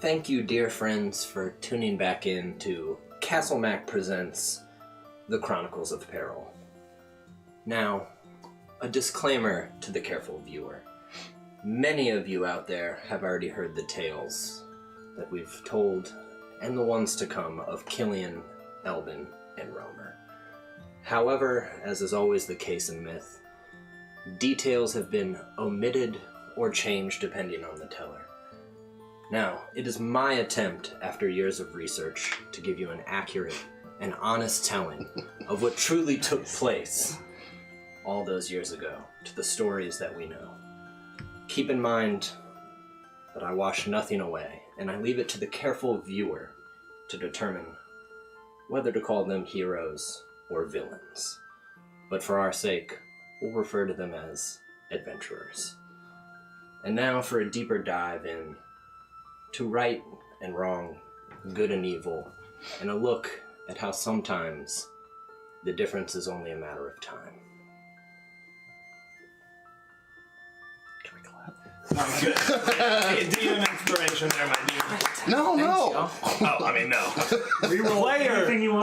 Thank you, dear friends, for tuning back in to Castle Mac Presents The Chronicles of Peril. Now, a disclaimer to the careful viewer. Many of you out there have already heard the tales that we've told, and the ones to come, of Killian, Elbin, and Romer. However, as is always the case in myth, details have been omitted or changed depending on the teller. Now, it is my attempt, after years of research, to give you an accurate and honest telling of what truly took place all those years ago, to the stories that we know. Keep in mind that I wash nothing away, and I leave it to the careful viewer to determine whether to call them heroes or villains. But for our sake, we'll refer to them as adventurers. And now for a deeper dive in to right and wrong, good and evil, and a look at how sometimes the difference is only a matter of time. Can we clap? Oh, good. Hey, do you have an inspiration there, my dude? No. Oh, I mean, no.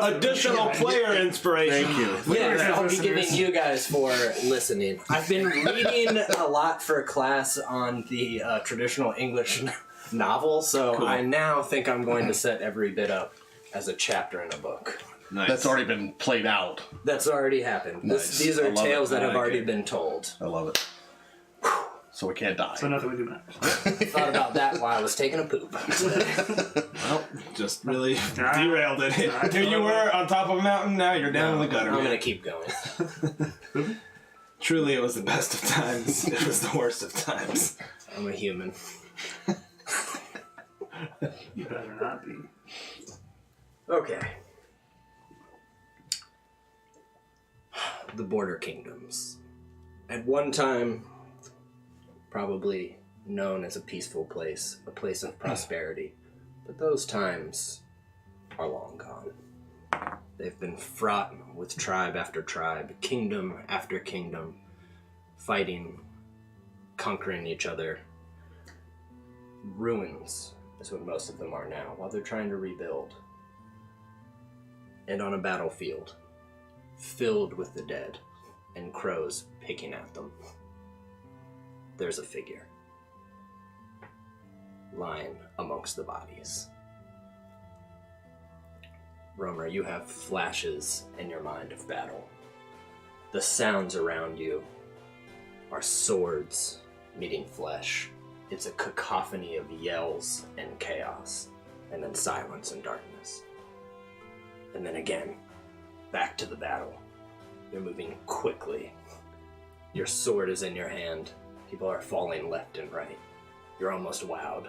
Additional player inspiration. Thank you. Yes, I'll be giving you guys for listening. I've been reading a lot for class on the traditional English novel, so cool. I now think I'm going to set every bit up as a chapter in a book. Nice. That's already been played out. That's already happened. Nice. These are tales that have already been told. I love it. So we can't die. So nothing we do matters. Thought about that while I was taking a poop. Well, just really derailed it. Here you were on top of a mountain, now you're down in the gutter. I'm going to keep going. Truly, it was the best of times. It was the worst of times. I'm a human. You better not be. Okay. The Border Kingdoms. At one time, probably known as a peaceful place, a place of prosperity. But those times are long gone. They've been fraught with tribe after tribe, kingdom after kingdom, fighting, conquering each other. Ruins is what most of them are now, while they're trying to rebuild. And on a battlefield, filled with the dead, and crows picking at them, there's a figure lying amongst the bodies. Romer, you have flashes in your mind of battle. The sounds around you are swords meeting flesh. It's a cacophony of yells and chaos, and then silence and darkness. And then again, back to the battle. You're moving quickly. Your sword is in your hand. People are falling left and right. You're almost wowed.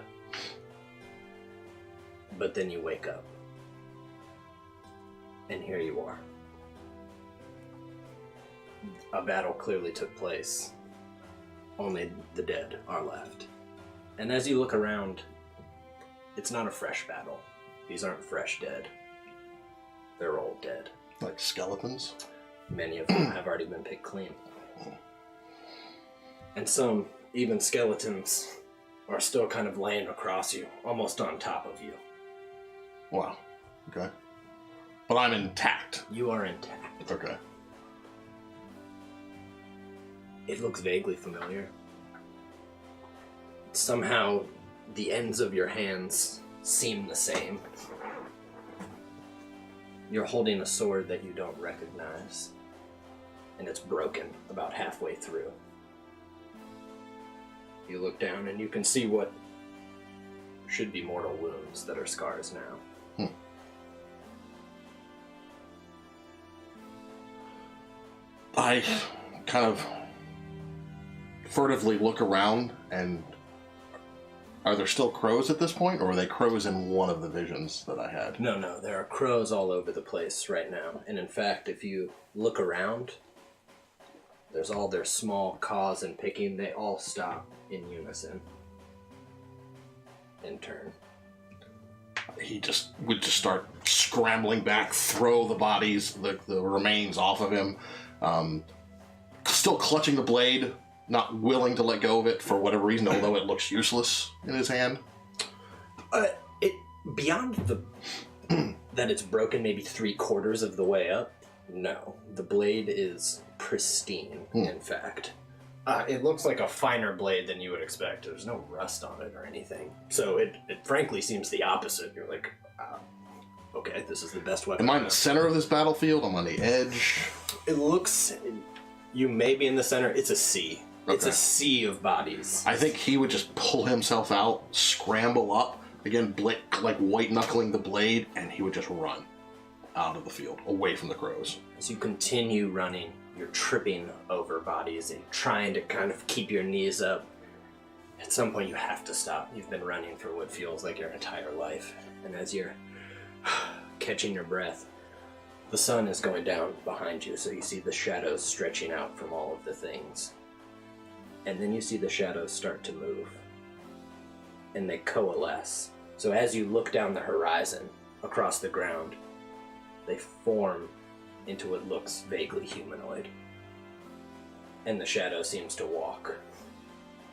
But then you wake up. And here you are. A battle clearly took place. Only the dead are left. And as you look around, it's not a fresh battle. These aren't fresh dead. They're old dead. Like skeletons? Many of them have already been picked clean. And some, even skeletons, are still kind of laying across you, almost on top of you. Wow. Okay. But I'm intact. You are intact. Okay. It looks vaguely familiar. Somehow, the ends of your hands seem the same. You're holding a sword that you don't recognize, and it's broken about halfway through. You look down and you can see what should be mortal wounds that are scars now. I kind of furtively look around, and are there still crows at this point, or are they crows in one of the visions that I had? No, there are crows all over the place right now. And in fact, if you look around, there's all their small caws and picking. They all stop in unison. In turn. He would just start scrambling back, throw the bodies, the remains off of him, still clutching the blade, not willing to let go of it for whatever reason, although it looks useless in his hand. It beyond the that it's broken maybe 3/4 of the way up. No, the blade is pristine. In fact, it looks like a finer blade than you would expect. There's no rust on it or anything. So it frankly seems the opposite. You're like, okay, this is the best weapon. Am I in the center of this battlefield? I'm on the edge. It looks. You may be in the center. It's a sea. Okay. It's a sea of bodies. I think he would just pull himself out, scramble up, again, like white-knuckling the blade, and he would just run out of the field, away from the crows. As you continue running, you're tripping over bodies and trying to kind of keep your knees up. At some point, you have to stop. You've been running for what feels like your entire life. And as you're catching your breath, the sun is going down behind you, so you see the shadows stretching out from all of the things. And then you see the shadows start to move. And they coalesce. So as you look down the horizon, across the ground, they form into what looks vaguely humanoid. And the shadow seems to walk,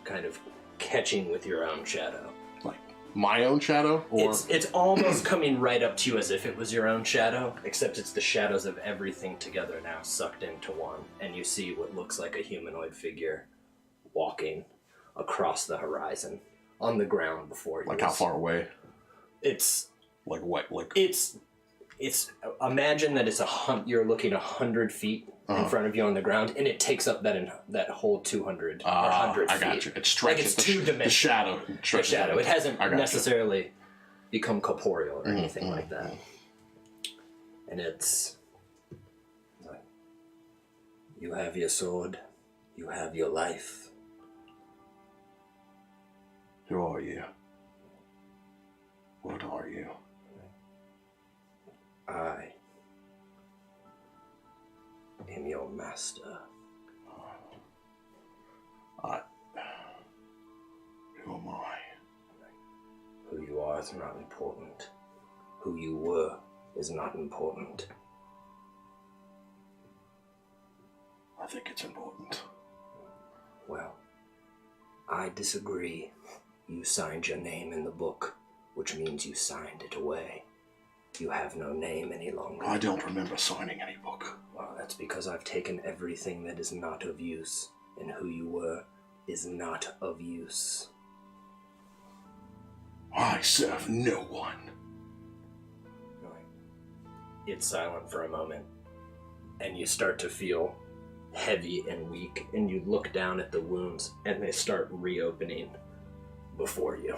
kind of catching with your own shadow. Like my own shadow? Or It's almost coming right up to you as if it was your own shadow, except it's the shadows of everything together now sucked into one. And you see what looks like a humanoid figure walking across the horizon on the ground before you. Like how far away? It's like what? Like it's imagine that you're looking 100 feet in front of you on the ground, and it takes up that whole 200 or 100 feet. I got you. It stretches. Like it's two-dimensional. The shadow. The shadow. It hasn't necessarily become corporeal or anything like that. And it's like, you have your sword, you have your life. Who are you? What are you? I am your master. Who am I? Who you are is not important. Who you were is not important. I think it's important. Well, I disagree. You signed your name in the book, which means you signed it away. You have no name any longer. I don't remember signing any book. Well, that's because I've taken everything that is not of use, and who you were is not of use. I serve no one. It's silent for a moment, and you start to feel heavy and weak, and you look down at the wounds, and they start reopening before you.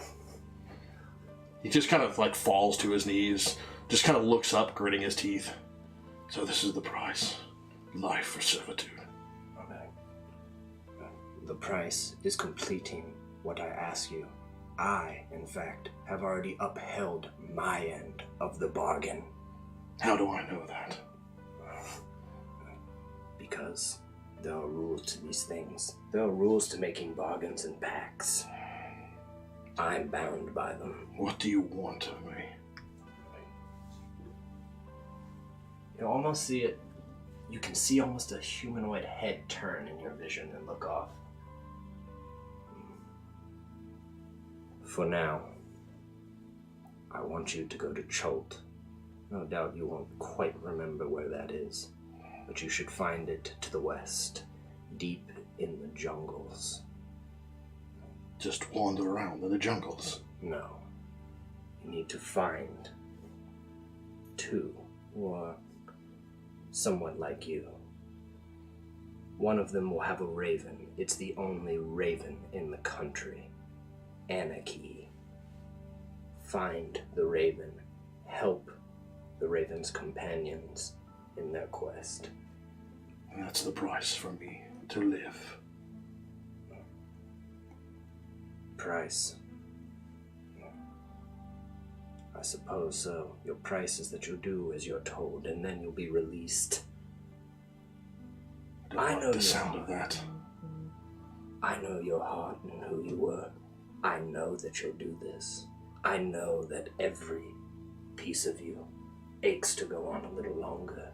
He just kind of like falls to his knees, just kind of looks up, gritting his teeth. So this is the price. Life for servitude. Okay. The price is completing what I ask you. I, in fact, have already upheld my end of the bargain. How do I know that? Because there are rules to these things. There are rules to making bargains and pacts. I'm bound by them. What do you want of me? You almost see it. You can see almost a humanoid head turn in your vision and look off. For now, I want you to go to Cholt. No doubt you won't quite remember where that is, but you should find it to the west, deep in the jungles. Just wander around in the jungles? No. You need to find two, or someone like you. One of them will have a raven. It's the only raven in the country. Anarchy. Find the raven. Help the raven's companions in their quest. And that's the price for me to live. Price? I suppose so. Your price is that you'll do as you're told, and then you'll be released. I don't like the sound of that. I know your heart and who you were. I know that you'll do this. I know that every piece of you aches to go on a little longer.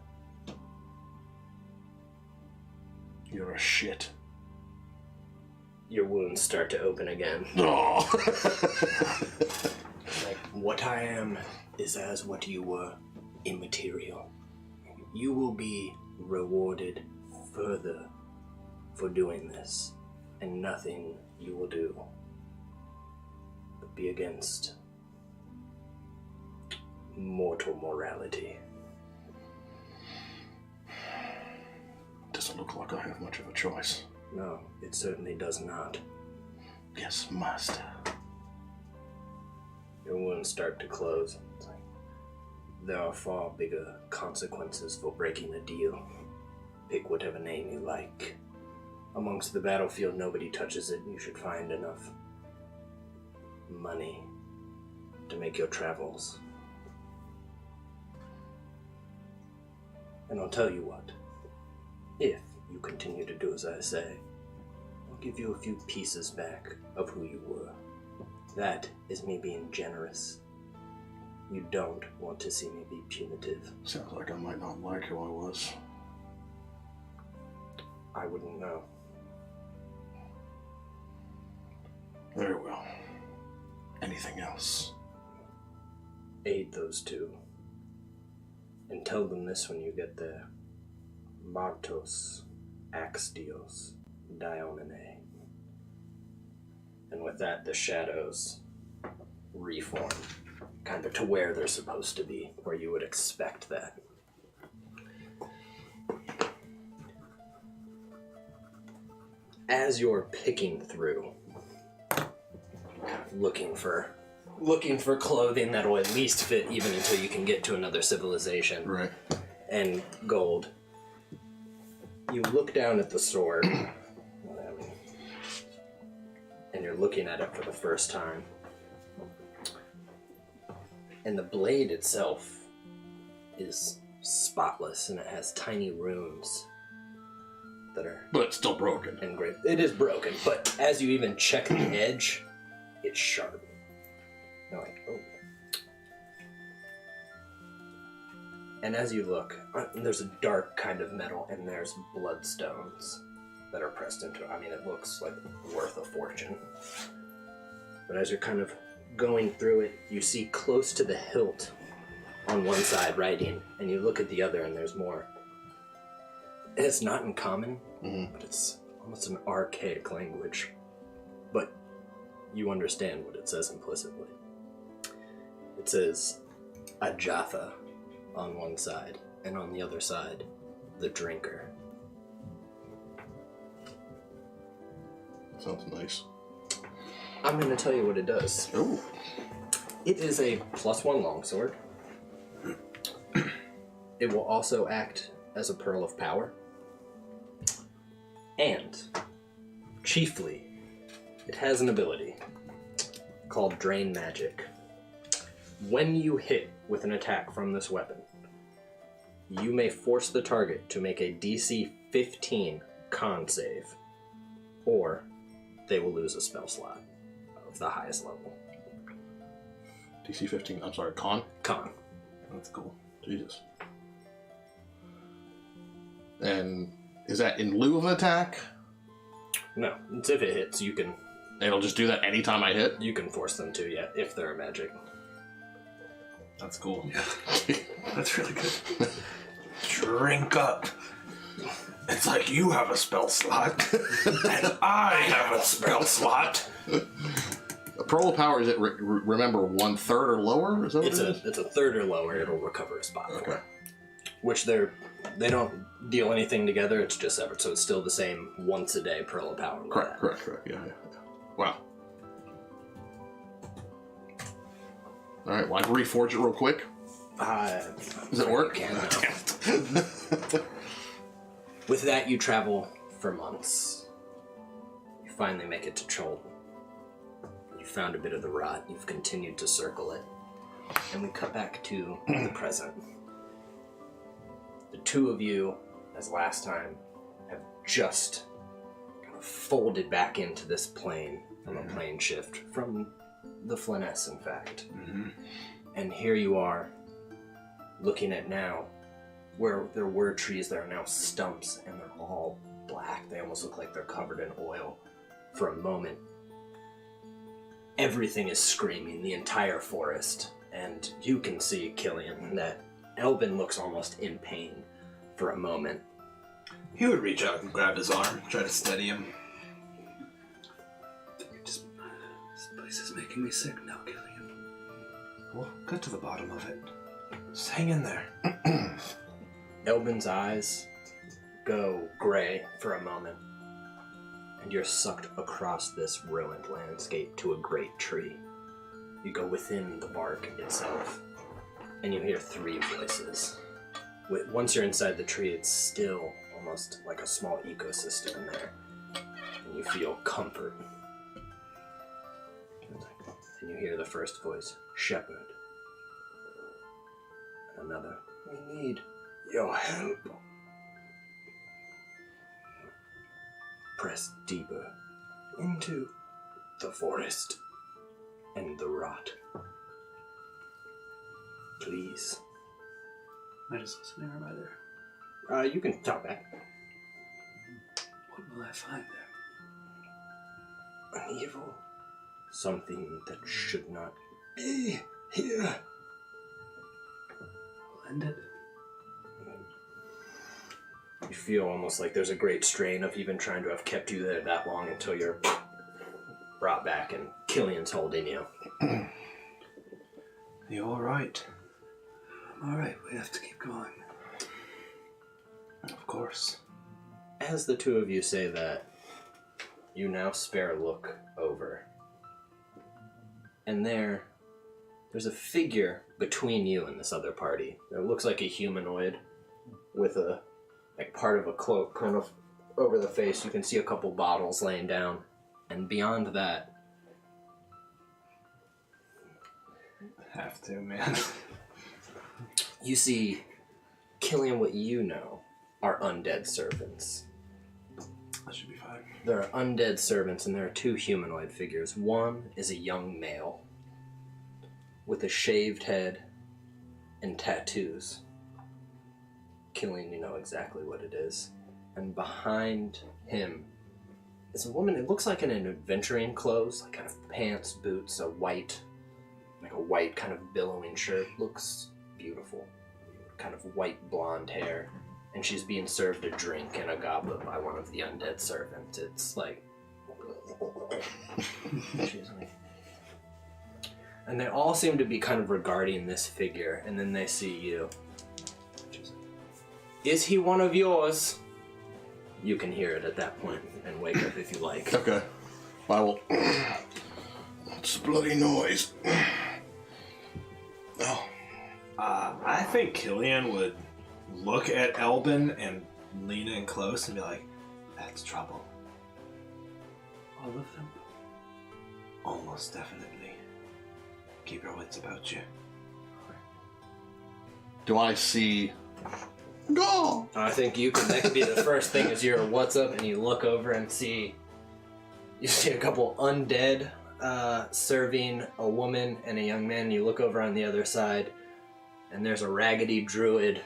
You're a shit. Your wounds start to open again. Oh. Like, What I am is as what you were, immaterial. You will be rewarded further for doing this, and nothing you will do but be against mortal morality. Doesn't look like I have much of a choice. No, it certainly does not. Yes, master. Your wounds start to close. It's like, there are far bigger consequences for breaking a deal. Pick whatever name you like. Amongst the battlefield, nobody touches it. You should find enough money to make your travels. And I'll tell you what, if you continue to do as I say, I'll give you a few pieces back of who you were. That is me being generous. You don't want to see me be punitive. Sounds like I might not like who I was. I wouldn't know. Very well. Anything else? Aid those two. And tell them this when you get there. Martos, Axtios, Dionene. And with that, the shadows reform, kind of to where they're supposed to be, where you would expect that. As you're picking through, looking for clothing that'll at least fit even until you can get to another civilization. Right. And gold. You look down at the sword, and you're looking at it for the first time. And the blade itself is spotless, and it has tiny runes that are But it's still broken. engraved. It is broken, but as you even check the edge, it's sharp. You're like, oh. And as you look, there's a dark kind of metal, and there's bloodstones that are pressed into it. I mean, it looks like worth a fortune. But as you're kind of going through it, you see close to the hilt on one side writing, and you look at the other, and there's more. And it's not in common, but it's almost an archaic language. But you understand what it says implicitly. It says Ajatha on one side, and on the other side, the drinker. Sounds nice. I'm going to tell you what it does. Ooh. It is a +1 longsword. It will also act as a pearl of power. And, chiefly, it has an ability called Drain Magic. When you hit with an attack from this weapon, you may force the target to make a DC 15 con save, or they will lose a spell slot of the highest level. DC 15, I'm sorry, con? Con. That's cool. Jesus. And is that in lieu of an attack? No, it's if it hits, you can It'll just do that anytime I hit? You can force them to, yeah, if they're a magic. That's cool. That's really good. Drink up. It's like you have a spell slot, and I have a spell slot. A Pearl of Power, is it, remember, 1/3 or lower? Is that what it is? It's a third or lower, it'll recover a spot Okay. for it. Which they don't deal anything together, it's just separate, so it's still the same once a day Pearl of Power. Like Correct, that. correct. Yeah. Wow. Alright, well, I can reforge it real quick. Does it work? You can, no. With that, you travel for months. You finally make it to Cholton. You found a bit of the rot. You've continued to circle it. And we cut back to the present. The two of you, as last time, have just kind of folded back into this plane from a plane shift from the Flyness, in fact. Mm-hmm. And here you are, looking at now, where there were trees, there are now stumps, and they're all black. They almost look like they're covered in oil. For a moment, everything is screaming, the entire forest. And you can see, Killian, that Elbin looks almost in pain for a moment. He would reach out and grab his arm, try to steady him. This place is making me sick now, Killian. We'll get to the bottom of it. Just hang in there. Elbin's eyes go gray for a moment, and you're sucked across this ruined landscape to a great tree. You go within the bark itself, and you hear 3 voices. Once you're inside the tree, it's still almost like a small ecosystem in there, and you feel comfort. And you hear the first voice, Shepherd. And another, we need your help. Press deeper into the forest and the rot. Please. Am I just listening or am I there? You can talk back. What will I find there? An evil. Something that should not be here. I'll end it. You feel almost like there's a great strain of even trying to have kept you there that long until you're brought back and Killian's holding you. You alright? I'm alright, we have to keep going. Of course. As the two of you say that, you now spare a look over. And there's a figure between you and this other party. It looks like a humanoid with a part of a cloak kind of over the face. You can see a couple bottles laying down. And beyond that... Have to, man. You see, Killian, what you know are undead servants. That should be fine. There are undead servants, and there are 2 humanoid figures. One is a young male with a shaved head and tattoos. Killian, you know exactly what it is. And behind him is a woman. It looks like in an adventuring clothes, like kind of pants, boots, a white kind of billowing shirt. Looks beautiful. Kind of white blonde hair. And she's being served a drink in a goblet by one of the undead servants. It's like... she's like... And they all seem to be kind of regarding this figure, and then they see you. Is he one of yours? You can hear it at that point and wake up if you like. Okay. I will. What's the bloody noise? Oh. I think Killian would look at Elbin and lean in close and be like, that's trouble. All of them? Almost definitely. Keep your wits about you. Do I see... Go! I think that could be the first thing is your what's up, and you look over and you see a couple undead serving a woman and a young man. You look over on the other side, and there's a raggedy druid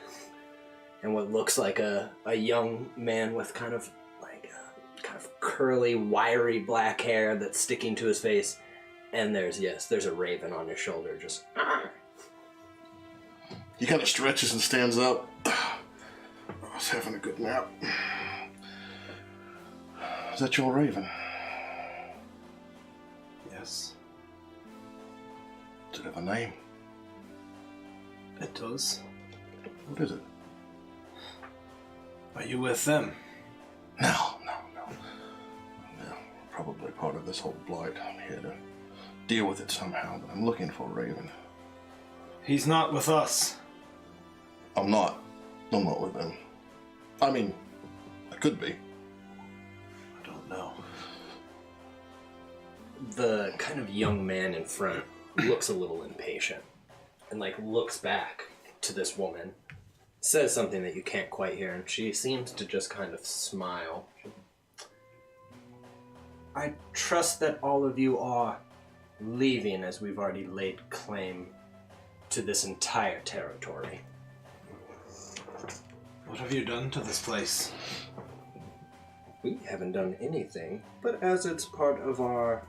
and what looks like a young man with kind of curly, wiry black hair that's sticking to his face. And there's a raven on his shoulder, just... He kind of stretches and stands up. I was having a good nap. Is that your raven? Yes. Does it have a name? It does. What is it? Are you with them? No. They're probably part of this whole blight. I'm here to deal with it somehow, but I'm looking for a raven. He's not with us. I'm not with them. I mean, I could be. I don't know. The kind of young man in front looks a little impatient and looks back to this woman, says something that you can't quite hear, and she seems to just kind of smile. I trust that all of you are leaving, as we've already laid claim to this entire territory. What have you done to this place? We haven't done anything, but as it's part of our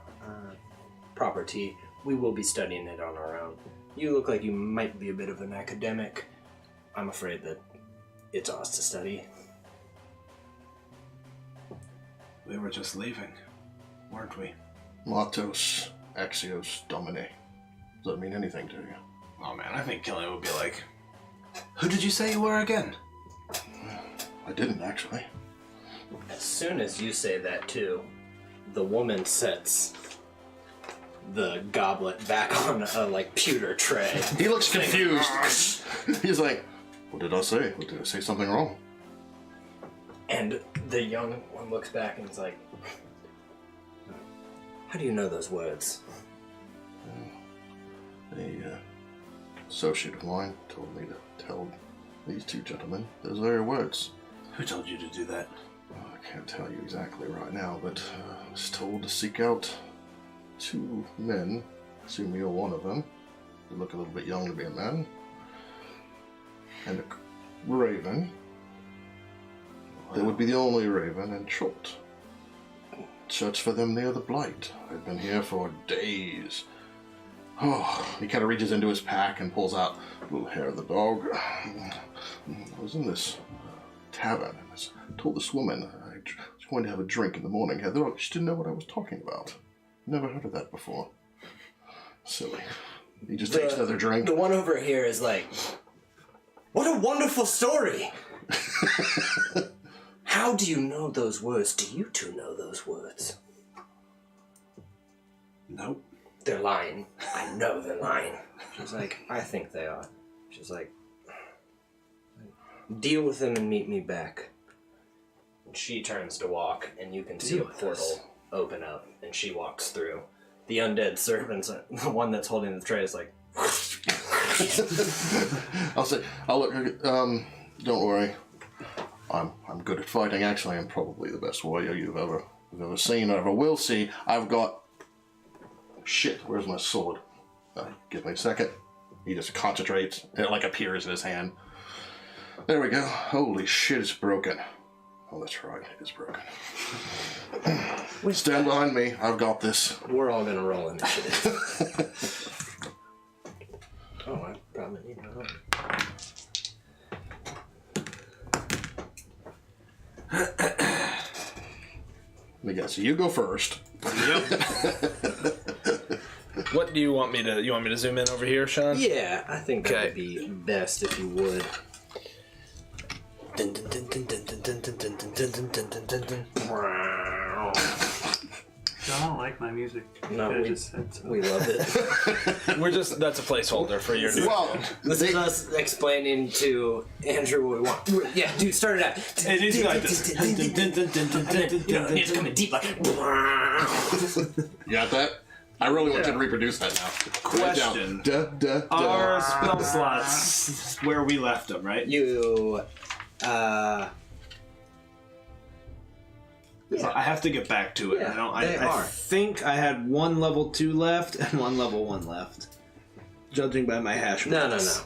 proper tea, we will be studying it on our own. You look like you might be a bit of an academic. I'm afraid that it's ours to study. We were just leaving, weren't we? Matos Axios Domine. Does that mean anything to you? Oh man, I think Killian would be like, who did you say you were again? I didn't, actually. As soon as you say that too, the woman sets the goblet back on a pewter tray. He looks confused. He's like, what did I say? Did I say something wrong? And the young one looks back and is like, how do you know those words? A associate of mine told me to tell these two gentlemen those very words. Who told you to do that? I can't tell you exactly right now, but I was told to seek out two men. Assume you're one of them. You look a little bit young to be a man. And a raven. They would be the only raven and short. Search for them near the blight. I've been here for days. Oh, he kind of reaches into his pack and pulls out a little hair of the dog. I was in this tavern and I told this woman I was going to have a drink in the morning. Heather, she didn't know what I was talking about. Never heard of that before. Silly. He just takes another drink. The one over here is like, what a wonderful story! How do you know those words? Do you two know those words? Nope. They're lying. I know they're lying. She's like, I think they are. She's like, deal with them and meet me back. She turns to walk, and you can see a portal open up, and she walks through. The undead servants, the one that's holding the tray, is like, I'll look. Don't worry. I'm good at fighting. Actually, I'm probably the best warrior you've ever seen or ever will see. I've got. Shit, where's my sword? Give me a second. He just concentrates. It appears in his hand. There we go. Holy shit, it's broken. Oh, that's right. It is broken. Stand behind me. I've got this. We're all gonna roll initiative. Oh, I probably need to roll. Let me guess. You go first. Yep. What do you want me to? You want me to zoom in over here, Sean? Yeah, I think that would be best if you would. I don't like my music. No, I we just said so. love it. That's a placeholder for your. Well, This is us explaining to Andrew what we want. Yeah, dude, start it out. It is like this. It's coming deep like. You got that? I really want you to reproduce that now. Question. Our spell slots where we left them, right? You, So I have to get back to it. Yeah, I think I had one level 2 left and one level 1 left. Judging by my hash marks. No.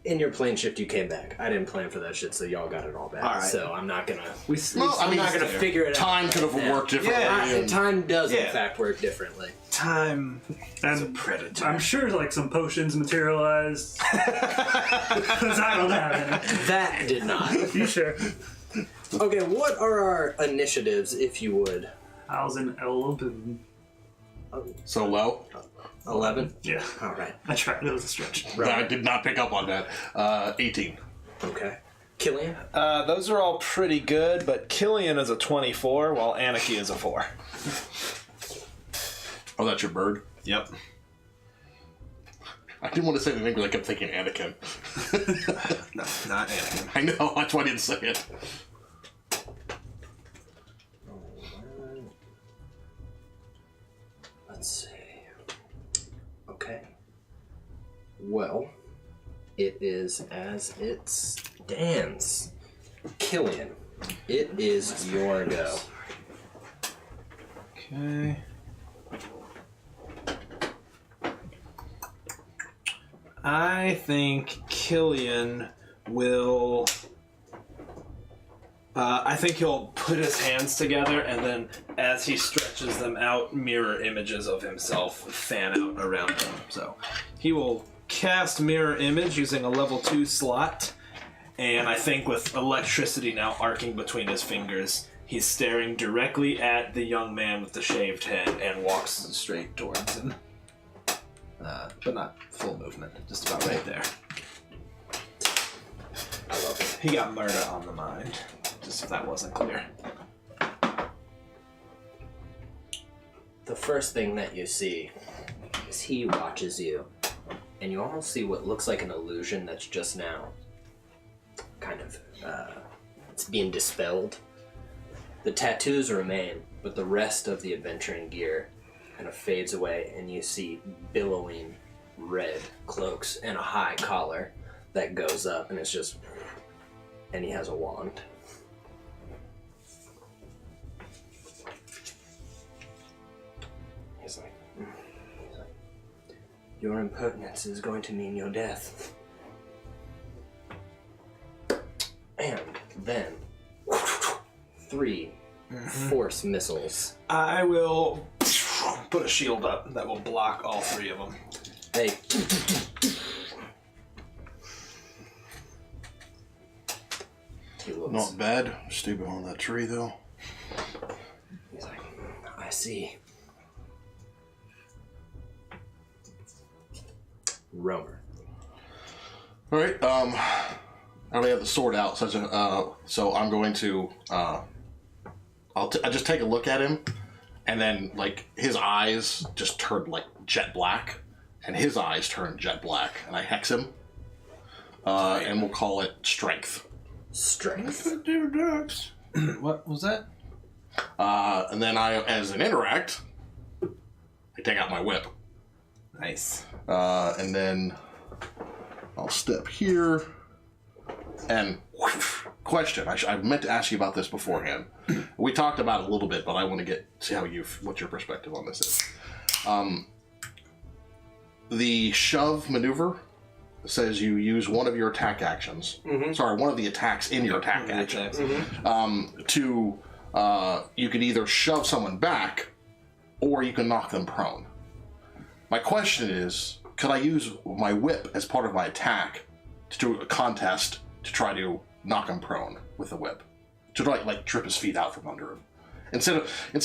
In your plane shift, you came back. I didn't plan for that shit, so y'all got it all back. All right. So I'm not gonna. I'm not gonna figure it out. Time could have worked differently. Yeah. Time does in Yeah. fact work differently. Time And is a predator. I'm sure some potions materialized. Because I don't have any. That did not. You sure? Okay, what are our initiatives, if you would? I was in 11. So low? 11? Yeah. All right. I tried. It was a stretch. I did not pick up on that. 18. Okay. Killian? Those are all pretty good, but Killian is a 24, while Anarchy is a 4. Oh, that's your bird? Yep. I didn't want to say anything because I kept thinking Anakin. No, not Anakin. I know, that's why I didn't say it. Let's see. Okay. Well, it is as it stands. Killian, it is your go. Okay. I think Killian will. I think he'll put his hands together, and then as he stretches stretches them out, mirror images of himself fan out around him. So he will cast mirror image using a level 2 slot, and I think with electricity now arcing between his fingers, he's staring directly at the young man with the shaved head and walks straight towards him. But not full movement, just about right there. I love it. He got murder on the mind, just if that wasn't clear. The first thing that you see is he watches you, and you almost see what looks like an illusion that's just now kind of, it's being dispelled. The tattoos remain, but the rest of the adventuring gear kind of fades away, and you see billowing red cloaks and a high collar that goes up, and it's just, and he has a wand. He's like, your impertinence is going to mean your death. And then, 3 force missiles. I will put a shield up that will block all 3 of them. They he looks. Not bad. Stay behind that tree, though. He's like, I see. Romer. All right. I already have the sword out, so I'm going to. I just take a look at him, and then like his eyes just turn like jet black, and his eyes turn jet black, and I hex him, and we'll call it strength. Strength. What was that? And then as an interact, I take out my whip. Nice. And then I'll step here. And question, I meant to ask you about this beforehand. We talked about it a little bit, but I want to see what your perspective on this is. The shove maneuver says you use one of your attack actions. Mm-hmm. Sorry, one of the attacks in your attack action. Mm-hmm. You can either shove someone back, or you can knock them prone. My question is, could I use my whip as part of my attack to do a contest to try to knock him prone with the whip, to like trip his feet out from under him, instead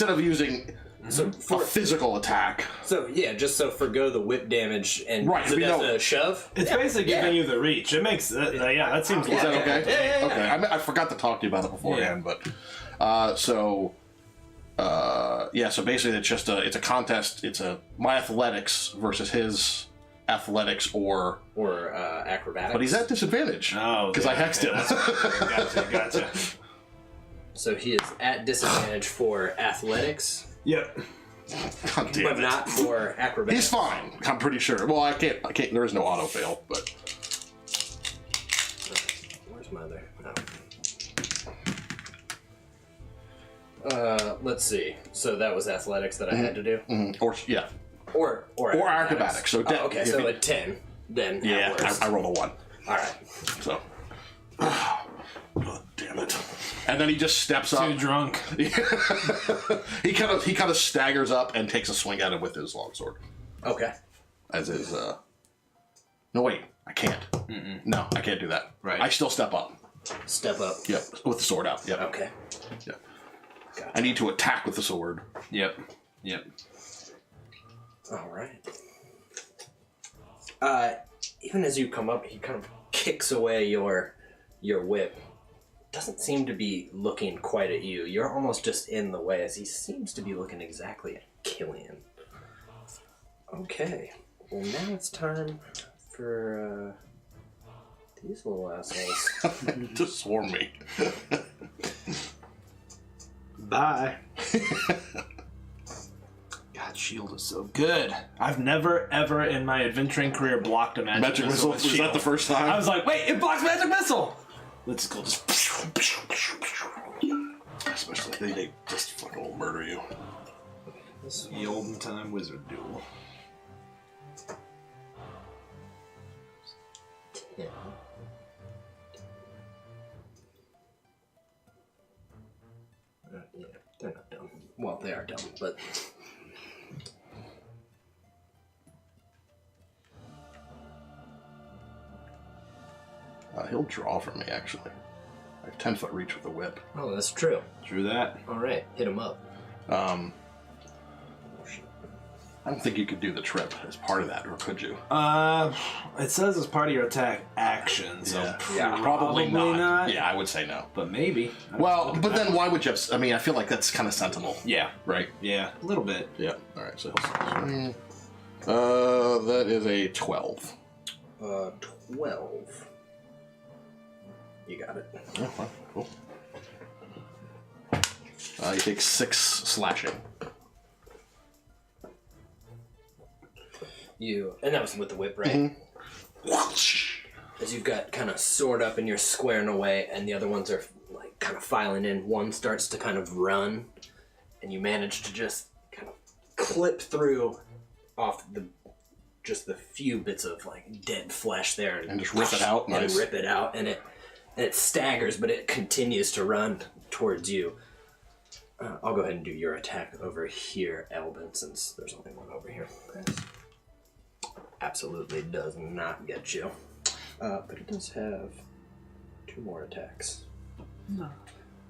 of using a physical attack? So yeah, just so forgo the whip damage and right, use it as a shove. It's basically giving you the reach. It makes that seems. Is that okay? Yeah. Okay, I forgot to talk to you about it beforehand, but so basically it's a contest. It's my athletics versus his athletics or acrobatics. But he's at disadvantage. Oh, because I hexed him. Gotcha. So he is at disadvantage for athletics. Yep. God damn but it. not for acrobatics. He's fine. I'm pretty sure. Well, I can't. There is no auto fail, but. Where's my other? Let's see. So that was athletics that I had to do. Mm-hmm. Or acrobatics. So okay, so a 10 then. Yeah, I rolled a 1. All right. So. God damn it! And then he just steps up. Too drunk. he kind of staggers up and takes a swing at him with his longsword. Okay. As is. No wait, I can't. Mm-mm. No, I can't do that. Right. I still step up. Step up. Yep, with the sword out. Yep. Okay. Yep. Gotcha. I need to attack with the sword. Yep. All right. Even as you come up, he kind of kicks away your whip. Doesn't seem to be looking quite at you. You're almost just in the way, as he seems to be looking exactly at Killian. Okay. Well, now it's time for these little assholes. Just swarm me. Bye. God, shield is so good. I've never, ever in my adventuring career blocked a magic missile. Was that the first time? I was like, wait, it blocks magic missile! Let's go just... Especially they just fucking will murder you. This is the olden time wizard duel. 10. Yeah, they're not dumb. Well, they are dumb, but... He'll draw from me, actually. I have 10-foot reach with a whip. Oh, that's true. Drew that. Alright, hit him up. I don't think you could do the trip as part of that, or could you? It says as part of your attack action, so probably not. Yeah, I would say no. But maybe. Well, but then why would you have... I mean, I feel like that's kind of sensible. Yeah. Right? Yeah, a little bit. Yeah. Alright, so he'll swing. That is a 12. 12. You got it. Oh, wow, cool. You take 6 slashing. And that was with the whip, right? As you've got kind of sword up and you're squaring away, and the other ones are like kind of filing in. One starts to kind of run, and you manage to just kind of clip through off just the few bits of like dead flesh there, and just rip it out. And rip it out, and it staggers, but it continues to run towards you. I'll go ahead and do your attack over here, Albin, since there's only one over here. Absolutely does not get you. But it does have 2 more attacks. No.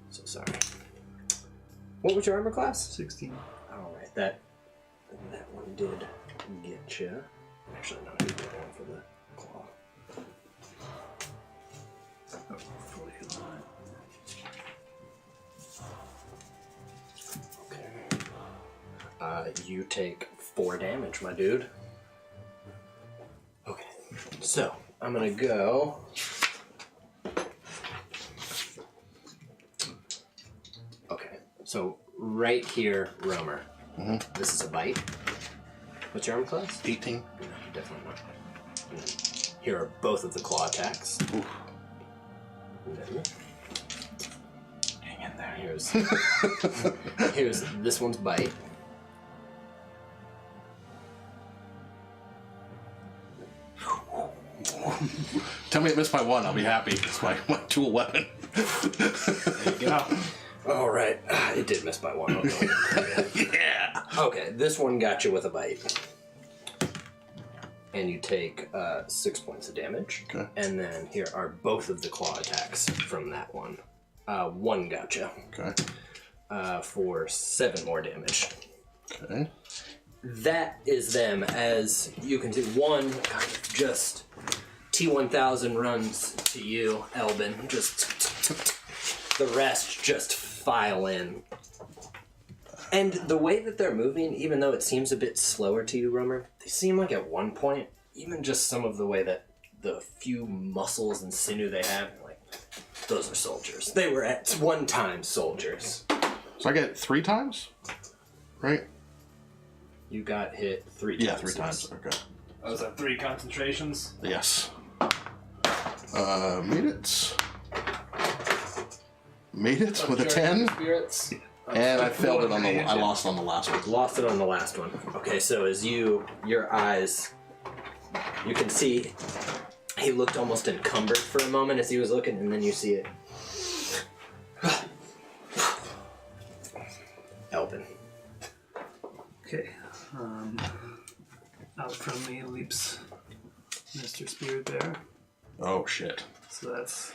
So sorry. What was your armor class? 16. Alright, that one did get you. Actually, no, I need that one for the claw. Oh, fully aligned. Okay. You take 4 damage, my dude. Okay, so I'm gonna go. Okay, so right here, Romer. This is a bite. What's your armor class? 18. No, definitely not. And then here are both of the claw attacks. Oof. And then Hang in there. here's this one's bite. Tell me it missed by 1, I'll be happy. It's my tool weapon. There you go. All right, it did miss by 1. Okay. Yeah! Okay, this one got you with a bite. And you take 6 points of damage. Okay. And then here are both of the claw attacks from that one. 1 got you. Okay. For 7 more damage. Okay. That is them. As you can see, one kind of just T-1000 runs to you, Elbin. Just the rest just file in. And the way that they're moving, even though it seems a bit slower to you, Romer, they seem like at one point, even just some of the way that the few muscles and sinew they have, like, those are soldiers. They were at one time soldiers. So I get 3 times? Right? You got hit 3 times. Yeah, 3 times. Okay. Oh, is that 3 concentrations? Yes. Made it. Made it with a 10. Spirits. And I failed it on the... I lost on the last one. Lost it on the last one. Okay, so as your eyes, you can see he looked almost encumbered for a moment as he was looking, and then you see it. Elvin. Okay. Out from me leaps Mr. Spirit Bear. Oh, shit. So that's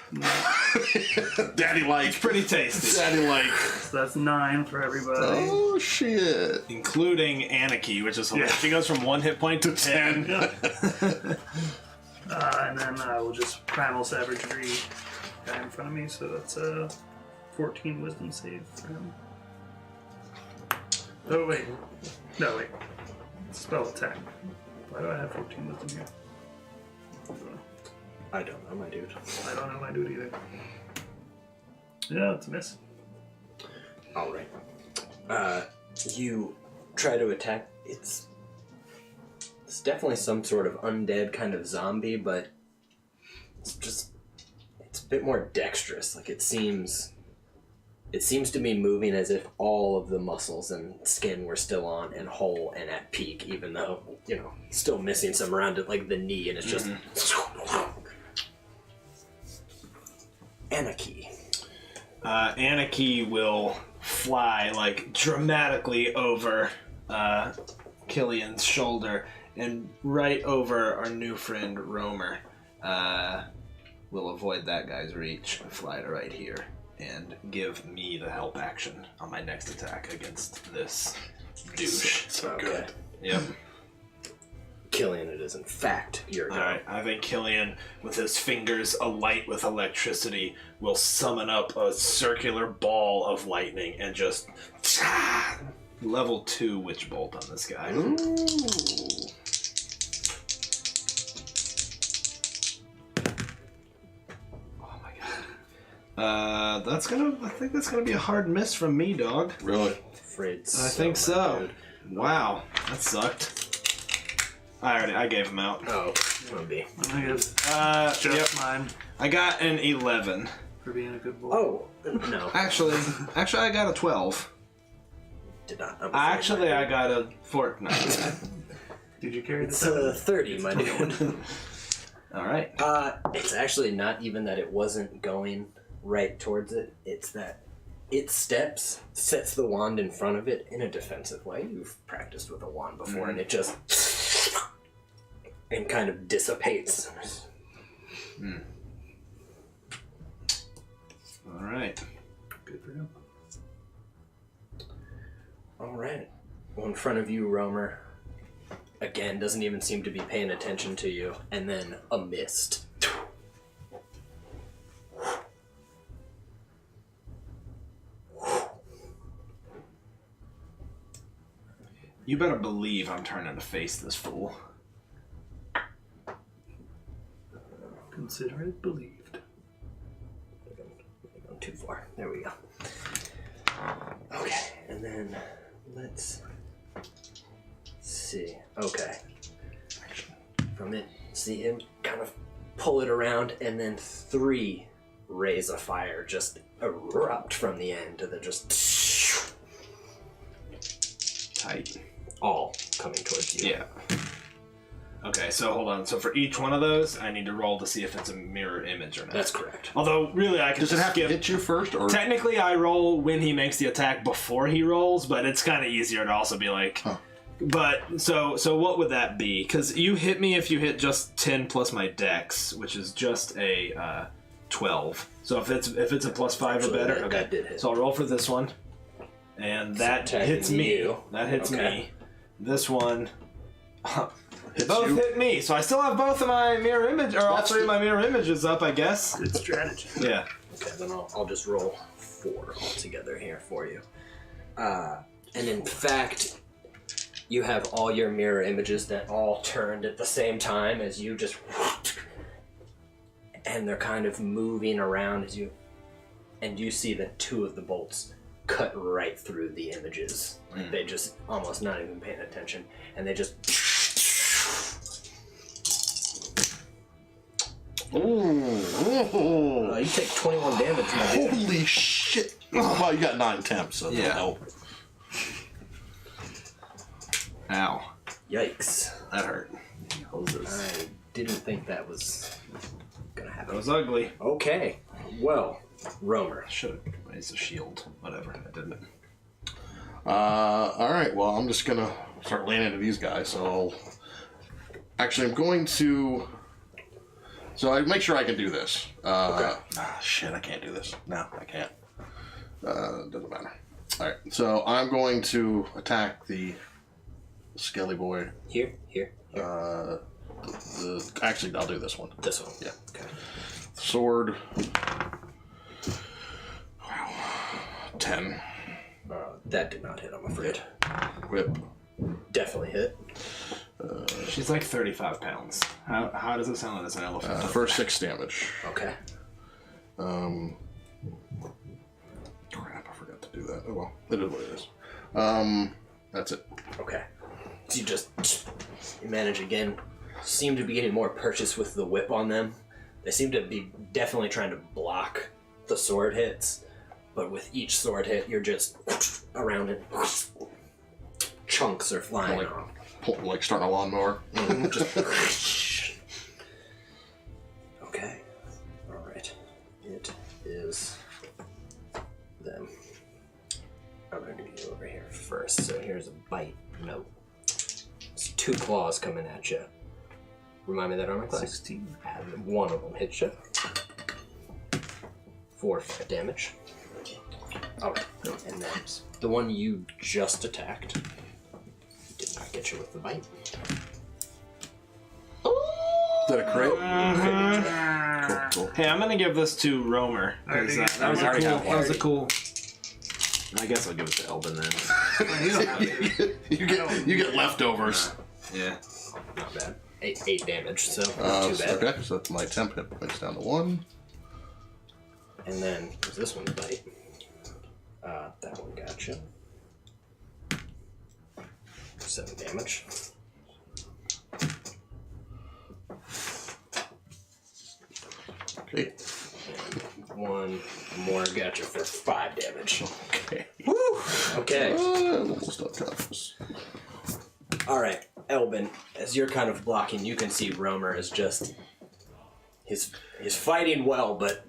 Daddy like. Pretty tasty. Daddy like. 9 for everybody. Oh, shit. Including Anarchy, which is hilarious. Yeah. She goes from 1 hit point to 10. Yeah. And then I will just Primal Savagery guy in front of me, so that's a 14 Wisdom save for him. Oh, wait. No, wait. Spell attack. Why do I have 14 Wisdom here? I don't know, my dude. I don't know my dude either. Yeah, it's a miss. Alright. You try to attack. It's definitely some sort of undead kind of zombie, but it's a bit more dexterous. Like it seems to be moving as if all of the muscles and skin were still on and whole and at peak, even though, still missing some around it, like the knee, and it's just... Anarchy. Anarchy will fly like dramatically over Killian's shoulder and right over our new friend Romer. We'll avoid that guy's reach and fly to right here and give me the help action on my next attack against this douche. So good. Yep. Killian, it is in fact your go. Alright, I think Killian, with his fingers alight with electricity, will summon up a circular ball of lightning and just level 2 witch bolt on this guy. Ooh. Oh my god. I think that's gonna be a hard miss from me, dog. Really? Afraid I think so. dude. Wow, that sucked. I gave him out. Oh, it's gonna be. I guess Yep. mine I got an 11. for being a good boy. Oh, no. Actually, I got a 12. Did not. I'm afraid Actually, my I got a 14. Did you carry It's the 30, my dude. Alright. It's actually not even that it wasn't going right towards it. It's that it steps, sets the wand in front of it in a defensive way. You've practiced with a wand before, and it just and kind of dissipates. Alright. Good for him. All right. Well, in front of you, Romer, again, doesn't even seem to be paying attention to you, and then a mist. You better believe I'm turning to face this fool. Consider it believed. Going too far. There we go. Okay, and then let's see. Okay. From it, see him kind of pull it around, and then 3 rays of fire just erupt from the end to the just Tight. all coming towards you. Yeah. Okay, so hold on. So for each one of those, I need to roll to see if it's a mirror image or not. That's correct. Although, really, I can Does it have skip. to hit you first, or Technically, I roll when he makes the attack before he rolls, but it's kind of easier to also be like... Huh. But, so what would that be? Because you hit me if you hit just 10 plus my dex, which is just a 12. So if it's a plus 5 or Actually, better, that okay. did hit. So I'll roll for this one. And that attacking hits me. you. That hits Okay. me. This one... hits both you? hit me, so I still have both of my mirror image, or all That's 3 of the- my mirror images up, I guess. Good strategy. Yeah. Okay, then I'll just roll 4 altogether here for you. And in fact, you have all your mirror images that all turned at the same time as you just... And they're kind of moving around as you... And you see that 2 of the bolts cut right through the images. Like they just almost not even paying attention. And they just... Ooh. you take 21 damage, my dude. Holy shit! Well, you got 9 temps, so Yeah. that'll help. Ow. Yikes. That hurt. I didn't think that was gonna That happen. was ugly. Okay, well, Romer. I should have raised the shield. Whatever. I didn't. Alright, well, I'm just gonna start laying into these guys, so I'll... Actually, I'm going to... So I make sure I can do this. Shit, I can't do this. No, I can't. Doesn't matter. Alright, so I'm going to attack the Skelly Boy. Here. Actually, I'll do this one. This one. Yeah. Okay. Sword. Wow. 10. That did not hit, I'm afraid. Whip. Definitely hit. She's like 35 pounds. How does it sound as an elephant? For 6 damage. Okay. Crap, I forgot to do that. Oh well, it is what it is. That's it. Okay. So you manage again. Seem to be getting more purchase with the whip on them. They seem to be definitely trying to block the sword hits, but with each sword hit, you're just around it. Chunks are flying Like- off. Like starting a lawnmower. Just okay. Alright. It is them. bite? No. It's 2 claws coming at you. Remind me that armor class? 16. And one of them hits you. 4 damage. Alright. And then the one you just attacked did not get you with the bite. Is that a crit? Cool. Hey, I'm gonna give this to Romer. 'Cause, that was already cool. have one. That was a cool. I guess I'll give it to Elvin then. You don't have to. You get leftovers. Yeah. Not bad. 8 damage, so not too bad. Okay, so that's my temp hit points down to 1. And then there's this one's bite. That one got you. 7 damage. Okay. One more got you for 5 damage. Okay. Okay. Almost unconscious. Alright, Elbin, as you're kind of blocking, you can see Romer is just... He's fighting well, but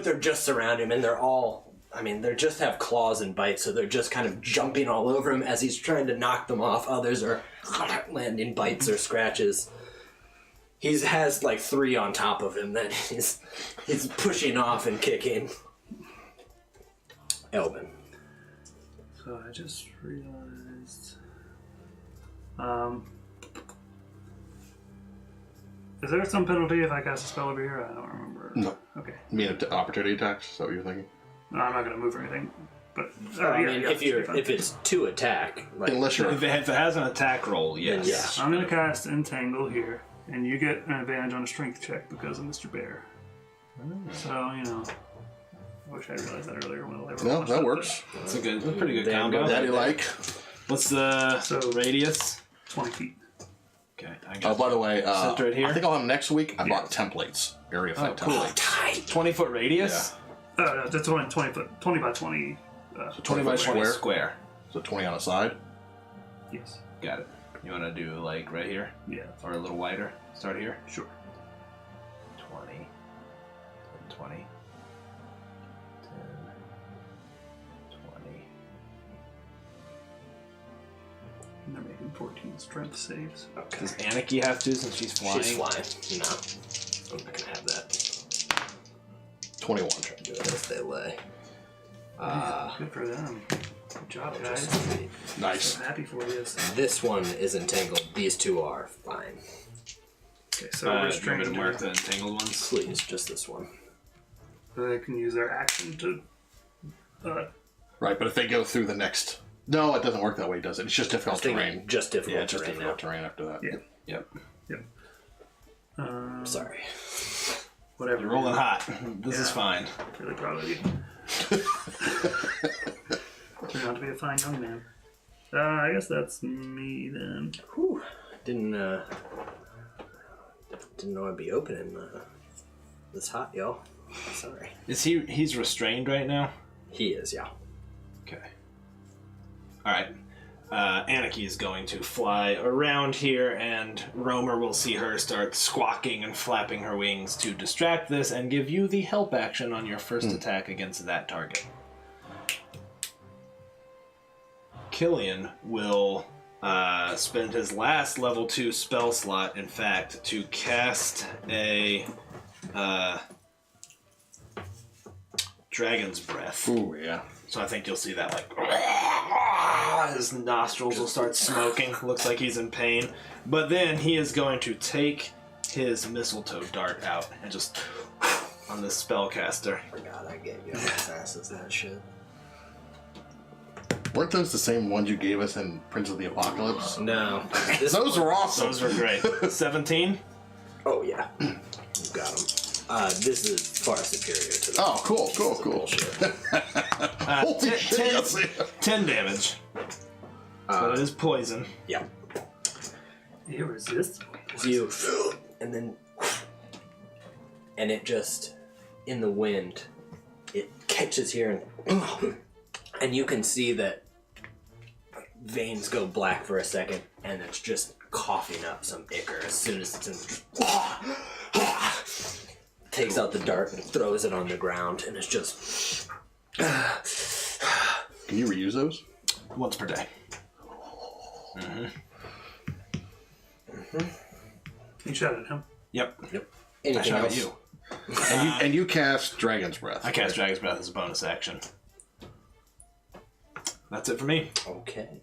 they're just surrounding him, and they're all... I mean, they just have claws and bites, so they're just kind of jumping all over him as he's trying to knock them off. Others are landing bites or scratches. He has like 3 on top of him that he's pushing off and kicking. Elbin. So I just realized. Is there some penalty if I cast a spell over here? I don't remember. No. Okay. You mean opportunity attacks? Is that what you're thinking? No, I'm not gonna move or anything. But I mean, if it's to attack, like, Unless you're... If it has an attack roll, yes. Yeah. I'm gonna cast Entangle here, and you get an advantage on a Strength check because of Mr. Bear. So I wish I realized that earlier when I rolled. No, that works. That's a pretty good Damn combo. good. Daddy-like. What's the radius? 20 feet. Okay, I got By the way, Set right here? I think I'll have next week. I bought templates. Area effect cool. templates. 20-foot radius. No, that's 20 foot, 20 by 20. 20 by 20 square. square. So 20 on a side. Yes. Got it. You want to do like right here, Yeah. or a little wider? Start here. Sure. 20, 20, 10, 20. And they're making 14 Strength saves. Does Anarchy have to since she's flying? she's flying. No. I'm not gonna have that. 21. Do it as they lay. Good for them. Good job, guys. Nice. I'm happy for you. This one is entangled. These 2 are fine. Okay, so Do you want restrained. me to mark the entangled ones? Please, just this one. They can use their action to. Right, but if they go through the next... No, it doesn't work that way, does it? It's just difficult terrain. Just difficult Yeah, just terrain difficult now. terrain after that. Yeah. Yep. Sorry. Whatever. You're rolling hot. This is Yeah. fine. Really proud of you. Turned out to be a fine young man. I guess that's me then. Whew. Didn't know I'd be opening this hot, y'all. Sorry. Is he's restrained right now? He is, yeah. Okay. Alright. Anarchy is going to fly around here, and Romer will see her start squawking and flapping her wings to distract this and give you the help action on your first attack against that target. Killian will spend his last level 2 spell slot, in fact, to cast a Dragon's Breath. Ooh, yeah. So I think you'll see that, like, his nostrils will start smoking. Looks like he's in pain. But then he is going to take his mistletoe dart out and just on this spellcaster. Forgot I gave you as fast as that shit. Weren't those the same ones you gave us in Prince of the Apocalypse? No. Those were awesome. Those were great. 17? Oh, yeah. You got him. This is far superior to the Oh, cool. bullshit. Holy shit. 10 damage. So it is poison. Yeah. Irresistible. You, and then, and it just, in the wind, it catches here, and you can see that veins go black for a second, and it's just coughing up some ichor as soon as it's in. Takes out the dart and throws it on the ground, and it's just. Can you reuse those? Once per day. You shot at him. Yep. I Anything shot else? at you. And you cast Dragon's Breath. I cast Dragon's Breath as a bonus action. That's it for me. Okay.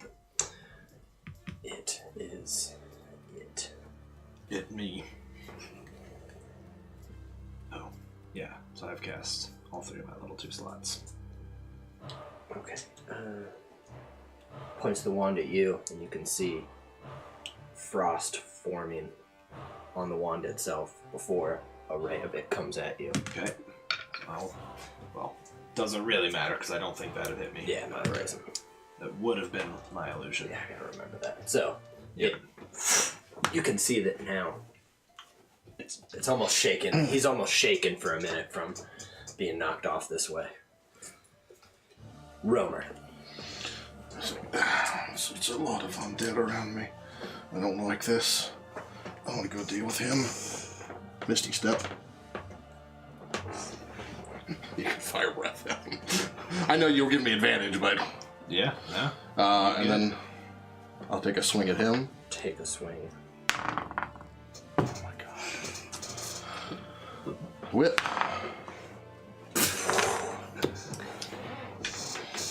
It is it. Me. Oh, yeah. So I've cast all 3 of my level 2 slots. Okay. Points the wand at you, and you can see frost forming on the wand itself before a ray of it comes at you. Okay. Well, doesn't really matter because I don't think that'd hit me. Yeah, no, it doesn't. That would have been my illusion. Yeah, I gotta remember that. So, Yep. you can see that now. It's almost shaken. He's almost shaken for a minute from being knocked off this way. Romer. It's a lot of undead around me. I don't like this. I want to go deal with him. Misty Step. You can fire breath at him. I know you'll give me advantage, but... Yeah. and then I'll take a swing at him. Take a swing. Oh my god. Whip.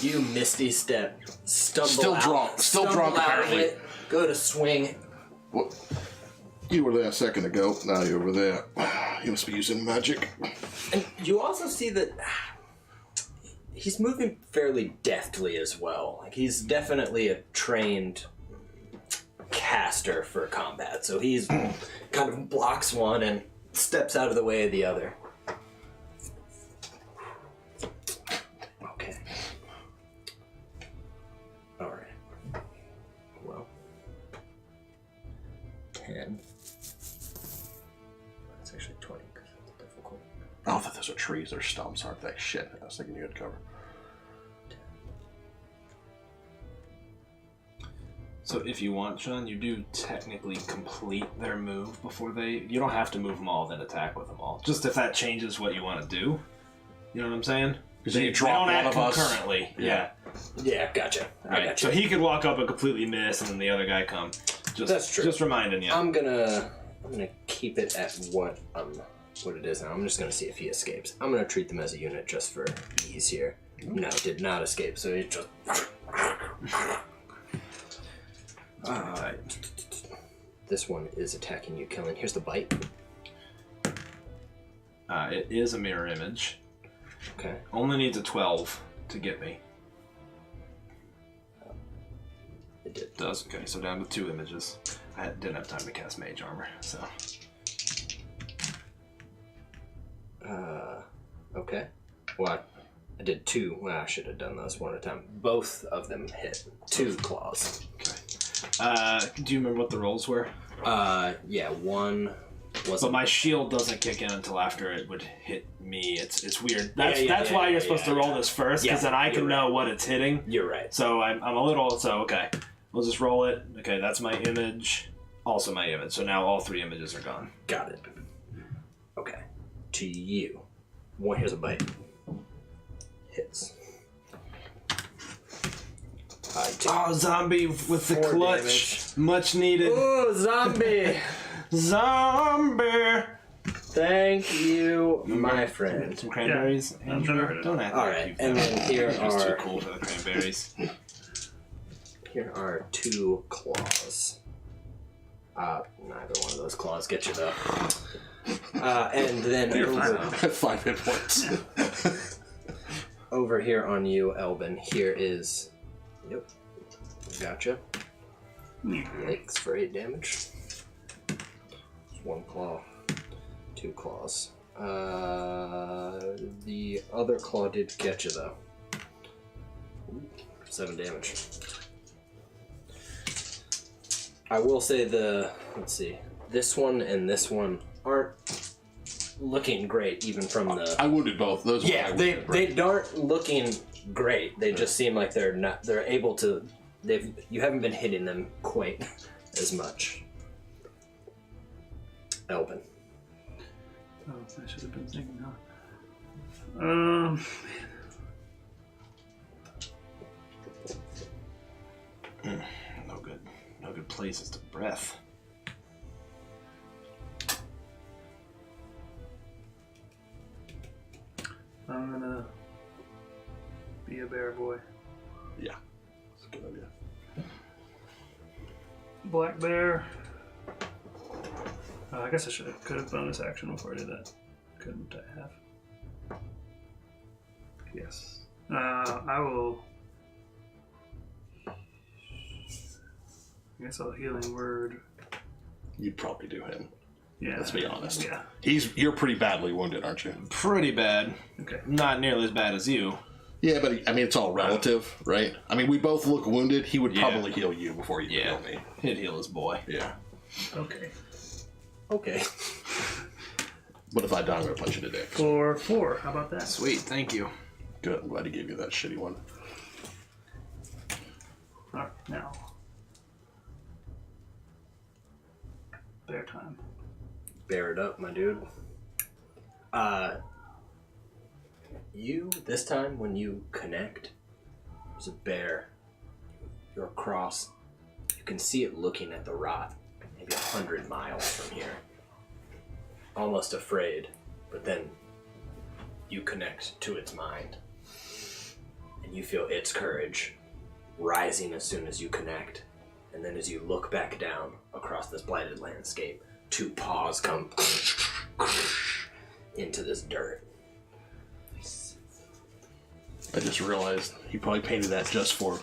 You Misty Step. Stumble Still out. drunk. Still Stumble drunk, out of apparently. it, go to swing. What? You were there a second ago. Now you're over there. You must be using magic. And you also see that he's moving fairly deftly as well. Like he's definitely a trained caster for combat. So he's kind of blocks one and steps out of the way of the other. Okay. Alright. Well. 10. That's actually 20 because it's difficult. Oh, that those are trees. They're stumps, aren't they? Shit. I was thinking you had cover. So if you want, Sean, you do technically complete their move before they... You don't have to move them all, then attack with them all. Just if that changes what you want to do. You know what I'm saying? Because you drop they don't one act of us. concurrently. Yeah. Yeah, gotcha. I Right. gotcha. So he could walk up and completely miss, and then the other guy come. That's true. Just reminding you. I'm gonna keep it at what it is now. I'm just gonna see if he escapes. I'm gonna treat them as a unit just for ease here. No, did not escape. So he just. This one is attacking you, killing. Here's the bite. It is a mirror image. Okay. Only needs a 12 to get me. It did. Does. Okay, so down to 2 images. I didn't have time to cast mage armor, so... Okay. Well, I did 2. Well, I should have done those one at a time. Both of them hit. 2 claws. Okay. Do you remember what the rolls were? Yeah, one was. But my shield doesn't kick in until after it would hit me. It's weird. That's Yeah, why you're supposed to roll this first, because then I can know what it's hitting. You're right. So I'm a little... So, okay. We'll just roll it. Okay, that's my image. Also my image. So now all 3 images are gone. Got it. Okay. To you. One, here's a bite. Hits. Oh, zombie with the 4 clutch. damage. Much needed. Oh, zombie! Zombie! Thank you, my friend. Some cranberries? Yeah, Andrew? I've never heard of Don't act All like right, you've and never- then here You're just too are cool for the cranberries. here are 2 claws. Neither one of those claws get you though. And then over, 5 hit points. over here on you, Elbin, here is. Yep. Gotcha. Lakes for 8 damage. 1 claw. 2 claws. The other claw did get you though. 7 damage. I will say let's see, this one and this one aren't looking great even from the... I wounded both. Those were Yeah, my they wounded, right? aren't looking great. They just seem like they're able to... You haven't been hitting them quite as much. Elvin. Oh, I should have been thinking, huh? No good. good places to breath. I'm gonna be a bear boy. Yeah, that's a good idea. Black bear. I guess I could have bonus action before I did that. Couldn't I have? Yes. I will. I guess I'll healing word. You'd probably do him. Yeah. Let's be honest. Yeah. You're pretty badly wounded, aren't you? Pretty bad. Okay. Not nearly as bad as you. Yeah, but I mean, it's all relative, right? I mean, we both look wounded. He would Yeah. probably heal you before you Yeah. heal me. He'd heal his boy. Yeah. Okay. Okay. But if I die, I'm going to punch you in the dick. For 4. How about that? Sweet, thank you. Good. I'm glad he gave you that shitty one. Alright, now. Bear time. Bear it up, my dude. This time when you connect, there's a bear. You're across. You can see it looking at the rot, maybe 100 miles from here. Almost afraid, but then you connect to its mind. And you feel its courage rising as soon as you connect. And then as you look back down across this blighted landscape, 2 paws come into this dirt. I just realized he probably painted that just for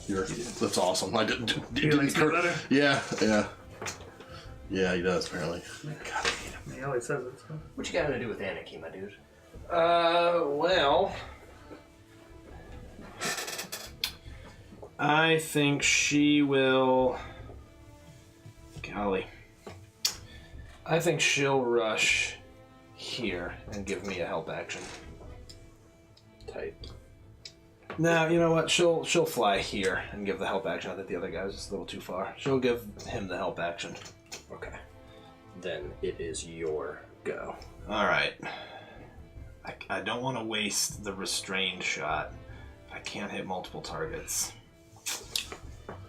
your. That's awesome. I didn't. He likes it better? Yeah, yeah. Yeah, he does, apparently. He always says it. So. What you got to do with Anarchy, my dude? Well, I think she will. Golly. I think she'll rush here and give me a help action. Tight. No, you know what? She'll fly here and give the help action. I think the other guy's just a little too far. She'll give him the help action. Okay. Then it is your go. All right. I don't want to waste the restrained shot. I can't hit multiple targets.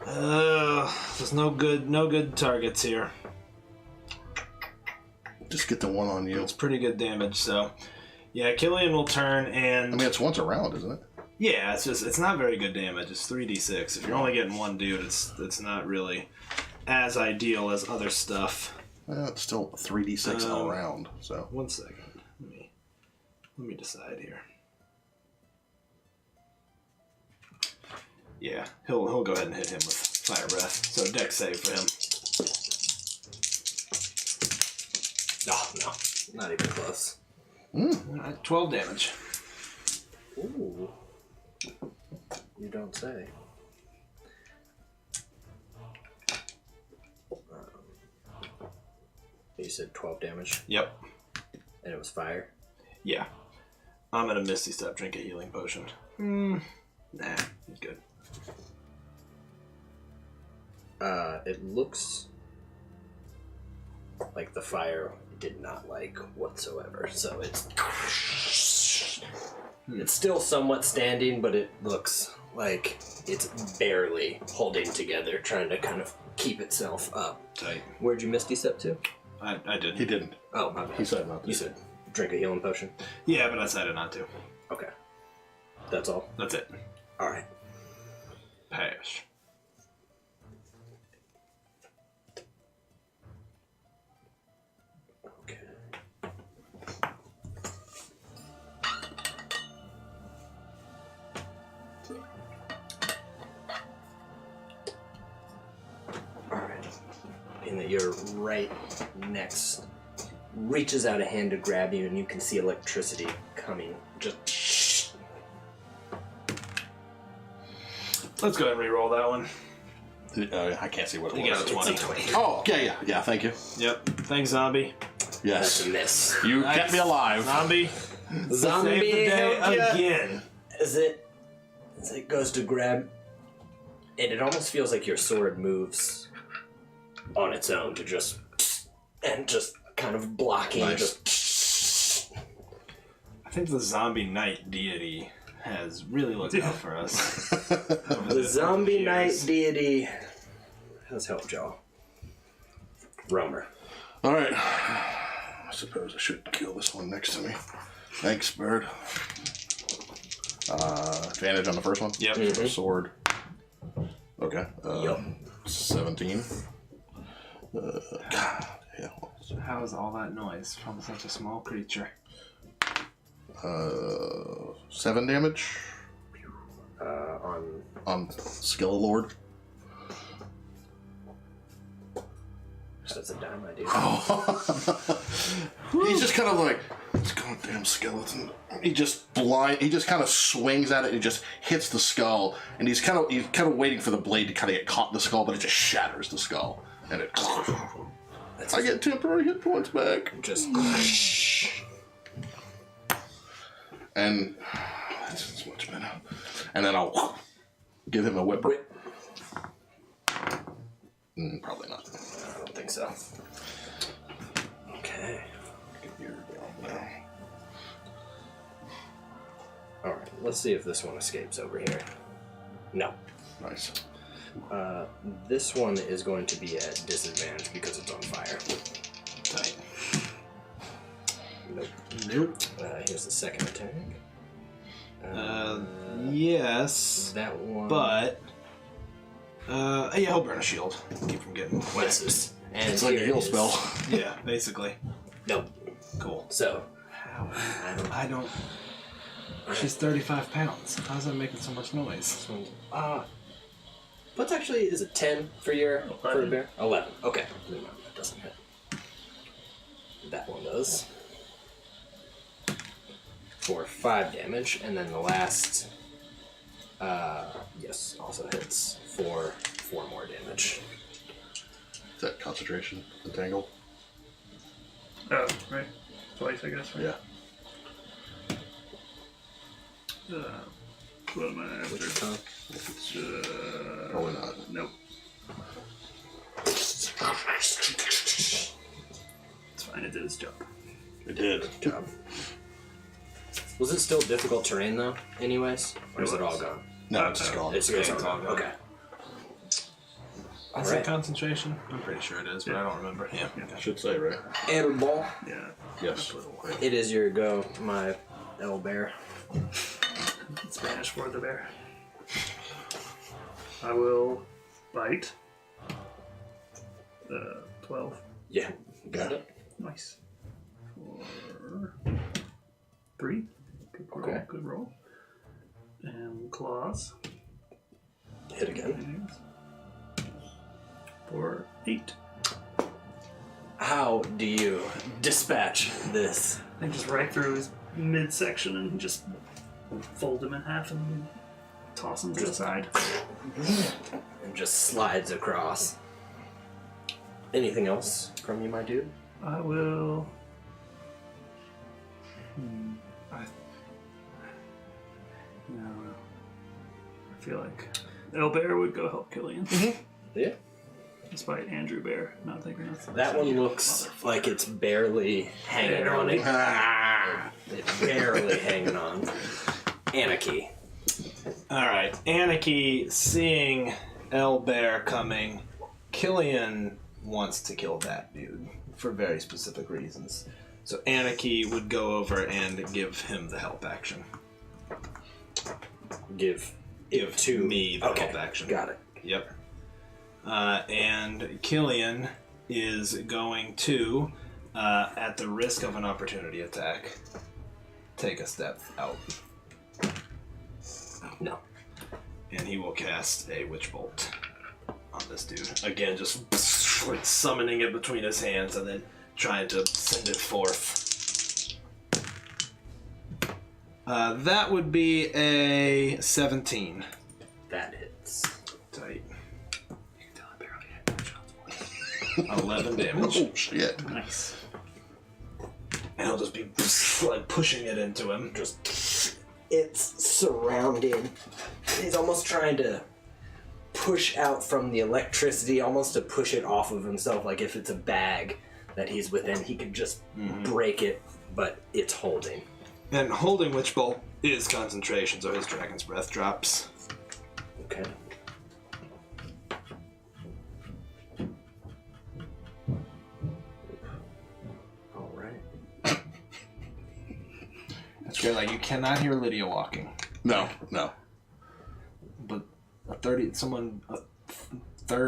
There's no good targets here. Just get the one on you. It's pretty good damage, so yeah, Killian will turn and I mean, it's once a round, isn't it? yeah, it's not very good damage. It's 3d6. If you're only getting one dude, it's not really as ideal as other stuff. Well, it's still 3d6 all round, so. 1 second. Let me decide here. Yeah, he'll go ahead and hit him with fire breath. So dex save for him. Oh, no. Not even close. Alright, 12 damage. Ooh. You don't say. You said 12 damage, Yep. and it was fire. Yeah. I'm gonna Misty Step, drink a healing potion. Nah, he's good. It looks like the fire did not like whatsoever, so it's still somewhat standing, but it looks like it's barely holding together, trying to kind of keep itself up. Tight. Where'd you Misty Step to? I did. He didn't. Oh, my bad. He said not to. You said drink a healing potion? Yeah, but I decided not to. Okay. That's all? That's it. Alright. Pass. Okay. Alright. And that you're right next. Reaches out a hand to grab you, and you can see electricity coming. Just. Let's go ahead and re-roll that one. I can't see what it You was. got a 20. Oh, yeah, thank you. Yep. Thanks, zombie. That's Yes. a miss. You Nice. kept me alive. Zombie. Zombie Save the day helped ya. again. As it goes to grab, and it almost feels like your sword moves on its own to just kind of blocking. Nice. Just I think the zombie knight deity has really looked out for us. the zombie knight deity has helped y'all. Roamer. All right. I suppose I should kill this one next to me. Thanks, bird. Advantage on the first one? Yep. Mhm. Sword. Okay. Yep. 17. God, yeah. How is all that noise from such a small creature? 7 damage On on Skill Lord. that's a dime idea. He's just kind of like, this goddamn skeleton. He just kind of swings at it and just hits the skull. And he's kind of waiting for the blade to kind of get caught in the skull, but it just shatters the skull. And it. I get temporary hit points back. Just And that's much better. And then I'll give him a whip. Probably not. I don't think so. Okay. Alright, let's see if this one escapes over here. No. Nice. This one is going to be at disadvantage because it's on fire. Tight. Nope. Nope. Here's the second attack. Yes. That one But yeah, he'll burn a shield. Keep from getting wet. misses. And It's like a here heal is- spell. Yeah, basically. Nope. Cool. So, I don't. She's 35 pounds. How's that making so much noise? what's actually, is it 10 for a 11. bear? 11. Okay. Never mind, that doesn't hit. That one does. For 5 damage, and then the last, yes, also hits for 4 more damage. Is that concentration? Entangle? Oh, right. Twice, I guess. Right? Yeah. What am I Which after? tongue? Probably not. Nope. It's fine. It did its job. It did. Job. Was it still difficult terrain though, anyways? Or is it all gone? No, it's just gone. It's all gone. Okay. Is Alright. that concentration? I'm pretty sure it is, but I don't remember. Yeah. I should say, right? Animal. Yeah. Yes. It is your go, my L bear. Spanish for the bear. I will bite. 12. Yeah. Got it. Nice. 3. Good roll. Okay. Good roll. And claws. Hit again. For 8. How do you dispatch this? I just right through his midsection and just fold him in half and toss him to the side. And just slides across. Anything else from you, my dude? I will. No. I feel like El Bear would go help Killian. Yeah. Despite Andrew Bear not thinking that's That one looks like it's barely hanging on it. It's barely hanging on. Anarchy. Alright, Anarchy, seeing El Bear coming, Killian wants to kill that dude for very specific reasons. So Anarchy would go over and give him the help action. Give To me the okay. help action. Got it. Yep. And Killian is going to, at the risk of an opportunity attack, take a step out. No. And he will cast a Witch Bolt on this dude. Again, just like summoning it between his hands and then trying to send it forth. That would be a 17. That hits. Tight. You can tell I barely had 2 shots. 11 damage. Oh, shit. Nice. And he'll just be like pushing it into him. Just it's surrounded. He's almost trying to push out from the electricity, almost to push it off of himself. Like if it's a bag that he's within, he could just break it, but it's holding. And holding Witch Bolt is concentration, so his Dragon's Breath drops. Okay. You're like, you cannot hear Lydia walking. No. But a third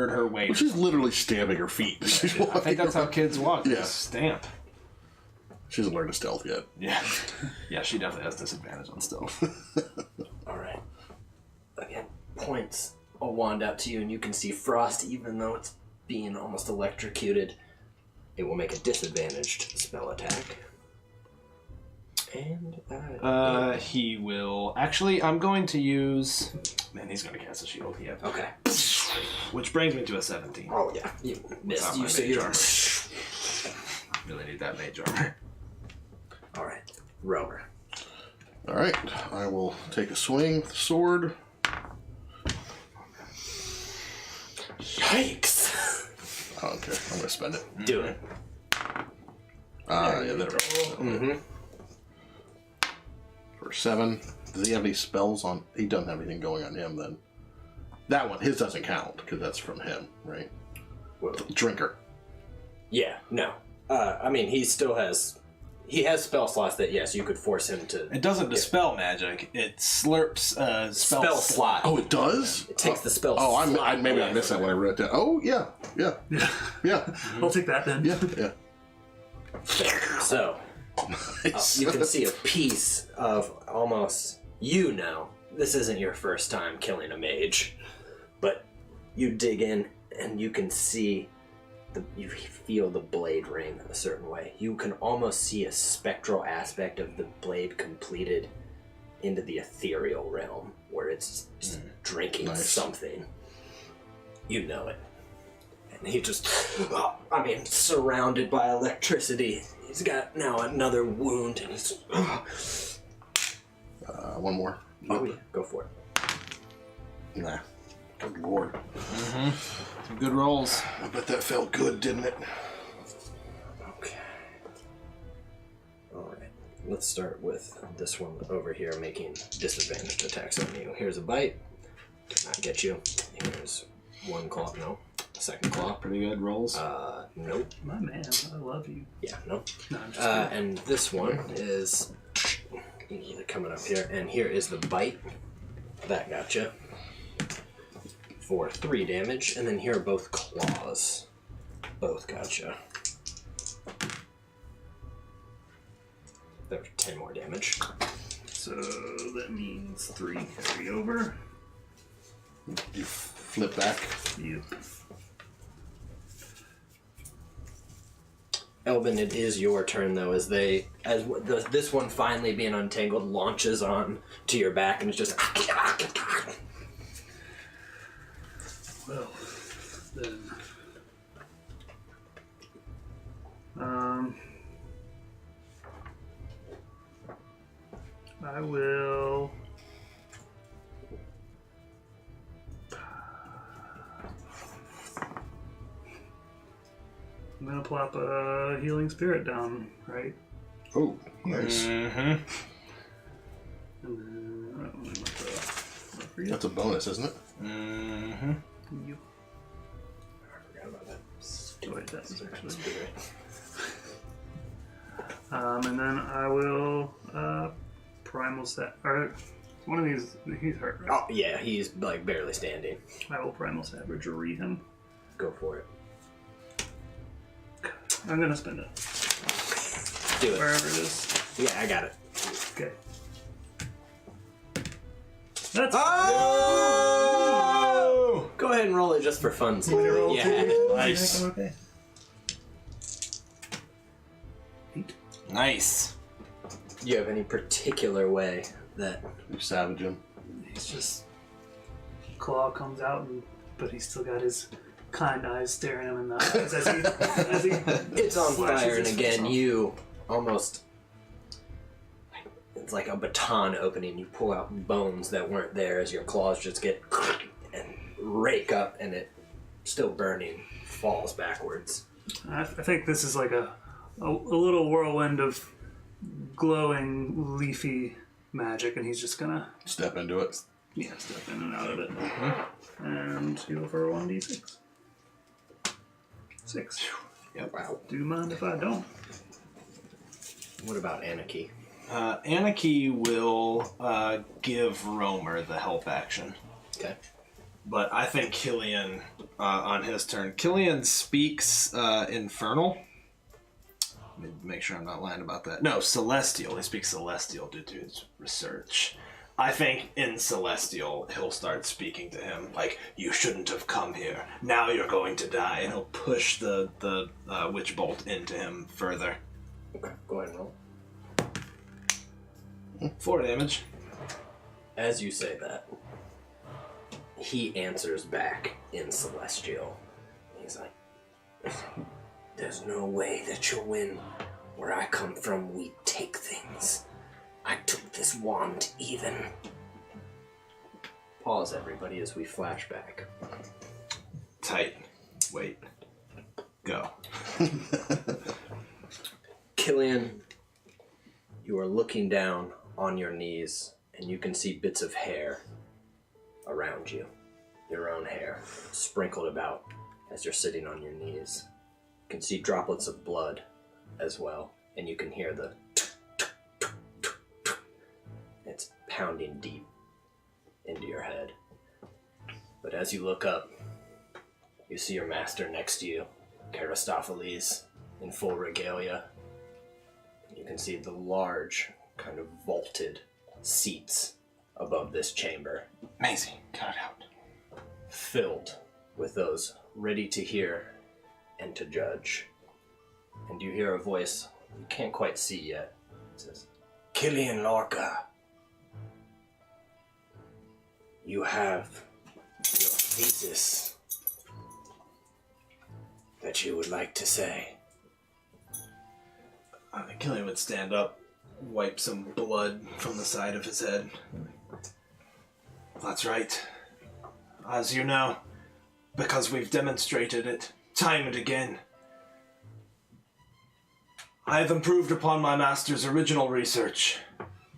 her weight. Well, she's literally stamping her feet. She's I think that's how kids walk. Yeah. Stamp. She hasn't learned to stealth yet. Yeah. Yeah, she definitely has disadvantage on stealth. All right. Again, points a wand out to you, and you can see Frost, even though it's being almost electrocuted. It will make a disadvantaged spell attack. And he will. Actually, I'm going to use. Man, he's going to cast a shield. Yeah. okay. Which brings me to a 17. Oh yeah, you missed. Not You my so mage you're armor. Really need that mage armor. all right. Rower. All right, I will take a swing with the sword. Yikes! I don't care. I'm gonna spend it. Do it. Yeah, there we go. Mm-hmm. For 7. Does he have any spells on? He doesn't have anything going on him then. That one, his doesn't count because that's from him, right? Well, Drinker. yeah. No. I mean, he still has. He has spell slots that yes, you could force him to. It doesn't dispel magic. It slurps Spell slot. Oh, it does. It takes the spell. Oh, slot maybe I away missed that from when I wrote it down. Oh, yeah. I'll take that then. Yeah. So, Nice. you can see a piece of almost. You know, this isn't your first time killing a mage, but you dig in and you can see. You feel the blade ring a certain way. You can almost see a spectral aspect of the blade completed into the ethereal realm, where it's just drinking Nice. something. You know it. And he just, surrounded by electricity. He's got now another wound, and he's... One more. Oh, yeah, go for it. Nah. Good lord. Some good rolls. I bet that felt good, didn't it? Okay. Alright. Let's start with this one over here making disadvantaged attacks on you. Here's a bite. Did not get you. Here's one claw. No. Second claw. Pretty good rolls. Nope. My man, I love you. Yeah, no. No, I'm just kidding. And this one is coming up here. And here is the bite. That got you. For 3 damage, and then here are both claws. Both gotcha. There's 10 more damage. So that means 3 carry over. You flip back. Yep. Elvin, it is your turn though, as this one finally being untangled launches on to your back, and it's just. Well, then. I will. I'm gonna plop a healing spirit down, right? Oh, nice. Mm-hmm. And then I'm gonna That's a bonus, isn't it? Mm-hmm. you. I forgot about that. Oh, wait, that's actually. And then I will primal set. Or one of these. He's hurt, right? Oh yeah, he's like barely standing. I will primal savagery him. Go for it. I'm gonna spend it Do it. wherever it is. Yeah, I got it. Okay. That's Oh! Go ahead and roll it just for fun. Yeah. Nice. Okay. 8. Nice. Do you have any particular way that You savage him. He's just claw comes out, but he's still got his kind eyes staring him in the eyes as he it's on slashes fire? And his again, face off. you almost. It's like a baton opening. You pull out bones that weren't there as your claws just get and rake up, and it, still burning, falls backwards. I think this is like a little whirlwind of glowing, leafy magic, and he's just gonna Step into it. step in and out of it, and heal for 1d6. 6. Yep. Wow. Do you mind if I don't? What about Anarchy? Anarchy will give Romer the help action. Okay. But I think Killian, on his turn, Killian speaks Infernal. Let me make sure I'm not lying about that. No, Celestial. He speaks Celestial due to his research. I think in Celestial, he'll start speaking to him like, "You shouldn't have come here. Now you're going to die." And he'll push the Witch Bolt into him further. Okay, go ahead and roll. 4 damage. As you say that, he answers back in Celestial. He's like, "There's no way that you'll win. Where I come from, we take things. I took this wand even." Pause, everybody, as we flash back. Tight. Wait. Go. Killian, you are looking down on your knees, and you can see bits of hair around you. Your own hair, sprinkled about as you're sitting on your knees. You can see droplets of blood as well, and you can hear the it's pounding deep into your head. But as you look up, you see your master next to you, Aristophanes, in full regalia. You can see the large, kind of vaulted seats above this chamber, Maisie, cut it out. filled with those ready to hear and to judge. And you hear a voice you can't quite see yet. It says, "Killian Lorca, you have your thesis that you would like to say." Killian would stand up, wipe some blood from the side of his head. That's right. As you know, because we've demonstrated it time and again, I have improved upon my master's original research,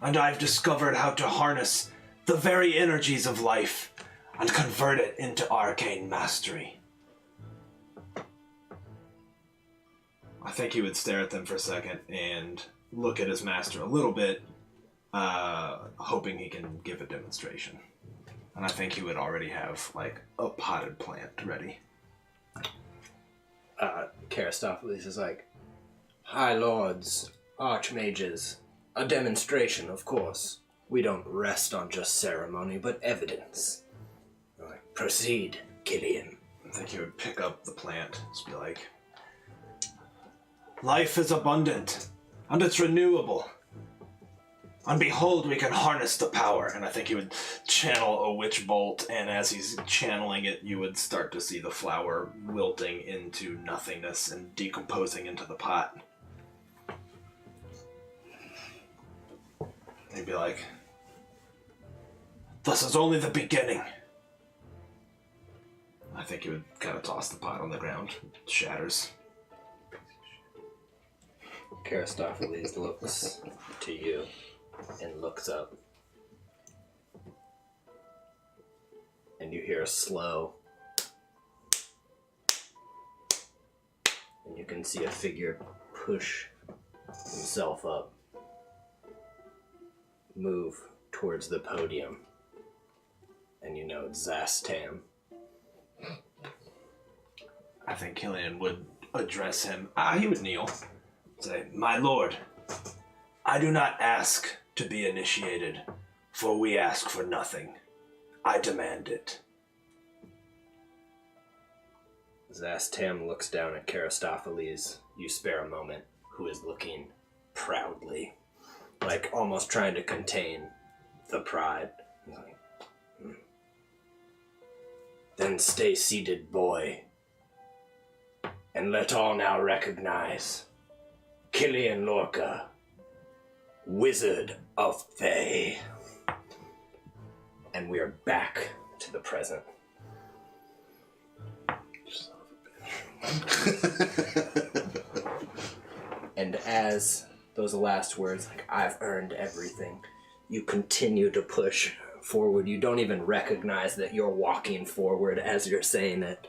and I've discovered how to harness the very energies of life and convert it into arcane mastery. I think he would stare at them for a second and look at his master a little bit, hoping he can give a demonstration. And I think he would already have, like, a potted plant ready. Aristophanes is like, "High lords, archmages, a demonstration, of course. We don't rest on just ceremony, but evidence. Like, proceed, Killian." I think he would pick up the plant, just be like, "Life is abundant, and it's renewable. And behold, we can harness the power." And I think he would channel a witch bolt, and as he's channeling it, you would start to see the flower wilting into nothingness and decomposing into the pot. He'd be like, "This is only the beginning." I think he would kind of toss the pot on the ground. It shatters. Aristophanes looks to you and looks up. And you hear a slow, and you can see a figure push himself up, move towards the podium, and you know it's Zastam. I think Killian would address him. He would kneel. Say, "My lord, I do not ask to be initiated, for we ask for nothing. I demand it." Zastam looks down at Aristophanes. You spare a moment, who is looking proudly, like almost trying to contain the pride. He's like, "Then stay seated, boy, and let all now recognize Killian Lorca, Wizard of Thay." And we are back to the present. And as those last words, like, "I've earned everything," you continue to push forward. You don't even recognize that you're walking forward as you're saying it.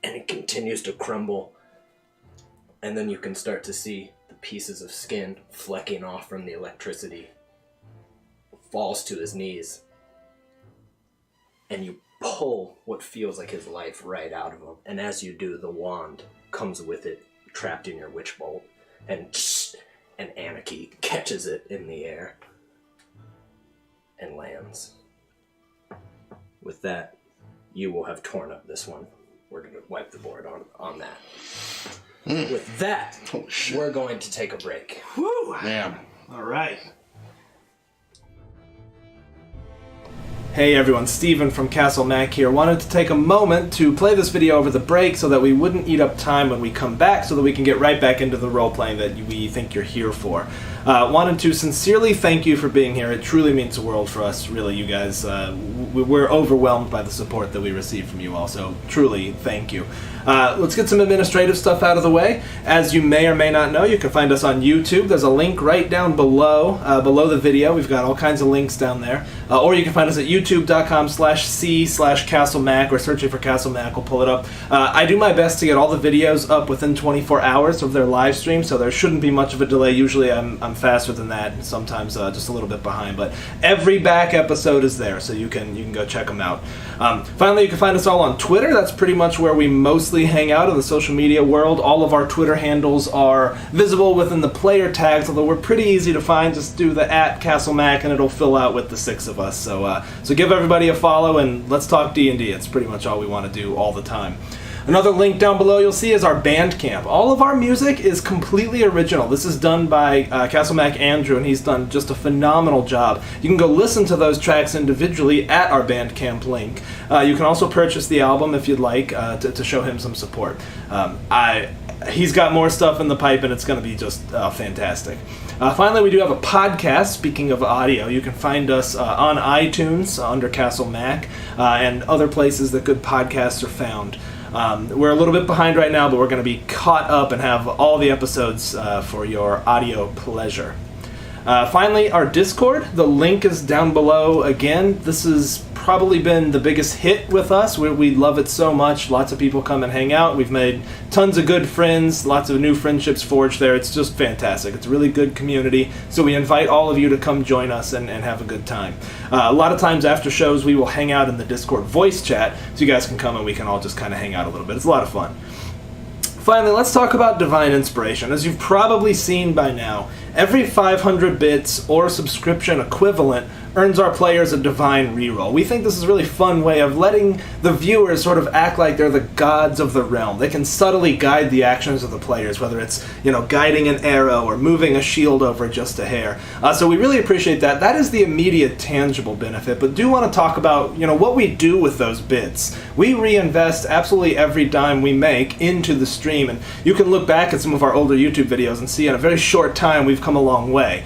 And it continues to crumble. And then you can start to see the pieces of skin flecking off from the electricity, falls to his knees, and you pull what feels like his life right out of him. And as you do, the wand comes with it, trapped in your witch bolt, and Anarchy catches it in the air and lands. With that, you will have torn up this one. We're going to wipe the board on that. With that, we're going to take a break. Woo! Man. All right. Hey everyone, Steven from Castle Mac here. Wanted to take a moment to play this video over the break so that we wouldn't eat up time when we come back, so that we can get right back into the role-playing that we think you're here for. Wanted to sincerely thank you for being here. It truly means the world for us, really, you guys. We're overwhelmed by the support that we receive from you all, so truly thank you. Let's get some administrative stuff out of the way. As you may or may not know, you can find us on YouTube. There's a link right down below the video. We've got all kinds of links down there. Or you can find us at youtube.com/c/CastleMac, or searching for Castle Mac will pull it up. I do my best to get all the videos up within 24 hours of their live stream, so there shouldn't be much of a delay. Usually I'm faster than that, and sometimes just a little bit behind. But every back episode is there, so you can go check them out. Finally, you can find us all on Twitter. That's pretty much where we mostly hang out in the social media world. All of our Twitter handles are visible within the player tags, although we're pretty easy to find. Just do the @CastleMac and it'll fill out with the 6 of us. So give everybody a follow and let's talk D&D. It's pretty much all we want to do all the time. Another link down below you'll see is our Bandcamp. All of our music is completely original. This is done by Castle Mac Andrew, and he's done just a phenomenal job. You can go listen to those tracks individually at our Bandcamp link. You can also purchase the album if you'd like to show him some support. He's got more stuff in the pipe, and it's going to be just fantastic. Finally, we do have a podcast. Speaking of audio, you can find us on iTunes under Castle Mac and other places that good podcasts are found. We're a little bit behind right now, but we're going to be caught up and have all the episodes for your audio pleasure. Finally, our Discord. The link is down below. Again, this has probably been the biggest hit with us. We love it so much. Lots of people come and hang out. We've made tons of good friends, lots of new friendships forged there. It's just fantastic. It's a really good community. So we invite all of you to come join us and have a good time. A lot of times after shows, we will hang out in the Discord voice chat, so you guys can come and we can all just kind of hang out a little bit. It's a lot of fun. Finally, let's talk about Divine Inspiration. As you've probably seen by now, every 500 bits or subscription equivalent earns our players a divine reroll. We think this is a really fun way of letting the viewers sort of act like they're the gods of the realm. They can subtly guide the actions of the players, whether it's, guiding an arrow or moving a shield over just a hair. So we really appreciate that. That is the immediate tangible benefit, but do want to talk about, what we do with those bits. We reinvest absolutely every dime we make into the stream, and you can look back at some of our older YouTube videos and see in a very short time we've come a long way.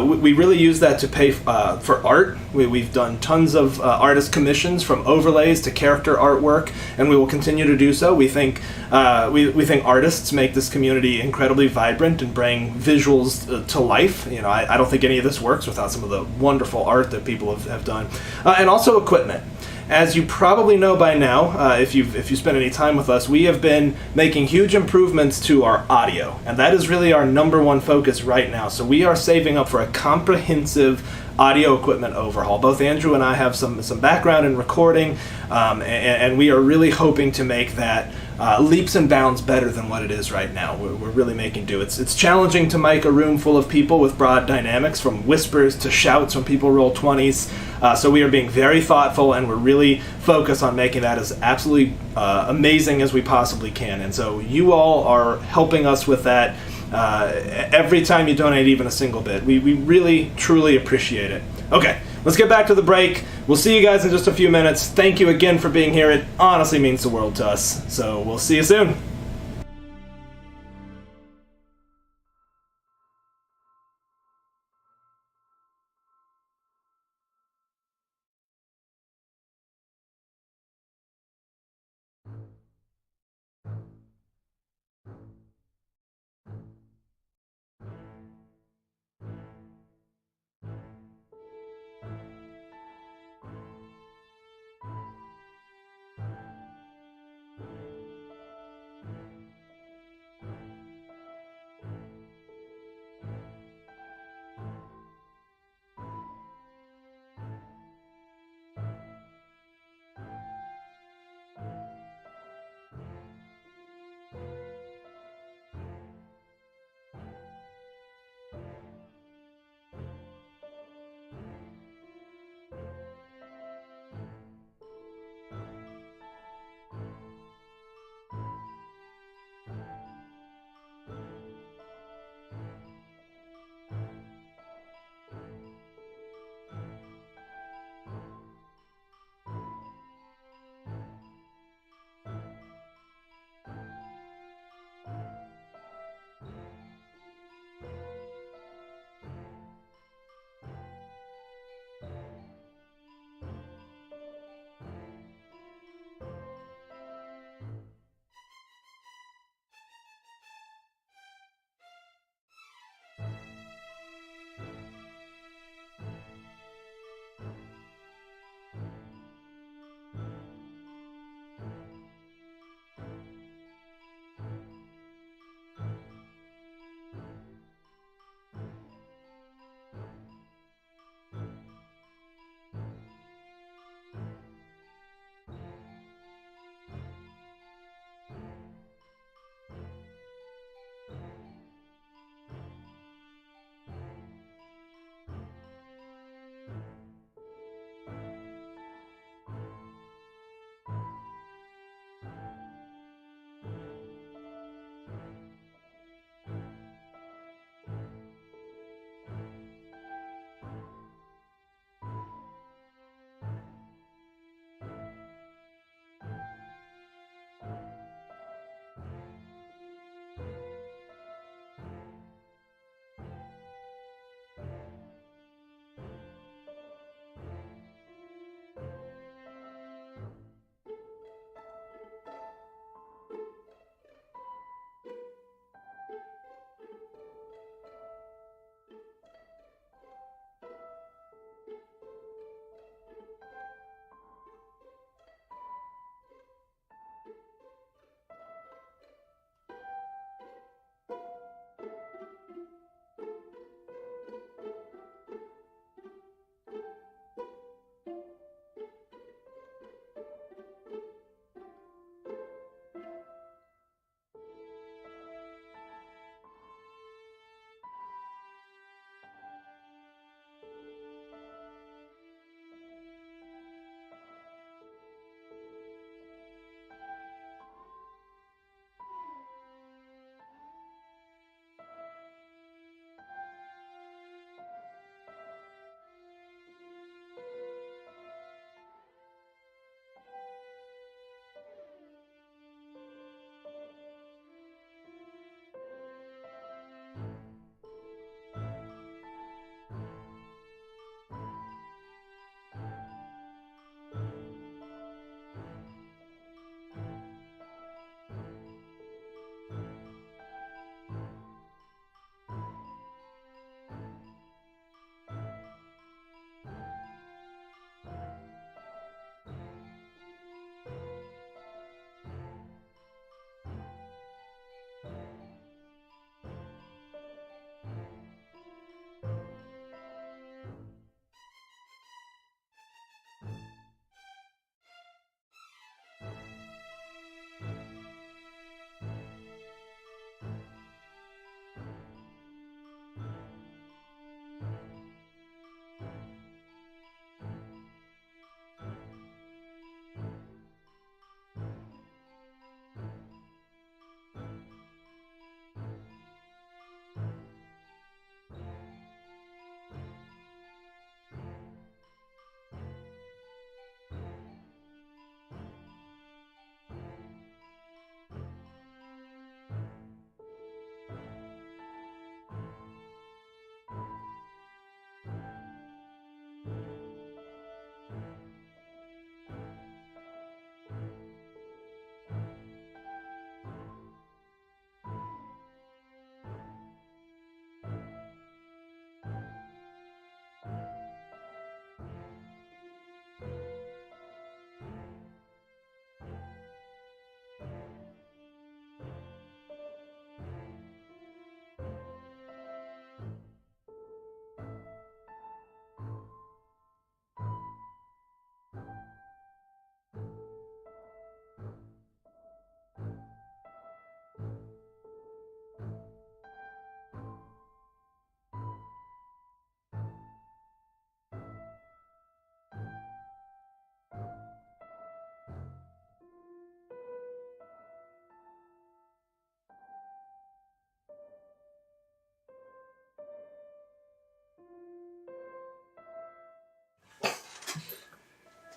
We really use that to pay for art. We've done tons of artist commissions, from overlays to character artwork, and we will continue to do so. We think artists make this community incredibly vibrant and bring visuals to life. I don't think any of this works without some of the wonderful art that people have done, and also equipment. As you probably know by now, if you spend any time with us, we have been making huge improvements to our audio, and that is really our number one focus right now. So we are saving up for a comprehensive audio equipment overhaul. Both Andrew and I have some background in recording, and we are really hoping to make that leaps and bounds better than what it is right now. We're really making do. It's challenging to mic a room full of people with broad dynamics, from whispers to shouts when people roll 20s. So we are being very thoughtful, and we're really focused on making that as absolutely amazing as we possibly can. And so you all are helping us with that. Every time you donate even a single bit, we really, truly appreciate it. Okay, let's get back to the break. We'll see you guys in just a few minutes. Thank you again for being here. It honestly means the world to us. So we'll see you soon.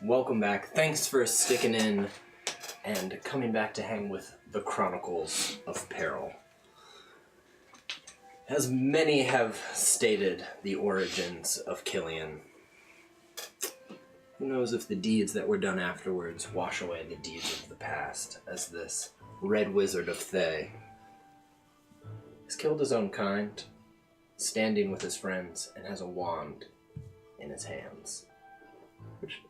welcome back. Thanks for sticking in and coming back to hang with the Chronicles of Peril. As many have stated the origins of Killian, who knows if the deeds that were done afterwards wash away the deeds of the past, as this Red Wizard of Thay has killed his own kind, standing with his friends, and has a wand in his hands. Which,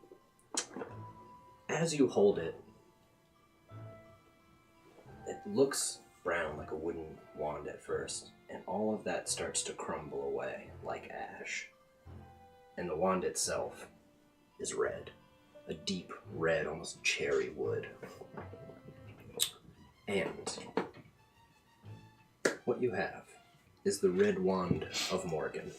as you hold it, it looks brown like a wooden wand at first, and all of that starts to crumble away like ash. And the wand itself is red. A deep red, almost cherry wood. And what you have is the red wand of Morgan.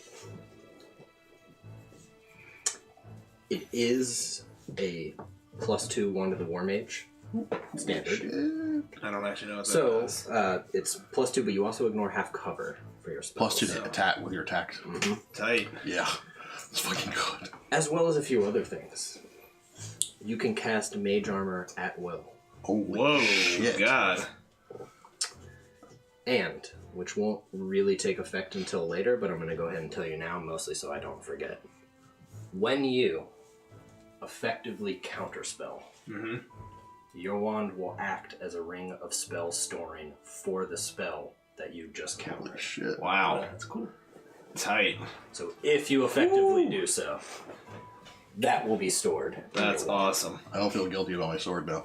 It is a +2 wand of the War Mage. Standard. I don't actually know what that So, is. it's +2, but you also ignore half cover for your spells. +2 to attack with your attacks. Tight. Yeah. It's fucking good. As well as a few other things. You can cast Mage Armor at will. Holy Whoa, shit. God. And, which won't really take effect until later, but I'm going to go ahead and tell you now, mostly so I don't forget. When you effectively counterspell, your wand will act as a ring of spell storing for the spell that you just countered. Shit. Wow. That's cool. Tight. So if you effectively do so, that will be stored. in That's your wand. awesome. I don't feel guilty about my sword now.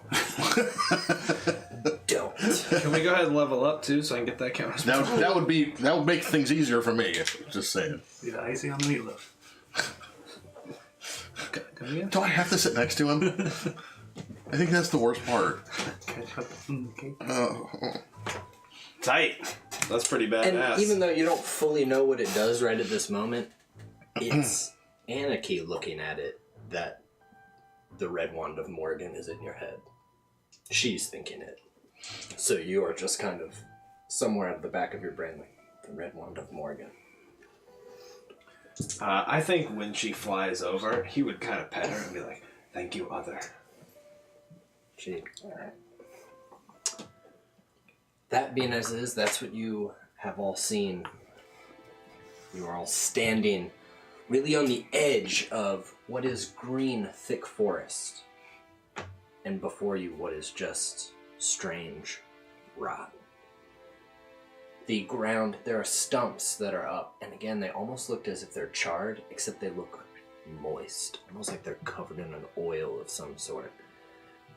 Don't. Can we go ahead and level up too so I can get that counter? that would make things easier for me. Just saying. Be the icing on the meatloaf. Come again? Do I have to sit next to him? I think that's the worst part. Catch up in the cake. Tight. That's pretty And badass. even though you don't fully know what it does right at this moment, it's Anarchy looking at it that the red wand of Morgan is in your head. She's thinking it. So you are just kind of somewhere at the back of your brain like, the red wand of Morgan. I think when she flies over, he would kind of pet her and be like, "Thank you, other." Alright. That being as it is, that's what you have all seen. You are all standing really on the edge of what is green, thick forest. And before you, what is just strange rot. The ground, there are stumps that are up, and again, they almost look as if they're charred, except they look moist, almost like they're covered in an oil of some sort.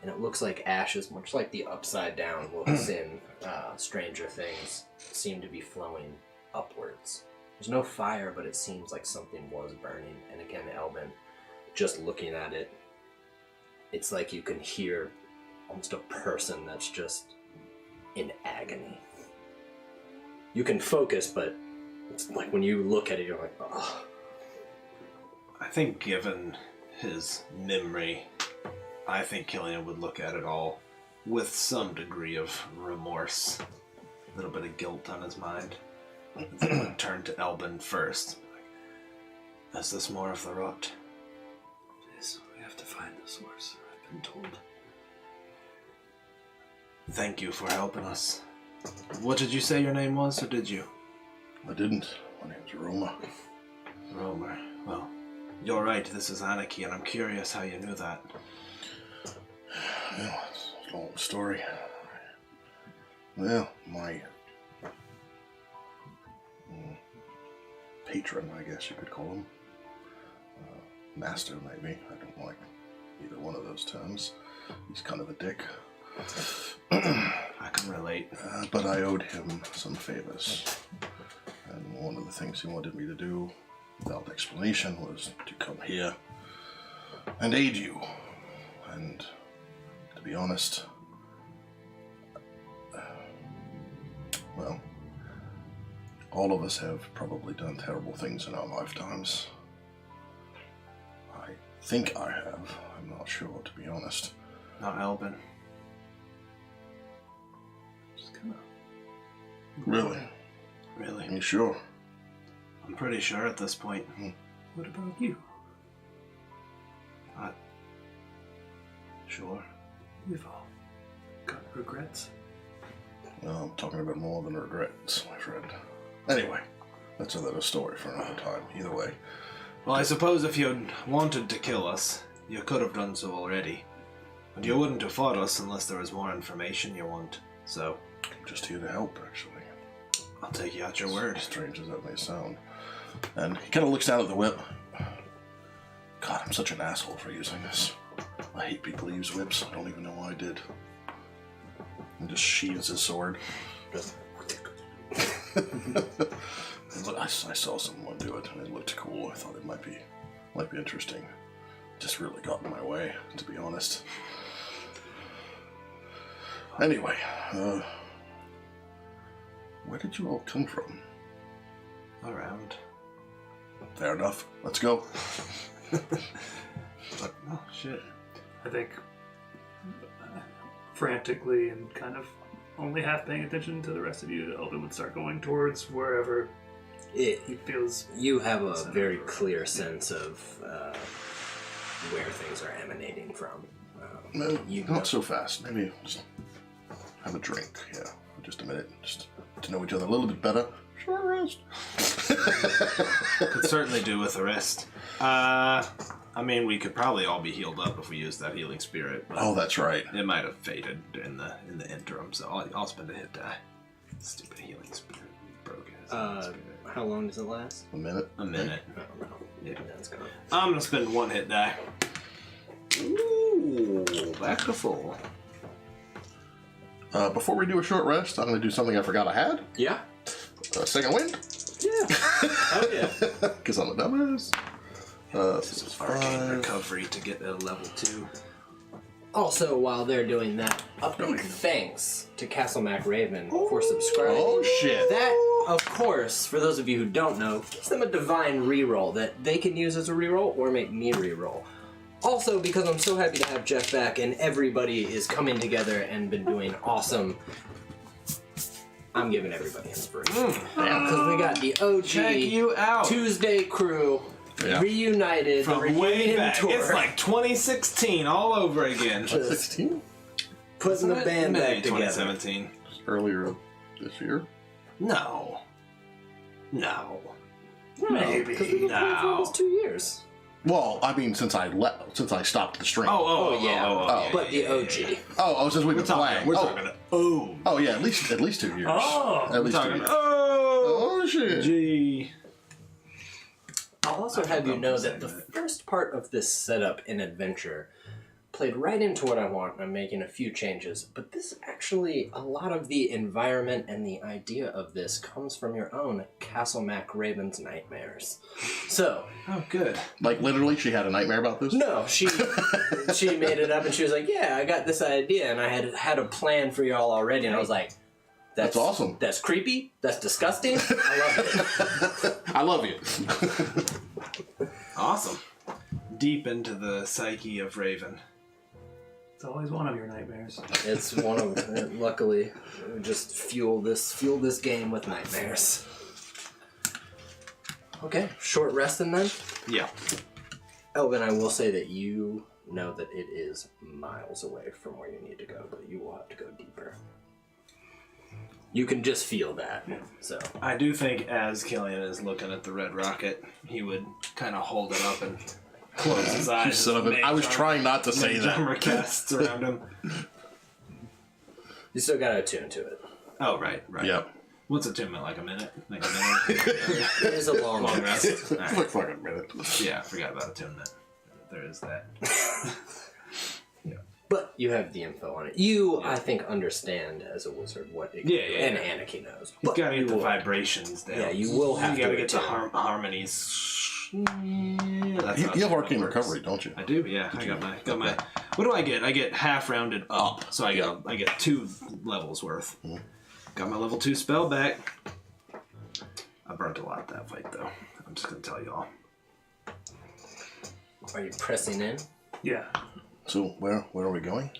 And it looks like ashes, much like the upside down looks in Stranger Things, seem to be flowing upwards. There's no fire, but it seems like something was burning. And again, Elvin, just looking at it, it's like you can hear almost a person that's just in agony. You can focus, but it's like when you look at it, you're like, oh. I think given his memory, I think Killian would look at it all with some degree of remorse. A little bit of guilt on his mind. He would turn to Elbin first. Is this more of the rot? Yes, we have to find the source, I've been told. Thank you for helping us. What did you say your name was, or did you? I didn't. My name's Roma. Romer. Well, you're right, this is anarchy, and I'm curious how you knew that. Well, it's a long story. Well, my patron, I guess you could call him. Master, maybe. I don't like either one of those terms. He's kind of a dick. I can relate. But I owed him some favors. And one of the things he wanted me to do, without explanation, was to come here and aid you. And to be honest, well, all of us have probably done terrible things in our lifetimes. I think I have. I'm not sure, to be honest. Not Elbin. Just kind of. Really? Really? Are you sure? I'm pretty sure at this point. What about you? Sure. We've all got regrets. Well, I'm talking about more than regrets, my friend. Anyway, that's another story for another time. Either way. Well, I suppose if you'd wanted to kill us, you could have done so already. But you wouldn't have fought us unless there was more information you want. So, I'm just here to help, actually. I'll take you at your word. Strange as that may sound. And he kind of looks down at the whip. God, I'm such an asshole for using this. I hate people who use whips. I don't even know why I did. And just sheathes his sword. Just I saw someone do it, and it looked cool. I thought it might be interesting. Just really got in my way, to be honest. Anyway, where did you all come from? Around. Fair enough. Let's go. Oh, shit. I think frantically and kind of only half paying attention to the rest of you, Elvin would start going towards wherever he feels. You have a very clear sense of where things are emanating from. No, not so fast. Maybe just have a drink. Yeah, for just a minute. Just to know each other a little bit better. Short rest. Could certainly do with the rest. I mean, we could probably all be healed up if we used that healing spirit. But Oh, that's right. it might have faded in the interim, so I'll spend a hit die. Stupid healing spirit broke his spirit. How long does it last? A minute. A minute. I don't know. Yeah. That's gone. I'm gonna spend one hit die. Ooh, back to full. Before we do a short rest, I'm going to do something I forgot I had. Yeah. Second wind. Yeah. Oh yeah. Because I'm a dumbass. This is arcane recovery to get a level 2. Also, while they're doing that, a big thanks to Castle Mac Raven for subscribing. Oh, shit. That, of course, for those of you who don't know, gives them a divine reroll that they can use as a reroll or make me reroll. Also, because I'm so happy to have Jeff back and everybody is coming together and been doing awesome, I'm giving everybody inspiration. Because we got the OG Check you out. Tuesday crew reunited From the way reunion back. tour. It's like 2016 all over again. 16? Putting the band back together. 2017. Earlier this year? No. No. Maybe. Because we've been playing for almost 2 years. Well, I mean, since I stopped the stream. But the OG. Oh, since we've been playing. We're talking. Oh, yeah, at least 2 years. Oh, at least 2 talking. years. Oh, shit. gee. I'll also have you know that the first part of this setup in Adventure played right into what I want. I'm making a few changes, but this actually, a lot of the environment and the idea of this comes from your own Castle Mac Raven's nightmares. So, Oh, good. Like, literally, she had a nightmare about this? no, she made it up and she was like, yeah, I got this idea and I had a plan for y'all already, and I was like, That's awesome. That's creepy. That's disgusting. I love it. I love you. Awesome. Deep into the psyche of Raven. it's always one of your nightmares. It's one of luckily we just fuel this game with nightmares. Okay, short resting then. Yeah. Elvin, I will say that you know that it is miles away from where you need to go, but you will have to go deeper. You can just feel that. So I do think as Killian is looking at the red rocket, he would kind of hold it up and close his eyes. Son of a- I was trying not to say that. Armor casts around him. you still gotta attune to it. Oh, right. Yep. What's attunement, like a minute? Like a minute? It is a long Long rest. rest? All Like right. fucking minute. Yeah, I forgot about attunement. There is that. But you have the info on it. You, I think, understand as a wizard what it and Anarchy knows. You But gotta get the will- vibrations down. Yeah, you will have You gotta to get the attune. harmonies. You have arcane recovery, don't you? I do, yeah. I got my. What do I get? I get half rounded up, so I get 2 levels worth. Got my level 2 spell back. I burnt a lot that fight though. I'm just gonna tell y'all. Are you pressing in? Yeah. So, where are we going?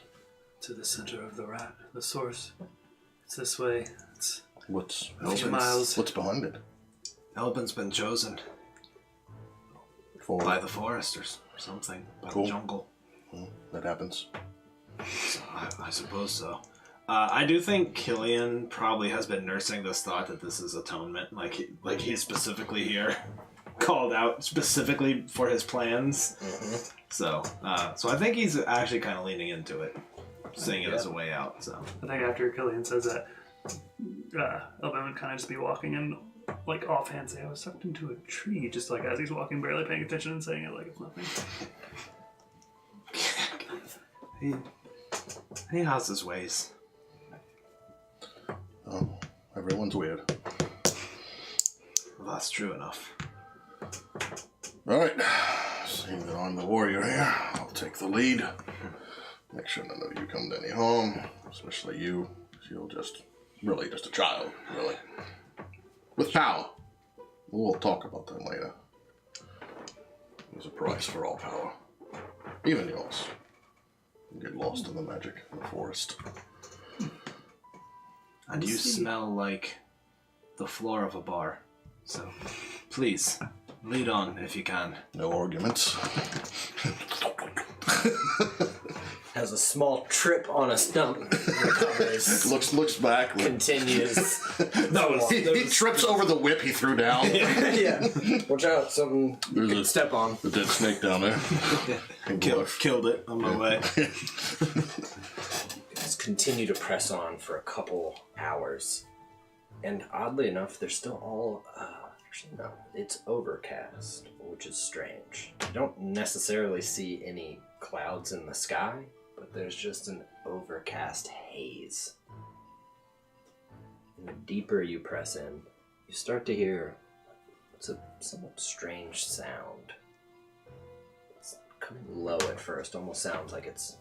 To the center of the rat, the source. It's this way. It's What's a few miles. What's behind it? Elbin's been chosen For by the forest or something. By Cool. the jungle. That happens. I suppose so. I do think Killian probably has been nursing this thought that this is atonement. Like he's specifically here, called out specifically for his plans. Mm-hmm. So I think he's actually kind of leaning into it, seeing it as a way out. So I think after Killian says that, Elvin would kind of just be walking and, like, offhand say, I was sucked into a tree, just like as he's walking, barely paying attention and saying it like it's nothing. he has his ways. Oh, everyone's weird. Well, that's true enough. Alright, seeing that I'm the warrior here, I'll take the lead. Make sure none of you come to any harm, especially you. You're just a child, really. With power. We'll talk about that later. There's a price for all power. Even yours. You get lost in the magic in the forest. And you smell like the floor of a bar. So, please, lead on if you can. No arguments. Has a small trip on a stump. Recovers. looks back. Continues. He trips over the whip he threw down. Yeah. Watch out, something you There's could a- step on. The dead snake down there. Killed it on my way. Just continue to press on for a couple hours. And oddly enough, they're still all, actually no, it's overcast, which is strange. You don't necessarily see any clouds in the sky, but there's just an overcast haze. And the deeper you press in, you start to hear what's a somewhat strange sound. It's coming low at first, almost sounds like it's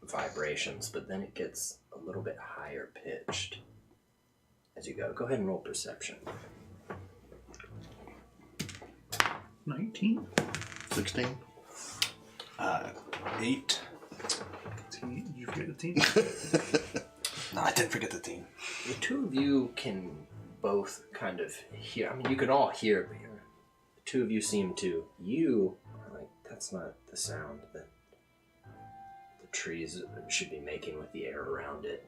vibrations, but then it gets a little bit higher pitched as you go. Go ahead and roll perception. 19? 16? 8. Did you forget the team? No, I didn't forget the team. The two of you can both kind of hear. I mean, you can all hear, but the two of you seem to. You are like, that's not the sound that the trees should be making with the air around it.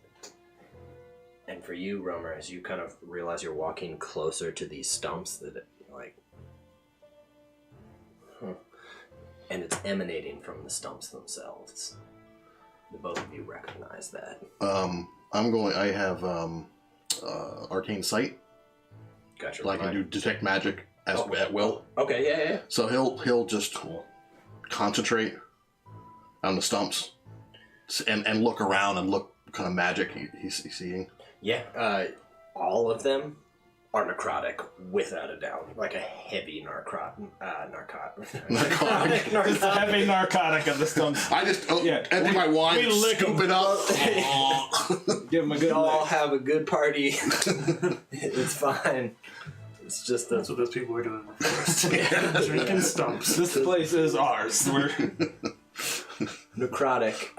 And for you, Romer, as you kind of realize you're walking closer to these stumps, that you're like, and it's emanating from the stumps themselves. The both of you recognize that. I have arcane sight. Gotcha. So I can do detect magic at will. Okay, yeah. So he'll just concentrate on the stumps and look around and look what kind of magic he's seeing. Yeah, all of them are necrotic, without a doubt. Like a heavy narcotic. Heavy narcotic of the stumps. I just empty my wine, we lick scoop it up. Give him a good We all lick. have a good party. It's fine. It's just That's what those people were doing first. Drinking stumps. This place is ours. We're necrotic.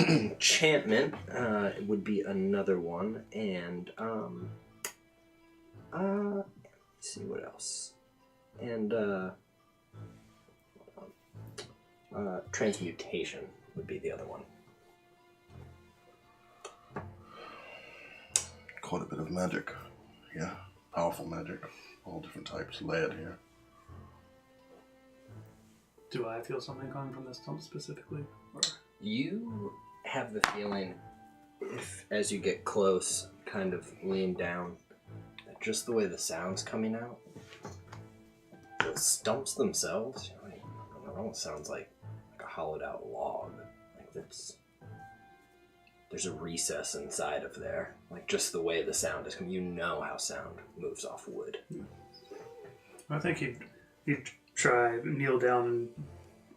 Enchantment would be another one, and let's see what else. And transmutation would be the other one. Quite a bit of magic. Yeah, powerful magic. All different types. Lead here. Do I feel something coming from the stump specifically? Or? You have the feeling, if as you get close, kind of lean down, that just the way the sound's coming out, the stumps themselves, it almost sounds like a hollowed out log. Like there's a recess inside of there. Like just the way the sound is coming, you know how sound moves off wood. I think he'd try, kneel down and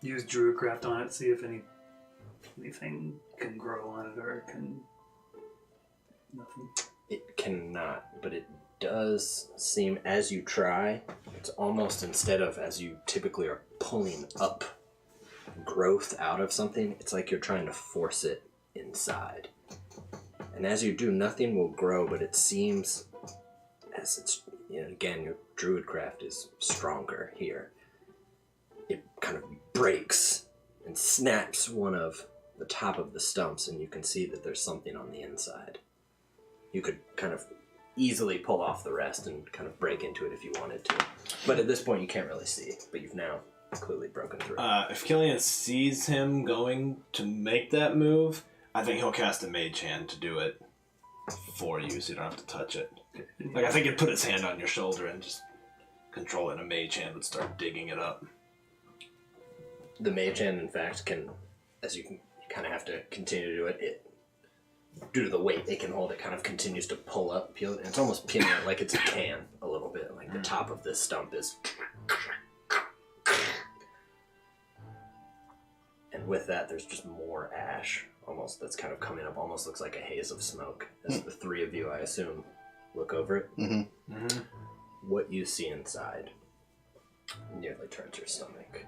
use Druidcraft on it, see if anything can grow on it, or can... Nothing. It cannot, but it does seem, as you try, it's almost instead of as you typically are pulling up growth out of something, it's like you're trying to force it inside. And as you do, nothing will grow, but it seems, as it's, again, your Druidcraft is stronger here. It kind of breaks and snaps one of the top of the stumps, and you can see that there's something on the inside. You could kind of easily pull off the rest and kind of break into it if you wanted to. But at this point, you can't really see. But you've now clearly broken through. If Killian sees him going to make that move, I think he'll cast a mage hand to do it for you, so you don't have to touch it. Like, I think he'd put his hand on your shoulder and just control it, and a mage hand would start digging it up. The mage hand, in fact, can, as you kind of have to continue to do it, due to the weight it can hold, it kind of continues to pull up, peel it, and it's almost peeling it like it's a can a little bit. Like the top of this stump is... And with that, there's just more ash, almost, that's kind of coming up, almost looks like a haze of smoke. As the three of you, I assume, look over it. Mm-hmm. Mm-hmm. What you see inside nearly turns your stomach.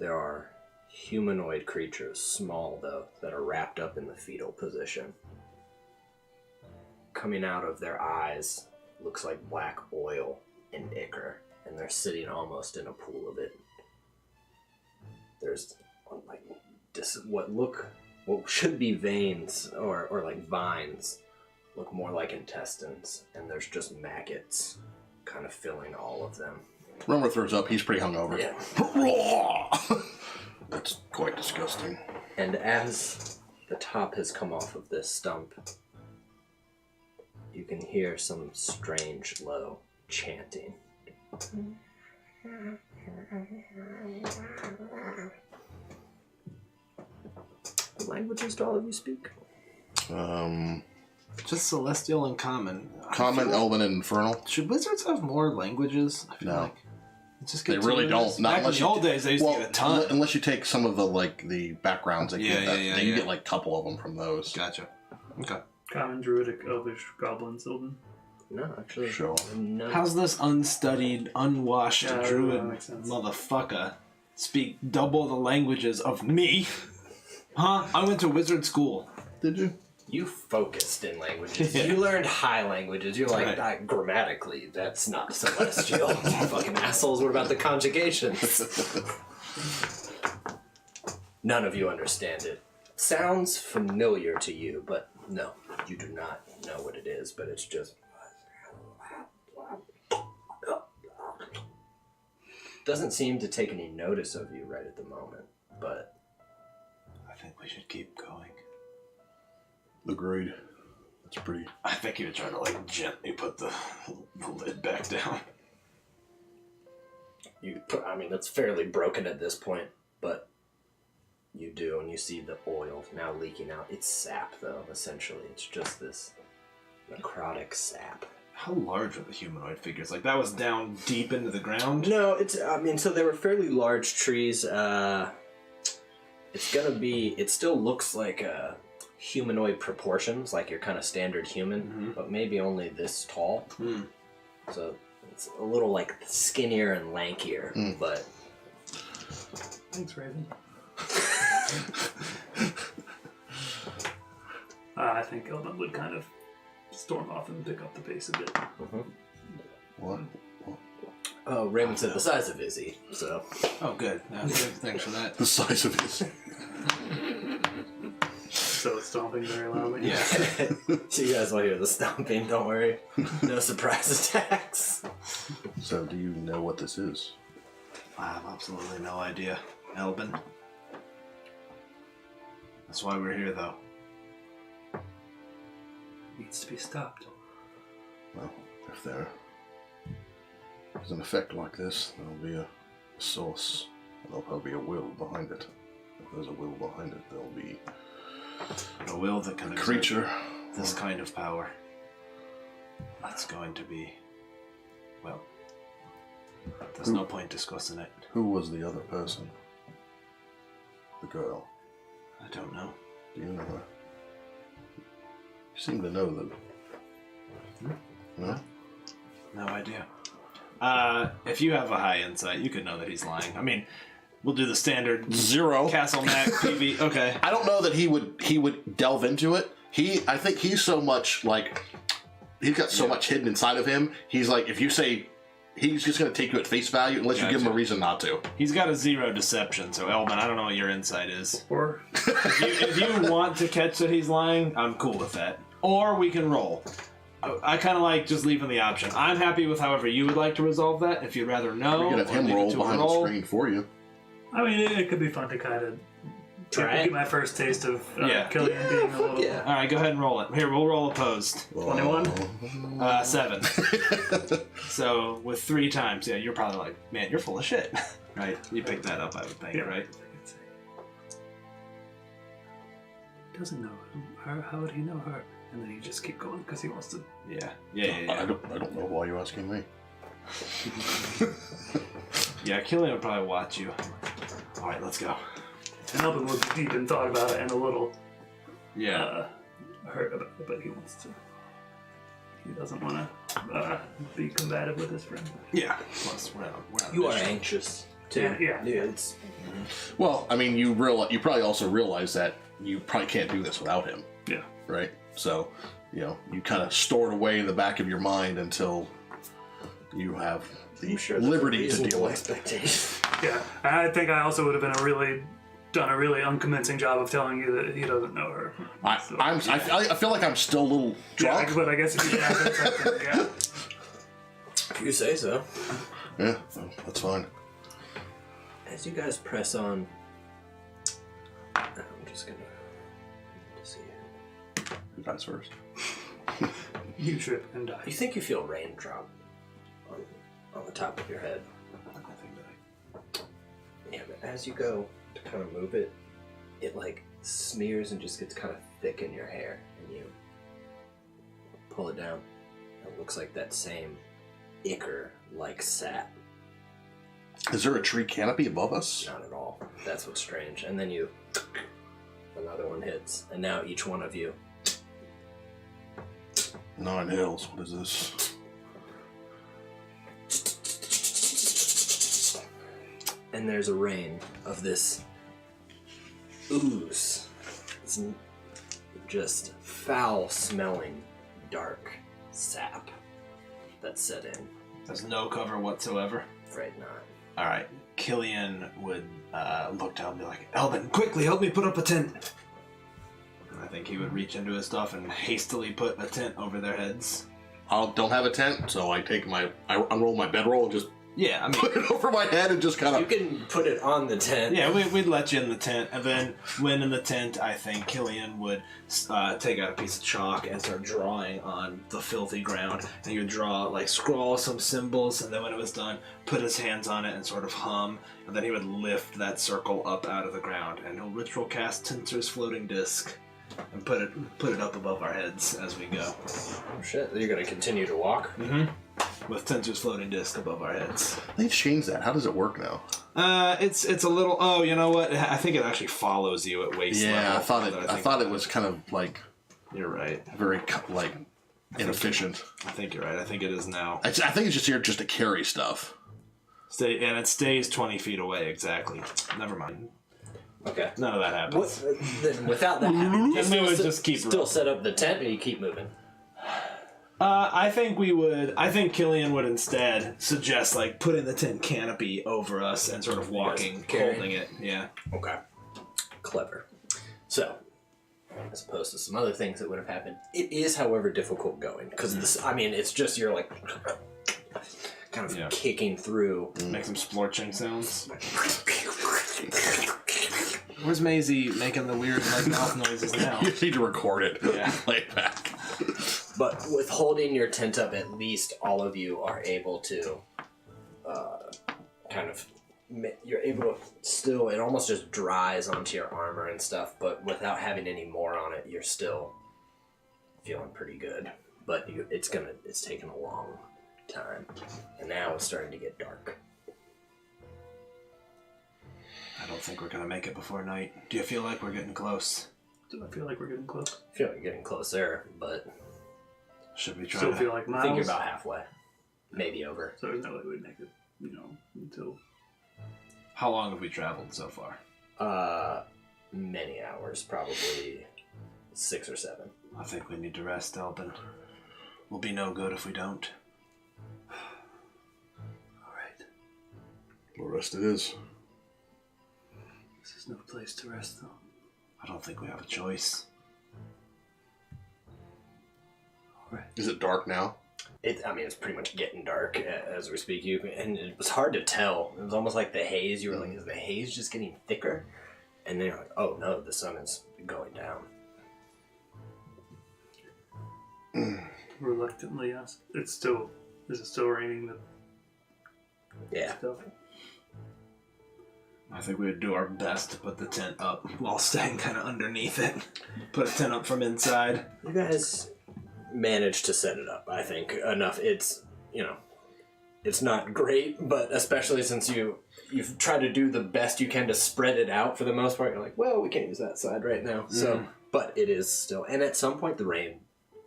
There are humanoid creatures, small though, that are wrapped up in the fetal position. Coming out of their eyes looks like black oil and ichor, and they're sitting almost in a pool of it. There's like what should be veins or like vines look more like intestines, and there's just maggots kind of filling all of them. Rumor throws up, he's pretty hungover. Yeah. That's quite disgusting. And as the top has come off of this stump, you can hear some strange, low chanting. What languages do all of you speak? Just Celestial and Common. Common, Elven, and Infernal. Should wizards have more languages? I feel No. like it's just They really don't. Not Back in unless the you old days, they used to get a ton. Unless you take some of the backgrounds that Yeah, get that. yeah, you yeah. get like a couple of them from those. Gotcha. Okay. Common, Druidic, Elvish, Goblin, Sylvan. No, actually, Sure. no. How's this unstudied, unwashed Yeah, druid that makes sense. motherfucker speak double the languages of me? Huh? I went to wizard school. Did you? You focused in languages. Yeah. You learned high languages. You're like, Right. grammatically, that's not celestial. You fucking assholes. What about the conjugations? None of you understand it. Sounds familiar to you, but no, you do not know what it is, but it's just... Doesn't seem to take any notice of you right at the moment, but... I think we should keep going. Agreed. That's pretty. I think you were trying to like gently put the lid back down. It's fairly broken at this point, but you do, and you see the oil now leaking out. It's sap, though, essentially. It's just this necrotic sap. How large are the humanoid figures? Like, that was down deep into the ground? No, so they were fairly large trees. It still looks like humanoid proportions, like your kind of standard human, but maybe only this tall. So it's a little like skinnier and lankier, but... Thanks, Raven. I think Elvin would kind of storm off and pick up the pace a bit. What? Oh, Raymond said the size of Izzy, so... Oh, good. Yeah, thanks for that. The size of his. So it's stomping very loudly. Yeah. So you guys will hear the stomping, don't worry. No surprise attacks. So, do you know what this is? I have absolutely no idea. Elbin. That's why we're here, though. Needs to be stopped. Well, if there's an effect like this, there'll be a source, and there'll probably be a will behind it. If there's a will behind it, there'll be A will that can a creature. exert this kind of power. That's going to be... Well, there's no point discussing it. Who was the other person? The girl. I don't know. Do you know her? You seem to know them. No? No idea. If you have a high insight, you could know that he's lying. I mean, we'll do the standard 0. Castle Mac PV. Okay. I don't know that he would delve into it. I think he's so much like he's got so much hidden inside of him. He's like, if you say he's just going to take you at face value unless you give him a reason not to. He's got a 0 deception, so Elvin, I don't know what your insight is. Or If you want to catch that he's lying, I'm cool with that. Or we can roll. I kind of like just leaving the option. I'm happy with however you would like to resolve that. If you'd rather know, We can have or him leave it roll to a behind the roll. screen for you. I mean, it could be fun to kind of get my first taste of Killian being a little. Yeah. All right, go ahead and roll it. Here, we'll roll opposed. 21. 7. So with 3 times, yeah, you're probably like, man, you're full of shit, right? You picked that up, I would think, Yeah. right? Doesn't know her. How would he know her? And then he just keep going because he wants to. Yeah. I don't know why you're asking me. Yeah, Killian would probably watch you. All right, let's go. And Elvin would be deep in thought about it and a little hurt about it, but he wants to. He doesn't want to be combative with his friend. Yeah. Plus, we're not You are mission. anxious too. Yeah. It's Well, I mean, you probably also realize that you probably can't do this without him, Yeah. right? So, you kind of store it away in the back of your mind until you have the liberty to deal with it. expectation. Yeah. And I think I also would have done a really unconvincing job of telling you that he doesn't know her. I feel like I'm still a little drunk. Yeah, but I guess if you have something, yeah. If you say so. Yeah, that's fine. As you guys press on, I'm just gonna see. Who dies first? You trip and die. You think you feel rain drop on the top of your head? Yeah, but as you go to kind of move it, it like smears and just gets kind of thick in your hair, and you pull it down. It looks like that same ichor-like sap. Is there a tree canopy above us? Not at all. That's what's strange. And then another one hits, and now each one of you. 9 hills. What is this? And there's a rain of this ooze. It's just foul-smelling, dark sap that's set in. There's no cover whatsoever. Afraid not. All right, Killian would look down and be like, Elvin, quickly help me put up a tent. And I think he would reach into his stuff and hastily put a tent over their heads. I don't have a tent, so I unroll my bedroll and just put it over my head and just kind You of... can put it on the tent. Yeah, we'd let you in the tent, and then when in the tent, I think Killian would take out a piece of chalk and start drawing on the filthy ground. And he would scrawl some symbols, and then when it was done, put his hands on it and sort of hum, and then he would lift that circle up out of the ground, and he'll ritual cast Tinser's floating disc and put it up above our heads as we go. Oh shit, you're gonna continue to walk? Mm-hmm. With Tinser's floating disc above our heads. They changed that. How does it work now? It's a little. Oh, you know what? I think it actually follows you at waist level. Yeah, I thought it was kind of like You're right. very inefficient. I think you're right. I think it is now. I think it's just here just to carry stuff. And it stays 20 feet away exactly. Never mind. Okay. None of that happens. Then without that happening, Then we would just keep still set up the tent, or you keep moving? I think Killian would instead suggest putting the tent canopy over us and sort of walking, holding it. Yeah. Okay. Clever. So, as opposed to some other things that would have happened, it is, however, difficult going because it's just you're kind of kicking through. Make some splorching sounds. Where's Maisie making the weird mouth noises now? You need to record it. Yeah. Play it back. But with holding your tent up, at least all of you are able to you're able to still, it almost just dries onto your armor and stuff, but without having any more on it, you're still feeling pretty good. But it's taken a long time. And now it's starting to get dark. I don't think we're going to make it before night. Do you feel like we're getting close? Do I feel like we're getting close? I feel like you're getting closer, but Should we try Still to... feel like I miles? think you're about halfway. Maybe over. So there's no way we'd make it, until... How long have we traveled so far? Many hours, probably 6 or 7. I think we need to rest, Elvin. We'll be no good if we don't. Well, rest it is. This is no place to rest, though. I don't think we have a choice. All right. Is it dark now? It's pretty much getting dark as we speak. And it was hard to tell. It was almost like the haze. You were like, is the haze just getting thicker? And then you're like, oh no, the sun is going down. Reluctantly, yes. Is it still raining? Yeah. Stuff? I think we would do our best to put the tent up while staying kind of underneath it. Put a tent up from inside. You guys managed to set it up, I think, enough. It's, it's not great, but especially since you've tried to do the best you can to spread it out for the most part. You're like, well, we can't use that side right now. So, but it is still, and at some point the rain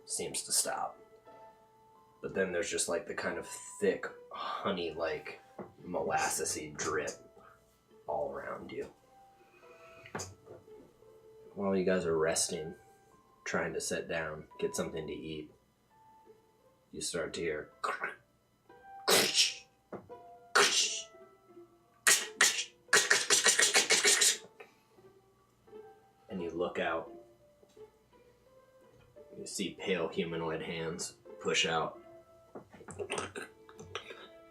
seems to stop. But then there's just like the kind of thick, honey-like, molassesy drip all around you. While you guys are resting, trying to sit down, get something to eat, you start to hear and you look out. You see pale humanoid hands push out.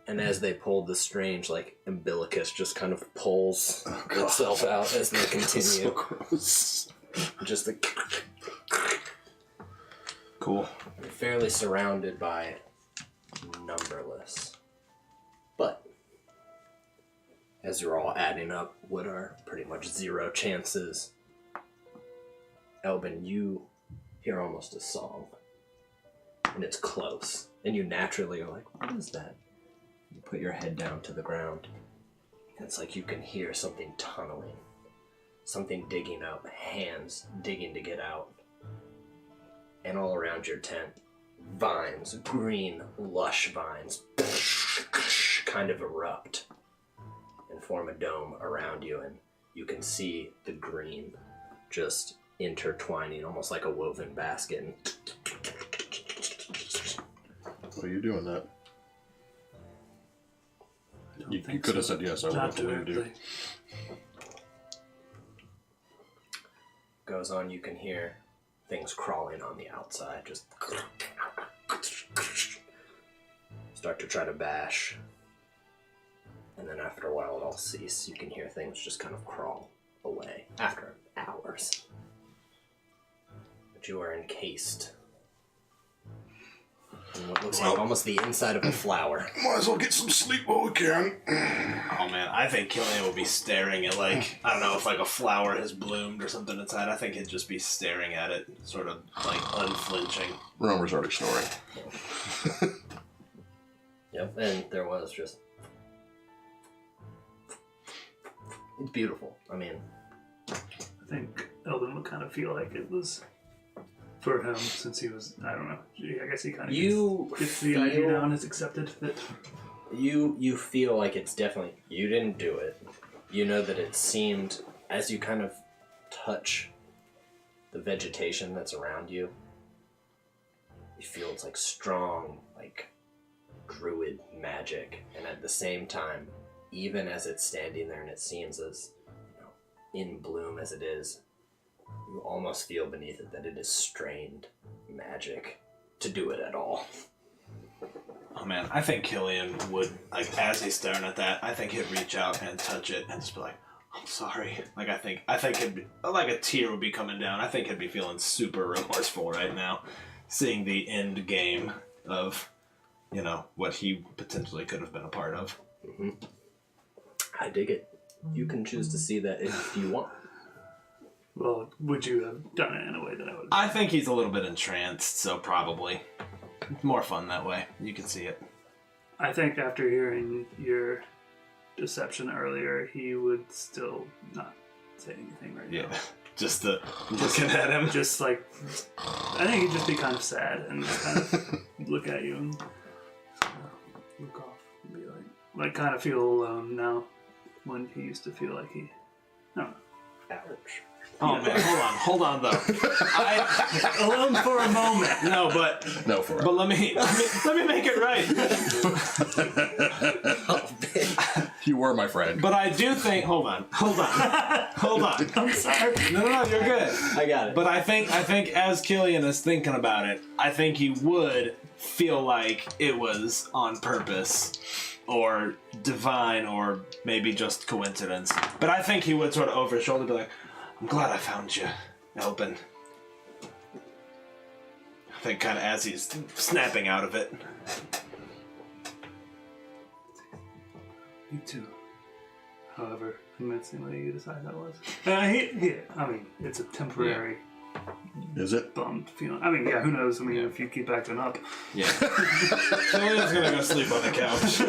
And as they pull, the strange, umbilicus just kind of pulls itself out as they continue. So gross. Just the... Cool. You're fairly surrounded by numberless. But, as you're all adding up what are pretty much zero chances, Elbin, you hear almost a song. And it's close. And you naturally are like, what is that? You put your head down to the ground. And it's like you can hear something tunneling. Something digging up. Hands digging to get out. And all around your tent, vines, green, lush vines, kind of erupt and form a dome around you. And you can see the green just intertwining, almost like a woven basket. And Why are you doing that? You think could have so. said yes, I would Not have told you to. directly. goes on, you can hear things crawling on the outside, just start to try to bash. And then after a while it all cease. You can hear things just kind of crawl away after hours. But you are encased in what looks like almost the inside of a flower. Might as well get some sleep while we can. Oh man, I think Killian will be staring at I don't know if a flower has bloomed or something inside. I think he'd just be staring at it, sort of unflinching. Romer's already snoring. Yep, and there was just... It's beautiful. I mean... I think Eldon would kind of feel like it was for him, since he was, I don't know, I guess he kind of gets the idea down, is accepted that... You feel like it's definitely... You didn't do it. You know that it seemed, as you kind of touch the vegetation that's around you, you feel it's strong, druid magic. And at the same time, even as it's standing there and it seems as in bloom as it is, you almost feel beneath it that it is strained magic to do it at all. Oh man, I think Killian would, as he's staring at that, I think he'd reach out and touch it and just be like, I'm sorry. I think it'd be, a tear would be coming down. I think he'd be feeling super remorseful right now, seeing the end game of, what he potentially could have been a part of. Mm-hmm. I dig it. You can choose to see that if you want. Well, would you have done it in a way that I would? I think he's a little bit entranced, so probably. More fun that way. You can see it. I think after hearing your deception earlier, he would still not say anything right now. Yeah, just looking at him. Just I think he'd just be kind of sad and just kind of look at you and look off and be kind of feel alone now when he used to feel like he, I don't know. Ouch. Oh man, hold on though. Alone for a moment. No, but let me make it right. You were my friend. But I do think. Hold on. I'm sorry. No, you're good. I got it. But I think as Killian is thinking about it, I think he would feel like it was on purpose, or divine, or maybe just coincidence. But I think he would sort of over his shoulder be like, "I'm glad I found you, Elbin." I think kind of as he's snapping out of it. Me too. However convincingly you decide that was. I mean, it's a temporary Is it? bummed feeling. I mean, yeah, who knows? I mean, if you keep acting up. Yeah. Killian's gonna go sleep on the couch.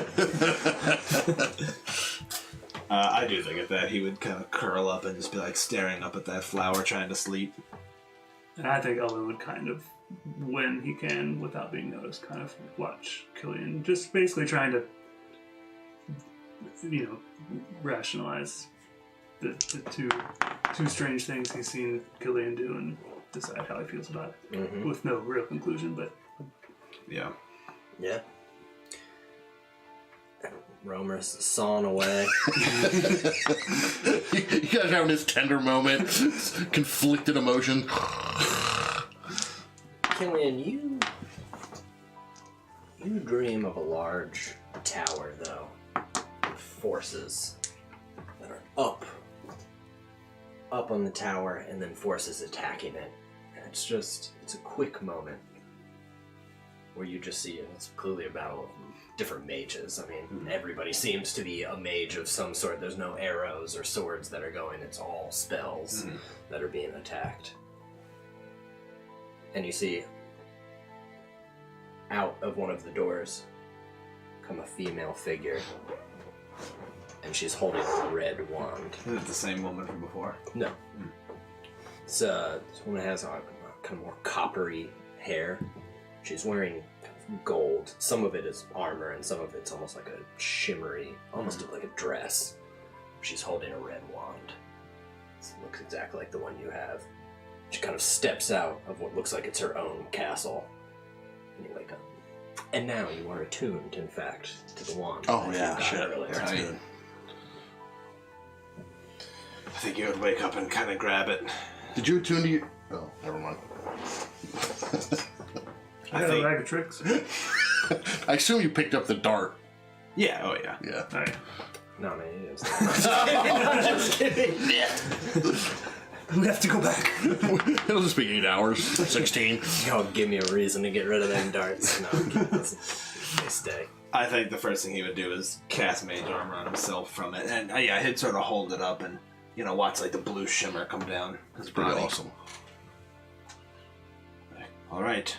I do think at that he would kind of curl up and just be like staring up at that flower trying to sleep. And I think Elvin would kind of, when he can, without being noticed, kind of watch Killian, just basically trying to, rationalize the two strange things he's seen Killian do and decide how he feels about it, with no real conclusion, but Yeah. Yeah. Romer's sawing away. You guys having this tender moment, conflicted emotion. Killian, you dream of a large tower, though, with forces that are up on the tower, and then forces attacking it. And it's a quick moment where you just see it's clearly a battle of different mages. I mean, everybody seems to be a mage of some sort. There's no arrows or swords that are going. It's all spells that are being attacked. And you see, out of one of the doors, come a female figure. And she's holding a red wand. Is it the same woman from before? No. This woman has kind of more coppery hair. She's wearing gold. Some of it is armor, and some of it's almost like a shimmery, almost like a dress. She's holding a red wand. It looks exactly like the one you have. She kind of steps out of what looks like it's her own castle. And you wake up. And now you are attuned, in fact, to the wand. Oh, that yeah, you got shit. earlier. That's good. I think you would wake up and kind of grab it. Did you attune to you? Oh, never mind. I got a bag of tricks. I assume you picked up the dart. Yeah, oh yeah. Yeah. All right. No, man, it is. I'm just kidding. We have to go back. It'll just be 8 hours. 16. Y'all give me a reason to get rid of them darts. No, they stay. I think the first thing he would do is cast mage armor on himself from it, and he'd sort of hold it up and watch like the blue shimmer come down his Pretty body. awesome. All right,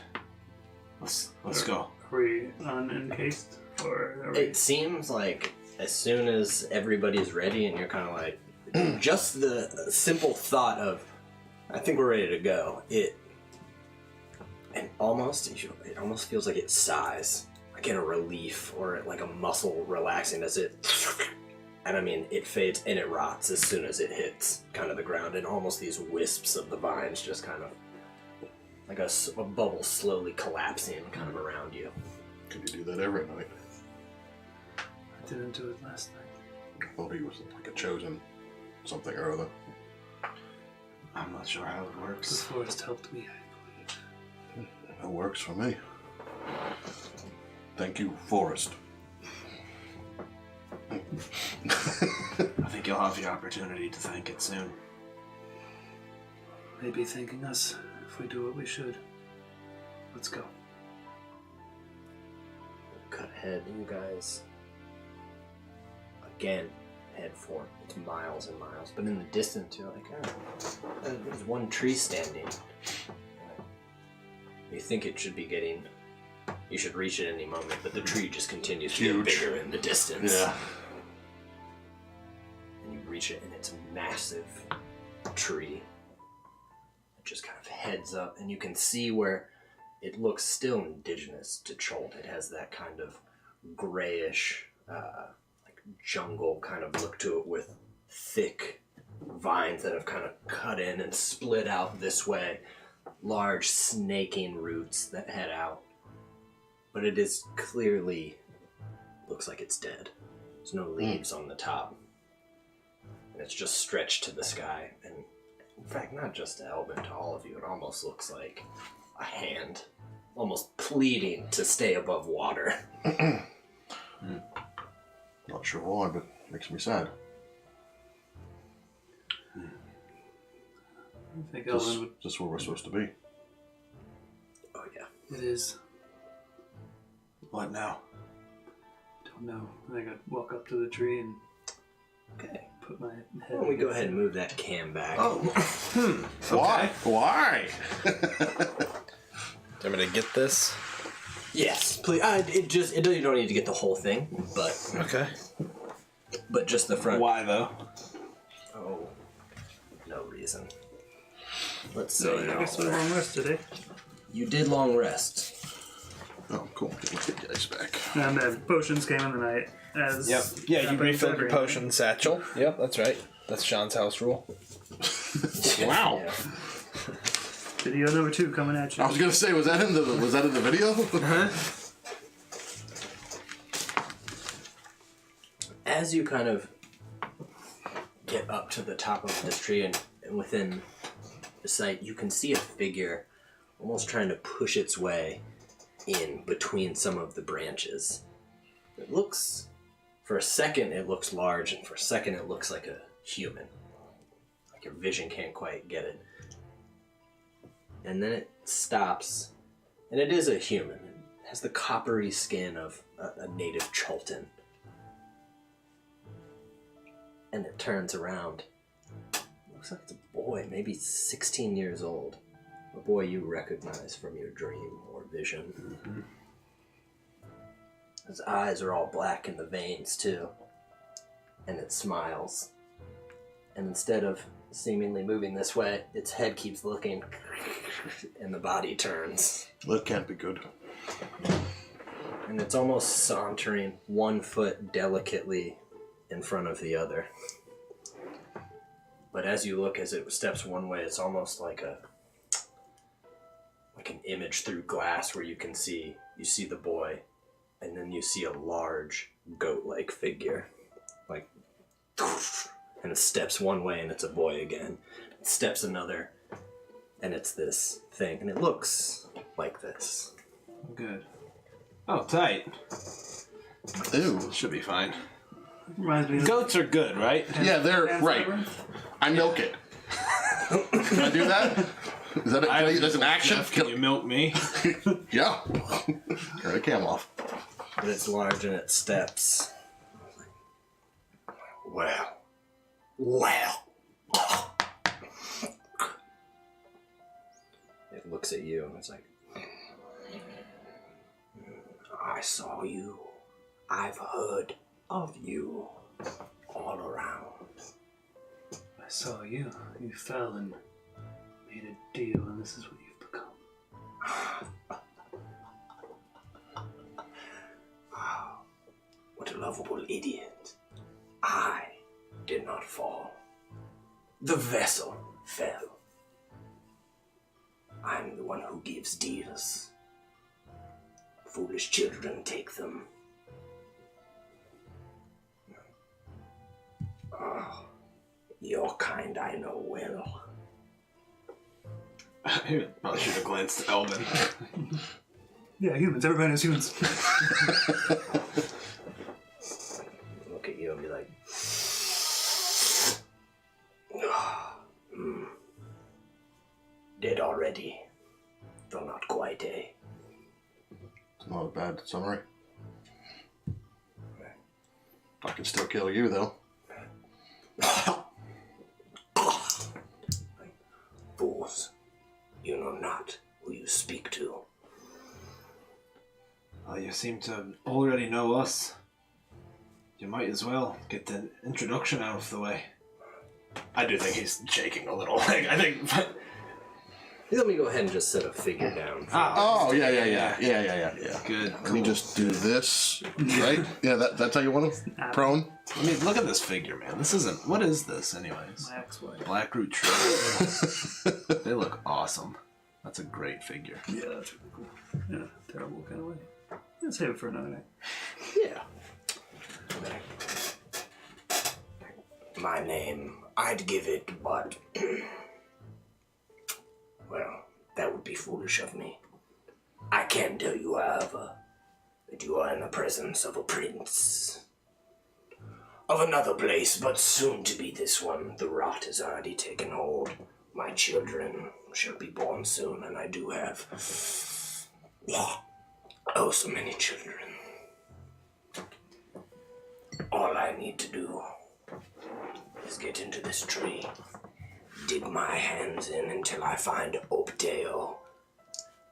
let's go. Are we unencased? Or are we... It seems like as soon as everybody's ready and you're kind of like, just the simple thought of, I think we're ready to go. It almost feels like it sighs, like in a relief or like a muscle relaxing as it, and I mean it fades and it rots as soon as it hits kind of the ground, and almost these wisps of the vines just kind of like a bubble slowly collapsing kind of around you. Could you do that every night? I didn't do it last night. I thought he was like a chosen something or other. I'm not sure how it The works. forest helped me, I believe. That works for me. Thank you, Forest. I think you'll have the opportunity to thank it soon. Maybe thanking us if we do what we should. Let's go. Cut ahead, you guys. Again, head for it's miles and miles, but in the distance you're like, oh, there's one tree standing. You think it should be getting, you should reach it any moment, but the tree just continues to get Huge. bigger in the distance. Yeah. And you reach it, and it's a massive tree. It just kind of heads up, and you can see where it looks still indigenous to Cholt. It has that kind of grayish, like jungle kind of look to it, with thick vines that have kind of cut in and split out this way. Large snaking roots that head out. But it is clearly, looks like it's dead. There's no leaves on the top. And it's just stretched to the sky. And in fact, not just to Elvin, to all of you, it almost looks like a hand, almost pleading to stay above water. Not sure why, but it makes me sad. I think Elvin would. Is this where we're supposed to be? Oh yeah. It is. What now? Don't know. I think I'd walk up to the tree and Okay. put my head. Why don't we go ahead and move that cam back? Oh. Why? Why? I'm gonna get this. Yes, please. You don't need to get the whole thing, Okay. but just the front. Why though? Oh, no reason. Let's So say I guess we're long rest today. you did long rest. Oh, cool. Let's get the ice back. And then potions came in the night as. Yep. Yeah, you happened refilled your every potion satchel. Yep, that's right. That's Sean's house rule. Wow. Yeah. Video number 2 coming at you. I was gonna say, was that in the video? As you kind of get up to the top of this tree and within the sight, you can see a figure almost trying to push its way in between some of the branches. It looks, for a second, it looks large, and for a second, it looks like a human. Like your vision can't quite get it. And then it stops, and it is a human. It has the coppery skin of a native Chultan. And it turns around. Looks like it's a boy, maybe 16 years old. A boy you recognize from your dream or vision. Mm-hmm. His eyes are all black in the veins, too. And it smiles. And instead of seemingly moving this way, its head keeps looking, and the body turns. That can't be good. And it's almost sauntering 1 foot delicately in front of the other. But as you look, as it steps one way, it's almost like an image through glass where you see the boy, and then you see a large goat-like figure. Like, and it steps one way and it's a boy again. It steps another and it's this thing. And it looks like this. Good. Oh, tight. Ew. Should be fine. Reminds me of Goats are good, right? Yeah, they're Pan's right. Labyrinth. I milk it. Can I do that? Is that that's an action? Can you milk me? Yeah. Turn the cam off. But it's large and it steps. Well. It looks at you and it's like, I saw you. I've heard of you all around. I saw you. You fell and made a deal, and this is what you've become. What a lovable idiot. I did not fall. The vessel fell. I'm the one who gives deals. Foolish children take them. Oh, your kind I know well. I probably should have glanced at Elvin. Yeah, humans. Everybody knows humans. Look at you and be like, dead already, though not quite, eh? It's not a bad summary. I can still kill you, though. Fools, you know not who you speak to. Well, you seem to already know us. You might as well get the introduction out of the way. I do think he's shaking a little. I think. Let me go ahead and just set a figure down. Oh, yeah. Good. Let me just do this, right? Yeah, that's how you want them? Prone? I mean, look at this figure, man. This isn't. What is this, anyways? My ex-wife. Blackroot tree. They look awesome. That's a great figure. Yeah, that's really cool. Yeah, terrible kind of way. Let's save it for another night. Yeah. Okay. my name, I'd give it, but... well, that would be foolish of me. I can tell you, however, that you are in the presence of a prince. Of another place, but soon to be this one. The rot has already taken hold. My children shall be born soon, and I do have... oh, so many children. All I need to do is get into this tree, dig my hands in until I find Oakdale,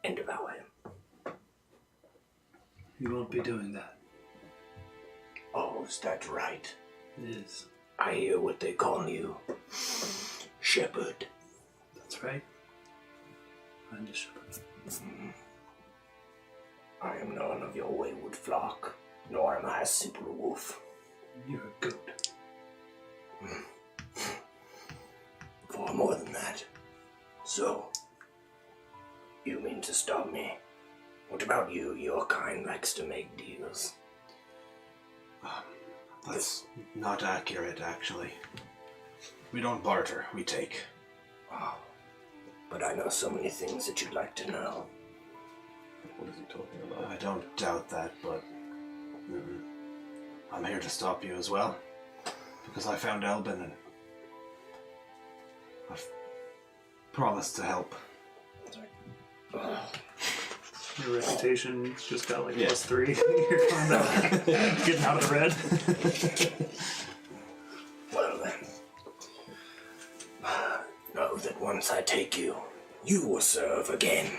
and devour him. You won't be doing that. Oh, is that right? It is. I hear what they call you. Shepherd. That's right. I'm the shepherd. I am none of your wayward flock, nor am I a simple wolf. You're a goat. Far more than that. So, you mean to stop me? What about you? Your kind likes to make deals. That's not accurate, actually. We don't barter, we take. Oh, but I know so many things that you'd like to know. What is he talking about? I don't doubt that, but I'm here to stop you as well. Because I found Elbin and I've promised to help. Your reputation just got like Yeah. +3. You're coming out, getting out of the red. Well then, know that once I take you, you will serve again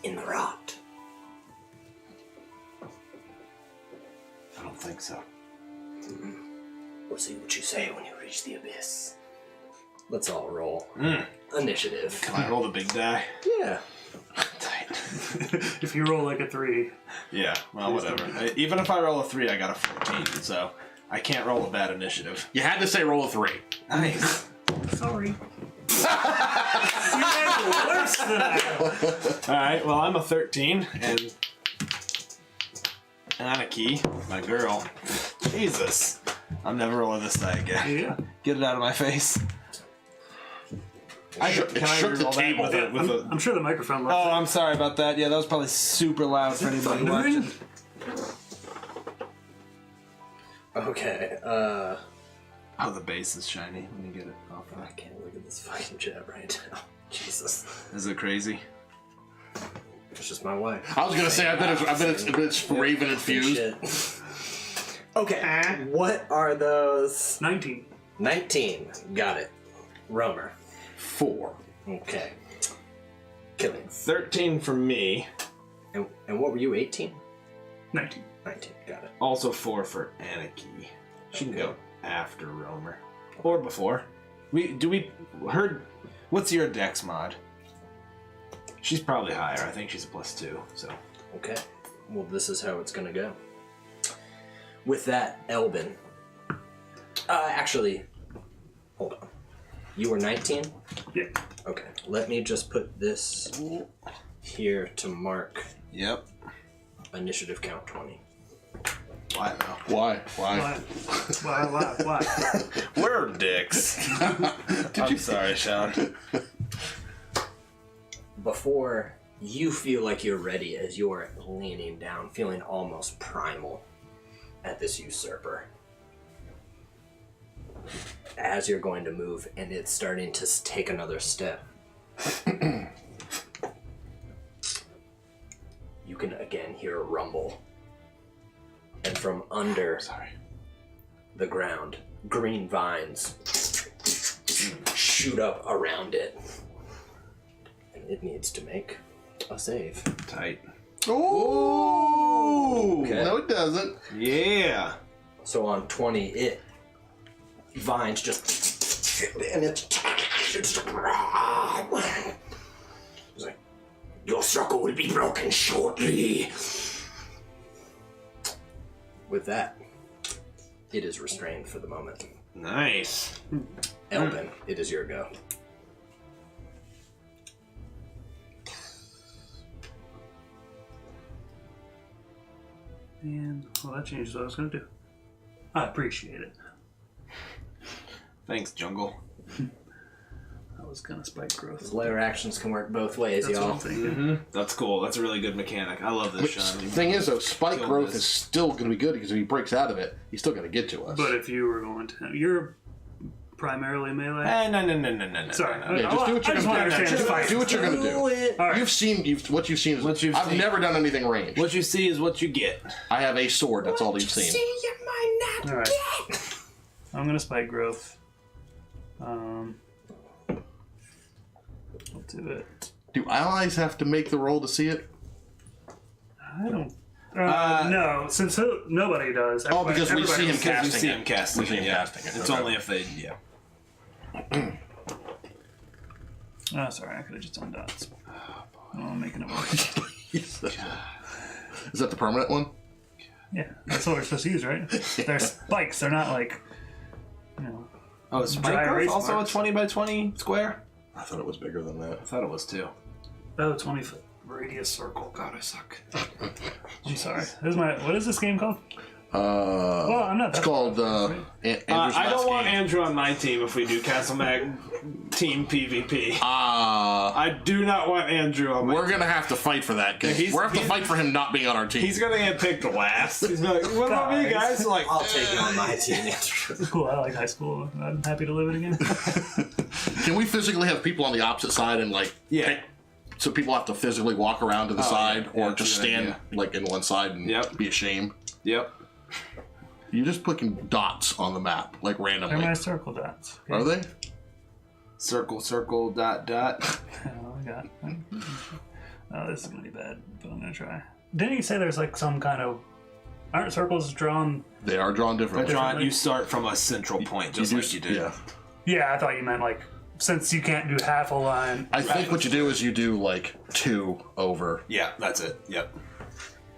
in the rot. I don't think so. We'll see what you say when you reach the abyss. Let's all roll. Initiative. Can I roll the big die? Yeah. Tight. If you roll like a 3, Yeah, well, whatever. Even if I roll a 3, I got a 14, so I can't roll a bad initiative. You had to say roll a 3. Nice. sorry. You guys are worse than that. Alright, well, I'm a 13, and Anarchy, my girl. Jesus. I'm never rolling this die again. Yeah. Get it out of my face. Can I shook the reroll that table. with a I'm sure the microphone left Oh, it. I'm sorry about that. Yeah, that was probably super loud for anybody watching. Okay, Oh, the base is shiny. Let me get it off. I can't look at this fucking chat right now. Jesus. Is it crazy? It's just my wife. I was gonna say, I bet it's Raven infused. Shit. Okay, what are those? 19. 19. Got it. Romer. 4. Okay. Killing. 13 for me. And what were you, 18? 19. 19. Got it. Also 4 for Anarchy. She can go after Romer. Or before. What's your dex mod? She's probably higher. I think she's a +2, so. Okay. Well, this is how it's gonna go. With that, Elbin. Actually, hold on. You were 19? Yeah. Okay. Let me just put this here to mark Yep. initiative count 20. Why though? Why? Why? We're dicks. I'm sorry, Sean. Before you feel like you're ready as you're leaning down, feeling almost primal at this usurper. As you're going to move and it's starting to take another step, you can again hear a rumble. And from under the ground, green vines shoot up around it. And it needs to make a save. Tight. Oh! Okay. No, it doesn't. Yeah. So on 20, vines just, and it's like, your circle will be broken shortly. With that, it is restrained for the moment. Nice. Elbin, it is your go. And, well, that changes what I was going to do. I appreciate it. Thanks, Jungle. I was gonna spike growth. Layer actions can work both ways, That's what y'all. I'm thinking. Mm-hmm. That's cool. That's a really good mechanic. I love this, Which, Sean. the thing is, though, spike Kill growth this. is still going to be good because if he breaks out of it, he's still going to get to us. But if you were going to, you're primarily melee. No. Sorry, Yeah, just do what I you're just going want to to understand the fight. do what you're going to do. it. All right. What you've seen is What you've I've seen. never done anything ranged. What you see is what you get. I have a sword. That's all you've seen. All right. I'm gonna spike growth. I'll do it. Do allies have to make the roll to see it? I don't. No, since nobody does. Oh, because we see him else- casting You see it. him casting We see it, him yeah. casting it. It's Okay. only if they, Oh, sorry, I could have just done dots. Oh, I'm making it work. Is that the permanent one? Yeah, that's what we're supposed to use, right? They're spikes. They're not like, Oh, is Dry spike growth erase also marks. a 20 by 20 square? I thought it was bigger than that. I thought it was too. 20-foot radius circle. God, I suck. I'm sorry. What is this game called? Well, I'm not. It's called Andrew's I don't Last want Game. Andrew on my team if we do Castle Mag team PvP. Ah, I do not want Andrew on my we're team. gonna have to fight for that because He's- we're have to he's- fight for him not being on our team. He's gonna get picked last. He's like, what about me, guys? Like, I'll take it on my team, Andrew. Cool. I like high school. I'm happy to live it again. Can we physically have people on the opposite side and Yeah. pick- so people have to physically walk around to the side yeah, or that's just a good stand idea. like in one side and Yep. be ashamed? Yep. You're just putting dots on the map like They're randomly. my circle dots. Are they? Circle, circle, dot, dot. Oh, I got. Oh, this is gonna be bad, but I'm gonna try. Didn't you say there's like some kind of? Aren't circles drawn? They are drawn differently. John, you start from a central point, just like you did. Yeah. Yeah, I thought you meant like since you can't do half a line. I think what you do is you do like 2 over. Yeah, that's it. Yep.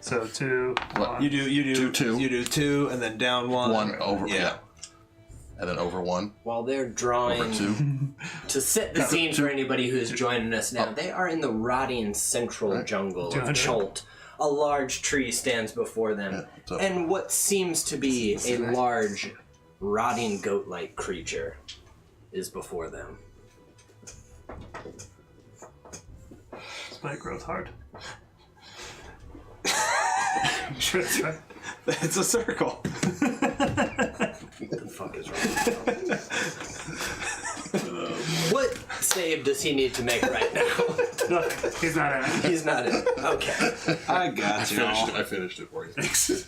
So 2. What? 1. You do 2. You do 2 and then down 1. 1 over. Yeah. Yeah. And then over 1. While they're Over drawing 2. to set the scene for anybody who's joining us now, they are in the rotting central jungle of 200. Cholt. A large tree stands before them, so- and what seems to be a large, rotting goat-like creature is before them. Spike growth hard. Sure, that's right. It's a circle. What the fuck is wrong with him? What save does he need to make right now? Nothing. He's not in it. He's not in it. Okay. I got you. I finished it for you.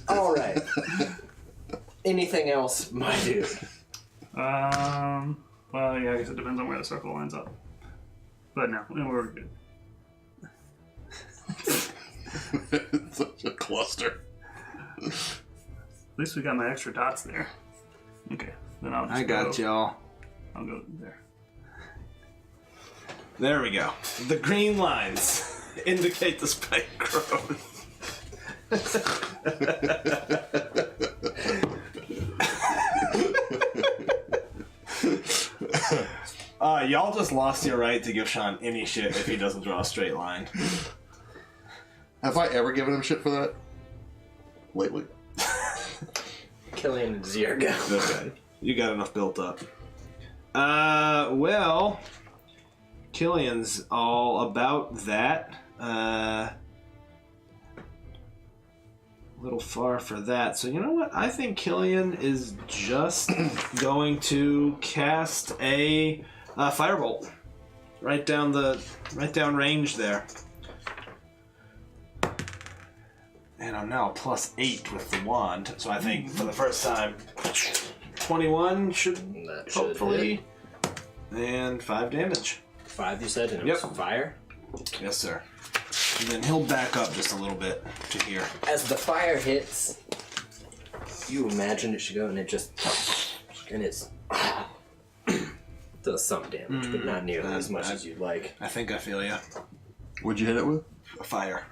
All right. Anything else, my dude? Well, yeah, I guess it depends on where the circle lines up. But no, we're good. It's such a cluster. At least we got my extra dots there. Okay, then I'll just I got go, y'all. I'll go there. There we go. The green lines indicate the spike growth. Y'all just lost your right to give Sean any shit if he doesn't draw a straight line. Have I ever given him shit for that? Lately? Killian Ziergo. Okay. You got enough built up. Well, Killian's all about that. A little far for that. So you know what? I think Killian is just going to cast a firebolt right down range there. And I'm now +8 with the wand, so I think for the first time, 21 should That should hopefully, and 5 damage. 5, you said, and it Yep. was fire? Yes, sir. And then he'll back up just a little bit to here. As the fire hits, you imagine it should go, and it just... And it's... does some damage, but not nearly as much as you'd like. I think I feel ya. What'd you hit it with? A fire.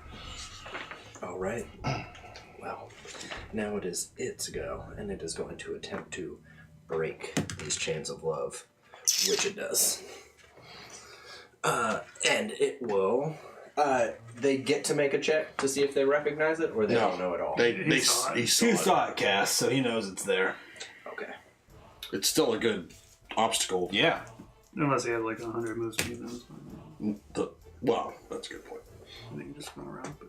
All right. Well, now it is its go, and it is going to attempt to break these chains of love, which it does. And it will. They get to make a check to see if they recognize it, or they don't know at all. He saw it. he saw He it. saw it cast, so he knows it's there. Okay. It's still a good obstacle. Yeah. Unless he had like 100 move speed, then it's fine. Well, that's a good point. They can just run around. But...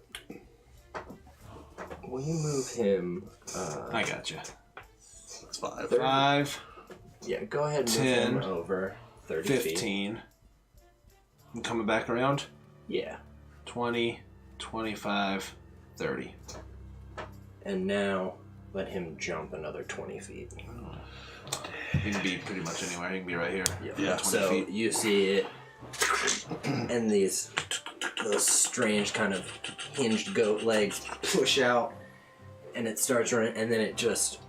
Will you move him? I got you. That's 5. 5, Yeah, go ahead and move 10, him over 30 feet. 15. I'm coming back around. Yeah. 20, 25, 30. And now let him jump another 20 feet. He can be pretty much anywhere. He can be right here. Yeah. 20 So feet. you see it, and those strange kind of hinged goat legs push out, and it starts running, and then it just,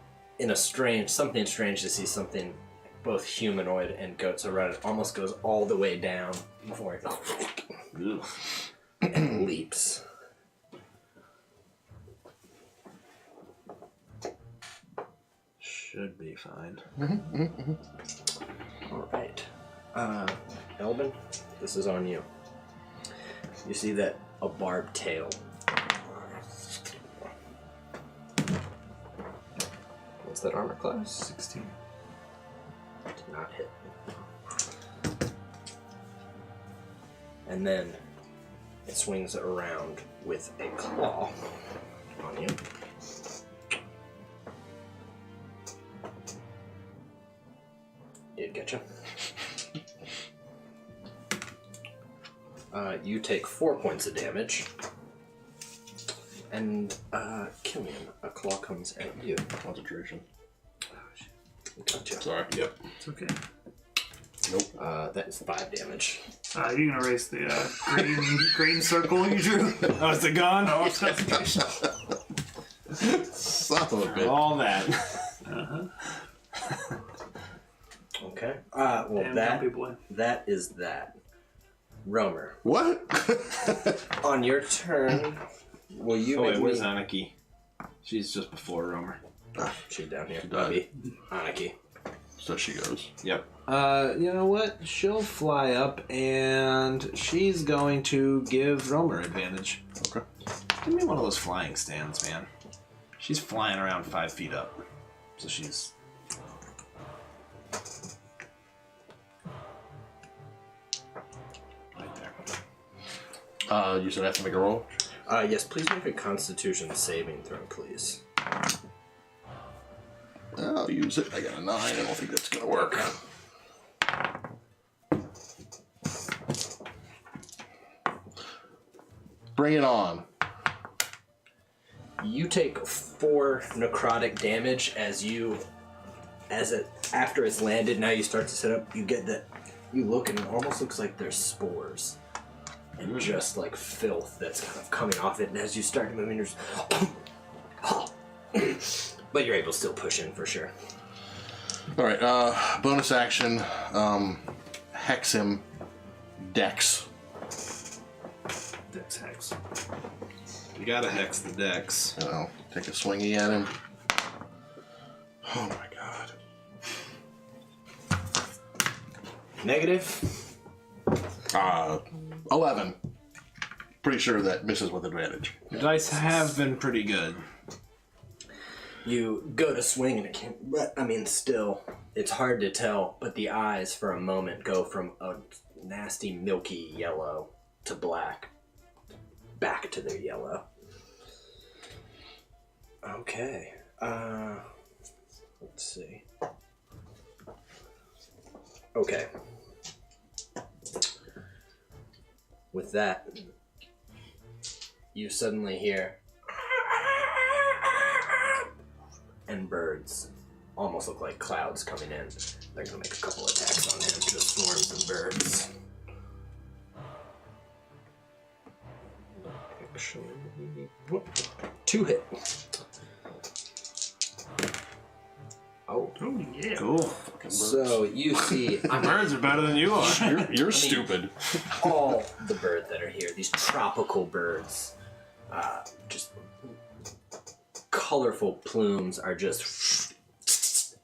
something strange to see something both humanoid and goats around it, almost goes all the way down before it and leaps. Should be fine. All right. Elbin, this is on you. You see that a barbed tail. What's that armor class? 16. Did not hit. And then it swings around with a claw on you. Did get you. You take 4 points of damage. And, Killian, a claw comes at you. Concentration. Gotcha. Sorry. Yep. It's okay. Nope. That is 5 damage. You can erase the green circle you drew. Oh, is it gone? Oh, it's concentration. Son of a bitch. All that. Okay. Well, Damn dumpy boy. that is that. Romer, What? on your turn, will you Oh, make wait, where's me... Anarchy? She's just before Romer. She's down here. died. Maybe. Anarchy. So she goes. Yep. You know what? She'll fly up and she's going to give Romer advantage. Okay. Give me one of those flying stands, man. She's flying around 5 feet up. So she's... right there. You said I have to make a roll? Yes, please make a Constitution saving throw, please. I'll use it. I got a 9. I don't think that's going to work. Bring it on. You take 4 necrotic damage after it's landed. Now you start to set up. You get that. You look and it almost looks like there's spores and just like filth that's kind of coming off it. And as you start moving, you're just, but you're able to still push in for sure. All right. Bonus action. Hex him. Dex. Dex hex. You gotta hex the decks. You know, take a swingy at him. Oh my god. Negative. 11. Pretty sure that misses with advantage. Your dice have been pretty good. You go to swing and it can't, but I mean, still, it's hard to tell, but the eyes for a moment go from a nasty milky yellow to black, back to their yellow. Okay, let's see. Okay. With that, you suddenly hear and birds almost look like clouds coming in. They're gonna make a couple attacks on him, just swarms of birds. Actually, whoop, 2 hit. Oh, Oh, yeah. Cool. so you see Birds are better than you are. You're stupid. all the birds that are here, these tropical birds, just colorful plumes are just,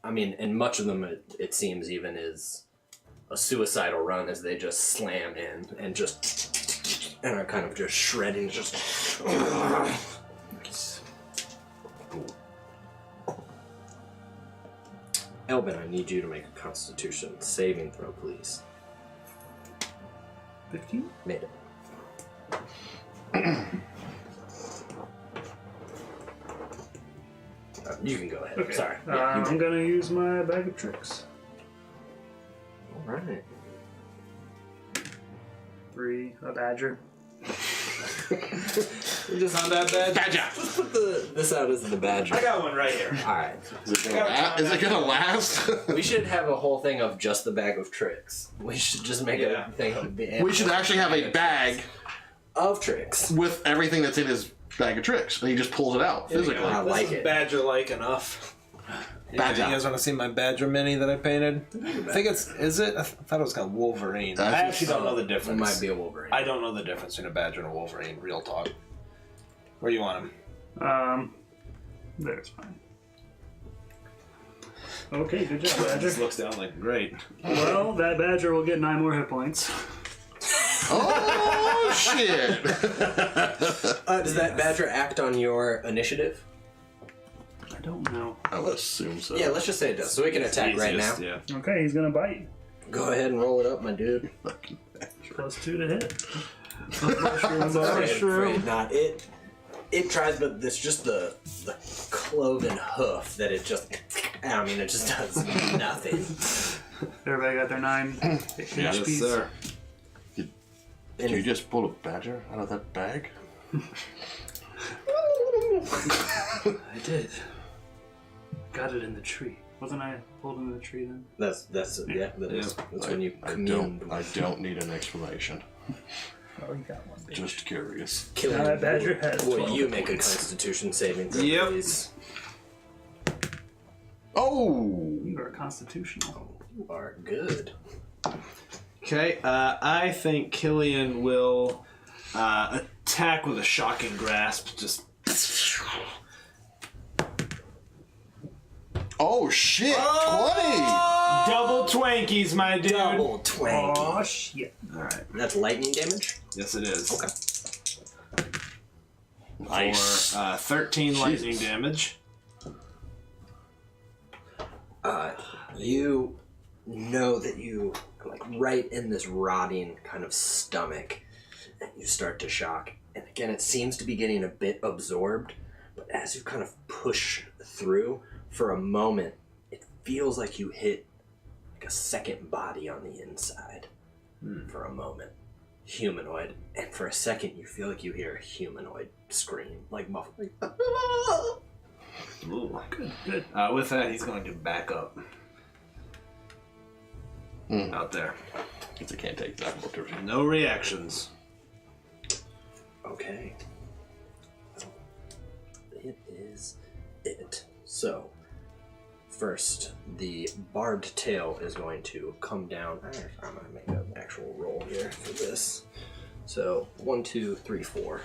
I mean, and much of them, it seems even is a suicidal run as they just slam in and just, and are kind of just shredding, just. Elvin, I need you to make a Constitution saving throw, please. 15? Made it. You can go ahead. Okay. Sorry. Yeah, I'm gonna use my bag of tricks. all right. 3, a badger. We're just on that badger. Let's put this out as the badger. I got one right here. All right. Is it gonna last? We should have a whole thing of just the bag of tricks. We should just make a thing of the. We should actually have a bag of tricks with everything that's in his bag of tricks, and he just pulls it out physically. I This like is it. badger-like enough. Badger. You guys want to see my badger mini that I painted? I think is it? I thought it was called Wolverine. I actually don't know the It difference. might be a Wolverine. I don't know the difference between a badger and a Wolverine. Real talk. Where you want him? There's fine. Okay, good job, This badger. looks down like great. Well, that badger will get 9 more hit points. Oh shit! Does that badger act on your initiative? I don't know. I would assume so. Yeah, let's just say it does. So we can attack right now. Yeah. Okay, he's gonna bite. Go ahead and roll it up, my dude. +2 to hit. Afraid not. It tries, but it's just the cloven hoof that it just. I mean, it just does nothing. Everybody got their 9 HPs. Yes, sir. Did you just pull a badger out of that bag? I did. Got it in the tree. Wasn't I pulled in the tree then? That's yeah. That is. That's when you communed. I don't need an explanation. Oh, you got one. Bitch. Just curious. Killing Now that badger has Will 12 you make a points. Constitution saving throw, Yep. please? Oh! You are constitutional. You are good. Okay, I think Killian will attack with a shocking grasp. Just Oh shit! double Twankies, my dude. Double twang. Oh shit. All right. That's lightning damage. Yes, it is. Okay. 20! Nice. For 13 lightning damage. You know that you like right in this rotting kind of stomach, and you start to shock. And again, it seems to be getting a bit absorbed, but as you kind of push through, for a moment, it feels like you hit like a second body on the inside. For a moment, humanoid, and for a second, you feel like you hear a humanoid scream, like muffled. Ooh. Good. With that, he's going to back up. Out there. Because I can't take that water. No reactions. Okay. It is it. So, first, the barbed tail is going to come down. I'm going to make an actual roll here for this. So, 1, 2, 3, 4.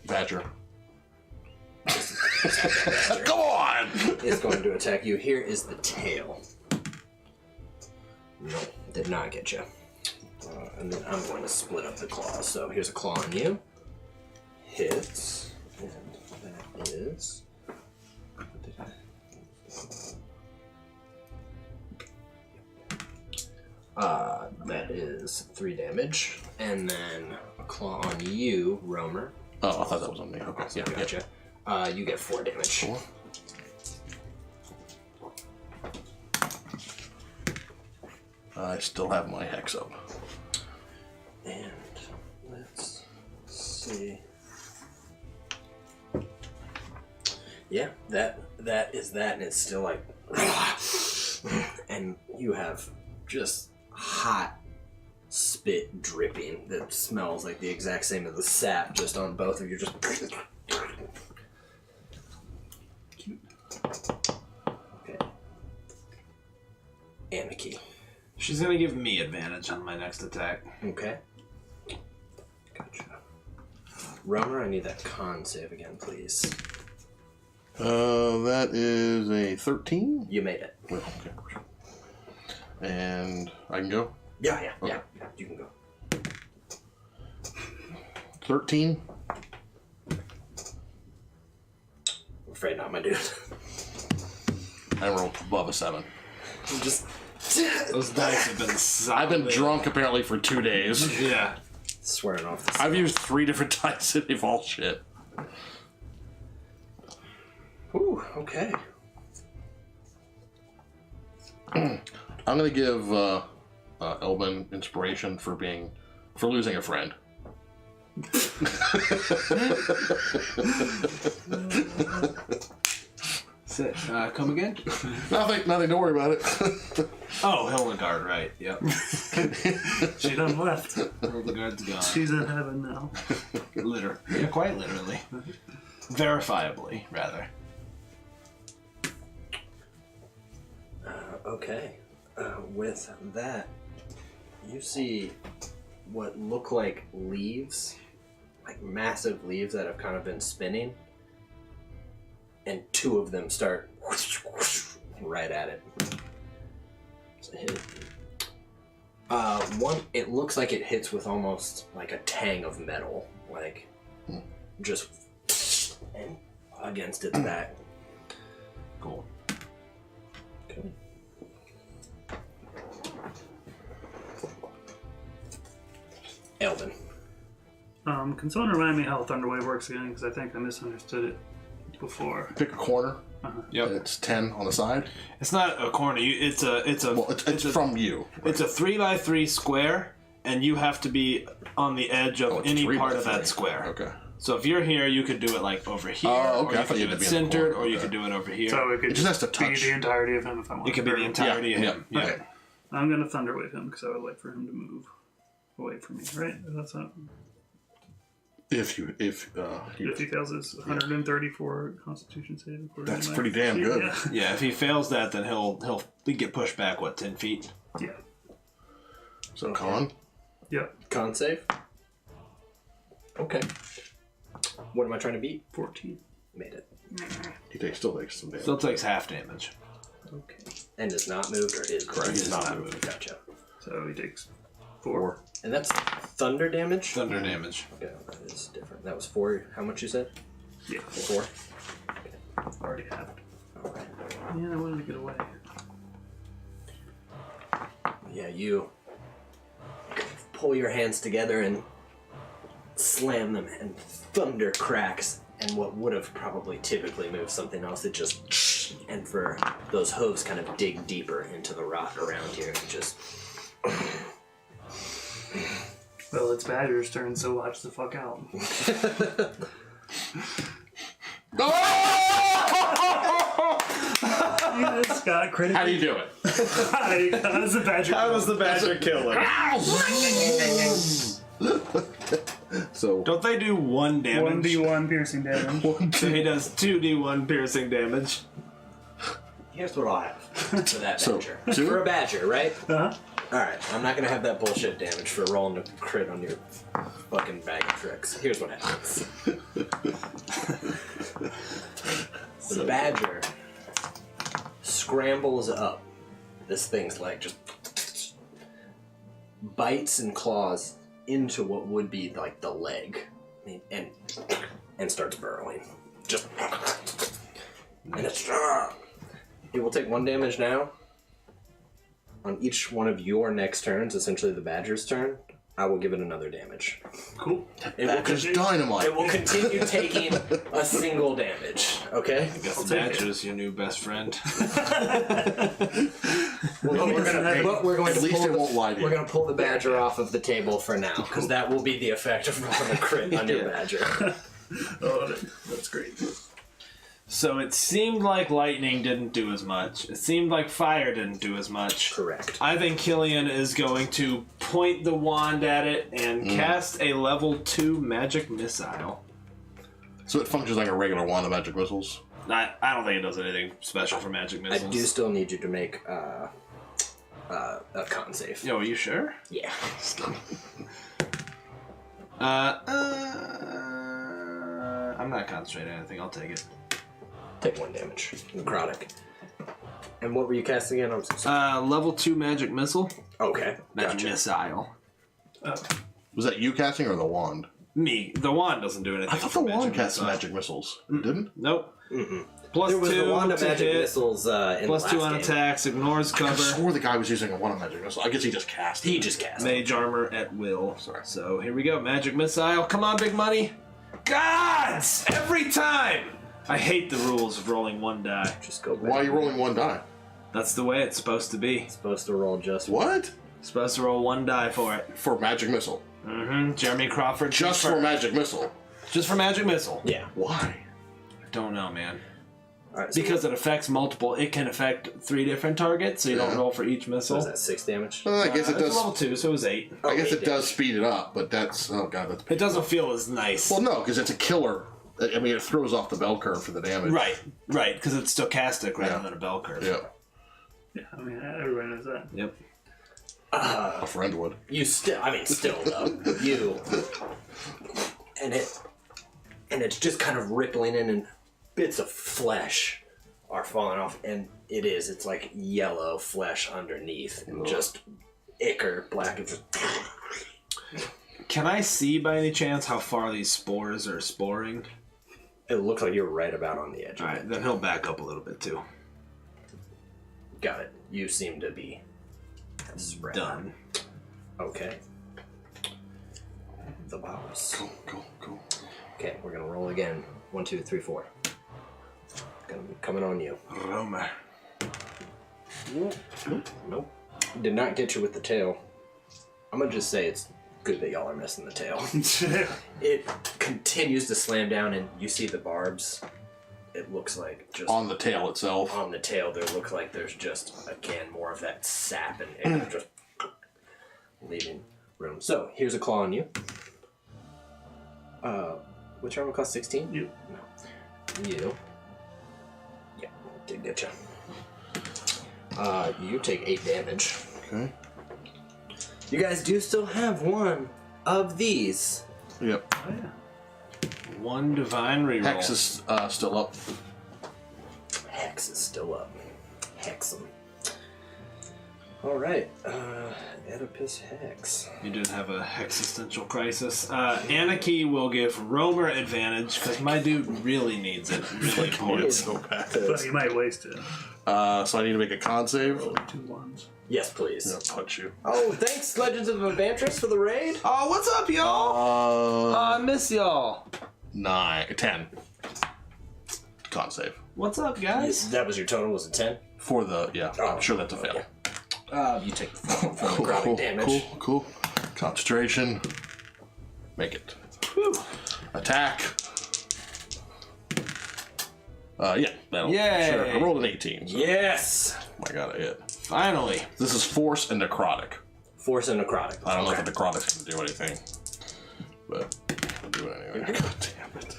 Badger. Badger Come on! is going to attack you. Here is the tail. No, did not get you. And then I'm going to split up the claws. So here's a claw on you. Hits. And that is... that is 3 damage. And then a claw on you, Romer. Oh, I thought that was on me. Okay, So yeah, gotcha. You get 4 damage. 4. I still have my hex up. And let's see. Yeah, that is that, and it's still like, and you have just hot spit dripping that smells like the exact same as the sap just on both of you. Just okay. Anarchy. She's going to give me advantage on my next attack. Okay. Gotcha. Romer, I need that con save again, please. That is a 13. You made it. Well, okay. And I can go? Yeah, Okay. yeah. You can go. 13. I'm afraid not, my dude. I rolled above a 7. Just Those dice have been solid. I've been drunk apparently for 2 days. Yeah. swearing off the I've used 3 different dice and they've all shit. Ooh, okay. I'm gonna give Elvin inspiration for losing a friend. Come again? Nothing to worry about it. Oh, Hildegard, right. Yep. She done left. Hildegard's gone. She's in heaven now. Yeah, quite literally. Verifiably, rather. Okay. With that, you see what look like leaves, like massive leaves that have kind of been spinning, and 2 of them start right at it. So hit it. One, it looks like it hits with almost like a tang of metal, like just against its back. Cool. Okay. Elvin. Can someone remind me how Thunderwave works again? Because I think I misunderstood it before. Pick a corner. Yep. And it's 10 on the side. It's not a corner. It's From you. It's a 3x3 square, and you have to be on the edge of Oh, it's any 3 part by of that 3. square. Okay. So if you're here, you could do it like over here, Oh, okay. or I you thought could you do had it to be in the centered, corner. or you Okay. could do it over here. So it could It just has to be touch. the entirety of him if I want. It could be the entirety of him. Yeah. Yeah. Okay. I'm gonna Thunderwave him because I would like for him to move away from me. Right? That's not. If he If he fails his 134 Constitution save, according That's to my pretty damn sheet, good. Yeah. Yeah, if he fails that, then he'll get pushed back, 10 feet? Yeah. So con. Yep. Con save. Okay. What am I trying to beat? 14. Made it. He still takes some damage. Still takes half damage. Okay. And is not moved or is Correct. Is not Not moved. moved. Gotcha. So he takes 4. And that's thunder damage? Thunder damage. Okay, that is different. That was 4. How much you said? Yeah. 4? Already halved. Alright. Yeah, I wanted to get away. Yeah, you pull your hands together and slam them, and thunder cracks, and what would have probably typically moved something else, it just, and for those hooves kind of dig deeper into the rock around here and just. Well, it's Badger's turn, so watch the fuck out. You just got critical. How do you do it? How does the Badger How was the badger killer? So Don't they do 1 damage? 1d1 piercing damage. So he does 2d1 piercing damage. Here's what I'll have for that So, badger. 2? For a badger, right? Uh-huh. Alright, I'm not gonna have that bullshit damage for rolling a crit on your fucking bag of tricks. Here's what happens. The badger scrambles up. This thing's like just bites and claws into what would be like the leg, and starts burrowing. Just and it's it will take 1 damage now. On each one of your next turns, essentially the badger's turn, I will give it another damage. Cool. It will, Badger's dynamite. it will continue taking a single damage. Okay. I guess the badger's your new best friend. We're going At to least pull it won't lie to you. We're going to pull the badger off of the table for now, because that will be the effect of rolling a crit on your badger. Oh, that's great. So it seemed like lightning didn't do as much. It seemed like fire didn't do as much. Correct. I think Killian is going to point the wand at it and cast a level 2 magic missile. So it functions like a regular wand of magic missiles. I don't think it does anything special for magic missiles. I do still need you to make a con save. Yo, are you sure? Yeah. I'm not concentrating on anything. I'll take it. Take 1 damage. Necrotic. And what were you casting again? I'm so sorry. Level 2 magic missile. Okay. Magic Gotcha. missile. Was that you casting or the wand? Me. The wand doesn't do anything. I thought the for wand magic cast missile. magic missiles. It didn't? Nope. Plus There was 2 a wand of to magic hit, missiles in plus the 2 last on game. attacks, ignores I cover. swore the guy was using a one of magic missile. I guess he just cast. He just cast. Mage armor at will. Sorry. So here we go. Magic missile. Come on, big money. Gods! Every time! I hate the rules of rolling one die. Just go. Why are you rolling one die? That's the way it's supposed to be. Supposed to roll just What? Supposed to roll one die for it. For magic missile. Mm-hmm. Jeremy Crawford. Just for magic missile. Just for magic missile. Yeah. Why? Don't know, man. All right, so Because it affects multiple. It can affect 3 different targets, so you don't Yeah. roll for each missile. what is that 6 damage? I guess it It's does. level 2, so it was 8. I guess 8 it does speed it up, but that's that's. It doesn't feel as nice. Well, no, because it's a killer. I mean, it throws off the bell curve for the damage. Right, because it's stochastic rather Yeah. than a bell curve. Yeah, Yeah, I mean, everybody knows that. Yep. a friend would. You still, I mean, still though, you, and it's just kind of rippling in, and bits of flesh are falling off, and it's like yellow flesh underneath, and just ichor, black, and just. Can I see by any chance how far these spores are sporing? It looks like you're right about on the edge of Alright, it. then he'll back up a little bit too. Got it. You seem to be spread. Done. Okay. The boss. Cool. Okay, we're gonna roll again. 1, 2, 3, 4. Gonna be coming on you. Roma. Nope. Did not get you with the tail. I'm gonna just say it's good that y'all are missing the tail. It continues to slam down, and you see the barbs. It looks like just On the tail itself. on the tail. There looks like there's just again more of that sap, and it just leaving room. So here's a claw on you. Which armor cost 16? You. No. You. Yeah, did get you. You take 8 damage. Okay. You guys do still have one of these. Yep. Oh, yeah. 1 divine reroll. Hex is still up. Hex is still up. Hex 'em. Alright, Oedipus Hex. You did have a existential crisis. Anarchy will give Romer advantage because my dude really needs it. Really important. So bad. But you might waste it. So I need to make a con save. Only 2 ones. Yes, please. I'm gonna punch you. Oh, thanks, Legends of Evantris, for the raid. Oh, what's up, y'all? I miss y'all. 10. Con save. What's up, guys? That was your total, was it 10? For the, yeah, Oh, I'm sure that's a fail. okay. You take 4 from the growling damage. Cool. Concentration. Make it. Whew. Attack. Yeah, that'll. Yay. Sure. I rolled an 18. So Yes! I got a hit. Finally. This is force and necrotic. Force and necrotic. I don't know Okay. if the necrotic's gonna do anything, but I'll do it anyway. God damn it.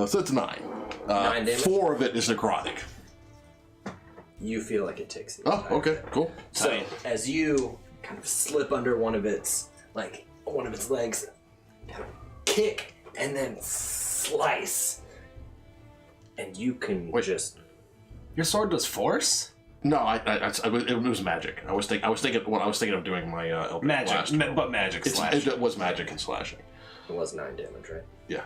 So it's 9. 9 damage? 4 of it is necrotic. You feel like it takes the Oh, entire okay, thing. cool. So, as you kind of slip under one of its legs, kind of kick, and then slice, and you can just... Your sword does force? No, it was magic. I was thinking of doing my Eldritch Blast. Magic. But magic slash. It was magic and slashing. It was 9 damage, right? Yeah.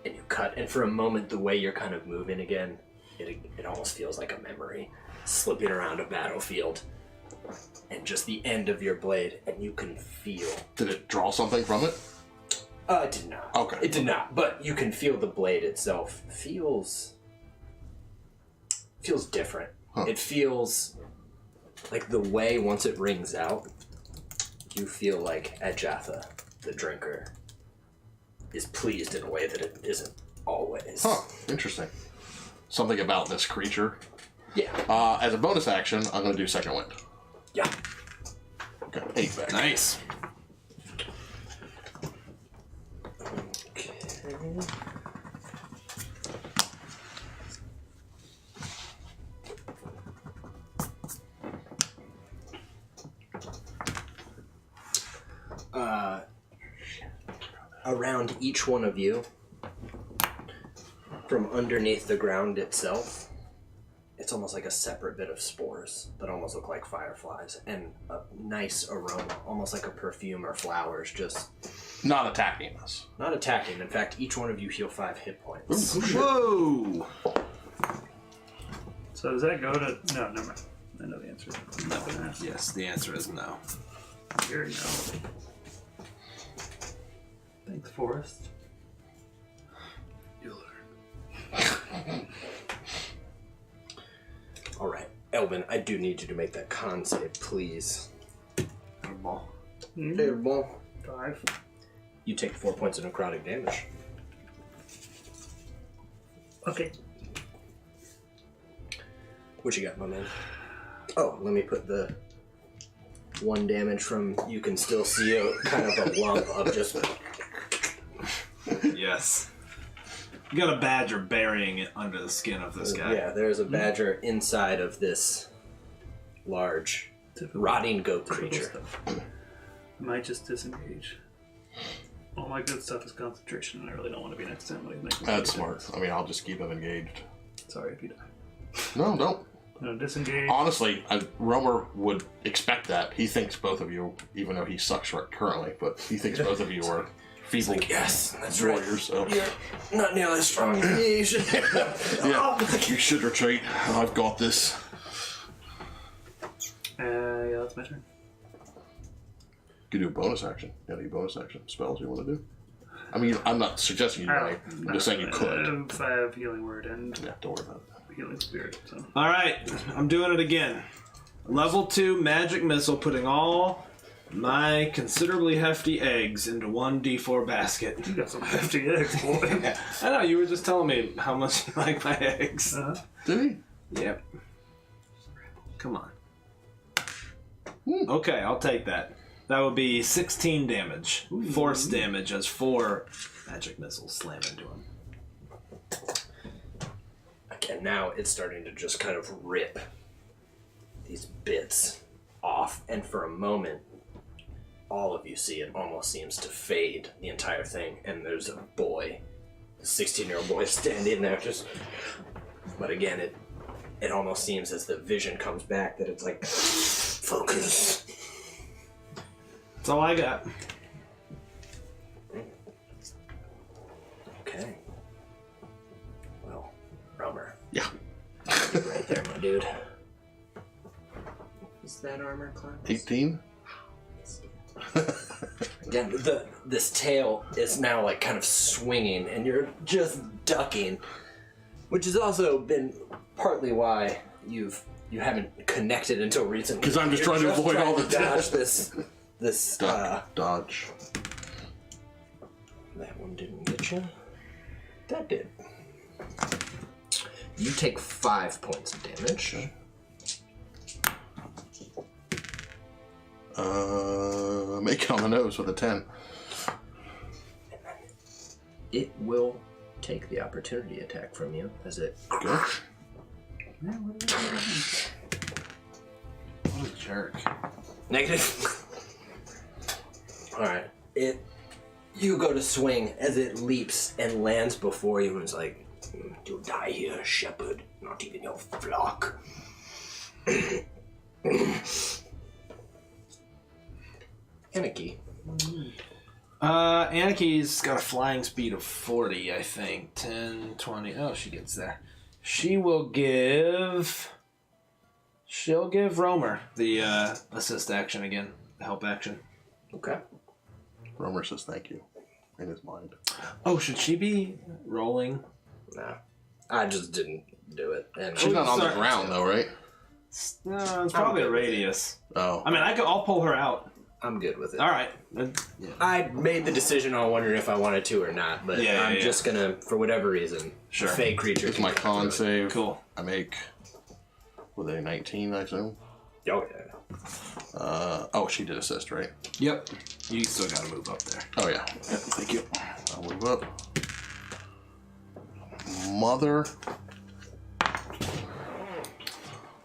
And you cut, and for a moment, the way you're kind of moving again, it almost feels like a memory, slipping around a battlefield, and just the end of your blade, and you can feel... Did it draw something from it? It did not. Okay. It did not, but you can feel the blade itself feels different. Huh. It feels like the way, once it rings out, you feel like Ajatha, the drinker, is pleased in a way that it isn't always. Huh. Interesting. Something about this creature. Yeah. As a bonus action, I'm going to do Second Wind. Yeah. Okay. 8 back. Nice. Okay. Around each one of you, from underneath the ground itself, it's almost like a separate bit of spores that almost look like fireflies, and a nice aroma, almost like a perfume or flowers, just Not attacking us. Not attacking. In fact, each one of you heal 5 hit points. Whoa! So does that go to... No, never mind. I know the answer. I'm not going to ask. Yes, the answer is no. Here you go. Thanks, Forrest. You learn. All right, Elvin, I do need you to make that con save, please. Ball. Airball. 5. You take 4 points of necrotic damage. Okay. What you got, my man? Oh, let me put the 1 damage from you can still see a kind of a lump of just... Yes. You got a badger burying it under the skin of this guy. Yeah, there's a badger inside of this large, rotting goat creature. Stuff. I might just disengage. All my good stuff is concentration, and I really don't want to be next to him when he's making That's smart. I mean, I'll just keep him engaged. Sorry if you die. No, don't. No, disengage. Honestly, Romer would expect that. He thinks both of you, even though he sucks right currently, but he thinks both of you are feeble Yes, that's warriors. right. So. You're not nearly as strong as me. You should... Yeah, you should retreat. I've got this. Yeah, that's my turn. You can do a bonus action. Any bonus action spells you want to do? I mean, I'm not suggesting you might. I'm just saying you could. I have healing word and Yeah, don't worry about it. healing spirit. So. All right, I'm doing it again. Level 2 magic missile, putting all my considerably hefty eggs into 1d4 basket. You got some hefty eggs, boy. I know, you were just telling me how much you like my eggs. Did he? Yep. Come on. Okay, I'll take that. That would be 16 damage. Force damage as 4 magic missiles slam into him. And now it's starting to just kind of rip these bits off, and for a moment, all of you see it almost seems to fade, the entire thing, and there's a boy, a 16-year-old boy standing there just... But again, it almost seems as the vision comes back that it's like, focus. That's all I got. Okay. Well, Romer. Yeah. Right there, my dude. Is that armor class? 18? Again, this tail is now like kind of swinging, and you're just ducking, which has also been partly why you haven't connected until recently. Because I'm just trying to avoid all the dodge this Duck, dodge. That one didn't get you. That did. You take 5 points of damage. Make it on the nose with a 10. It will take the opportunity attack from you as it... Good. What a jerk. Negative. Alright. You go to swing as it leaps and lands before you and is like, you'll die here, shepherd, not even your flock. Anarchy. Anaki's got a flying speed of 40, I think. 10, 20. Oh, she gets there. She'll give Romer the assist action again, the help action. Okay. Romer says thank you in his mind. Oh, should she be rolling? Nah. I just didn't do it. And She's not on the ground though, right? No, it's probably a radius. Oh. I mean, I'll pull her out. I'm good with it. All right. I made the decision on wondering if I wanted to or not, but I'm just gonna, for whatever reason, Sure. a fake creature. It's my con save. Cool. I make, with a 19, I assume. Oh, yeah. Oh, she did assist, right? Yep. You still got to move up there. Oh, yeah. Thank you. I'll move up. Mother.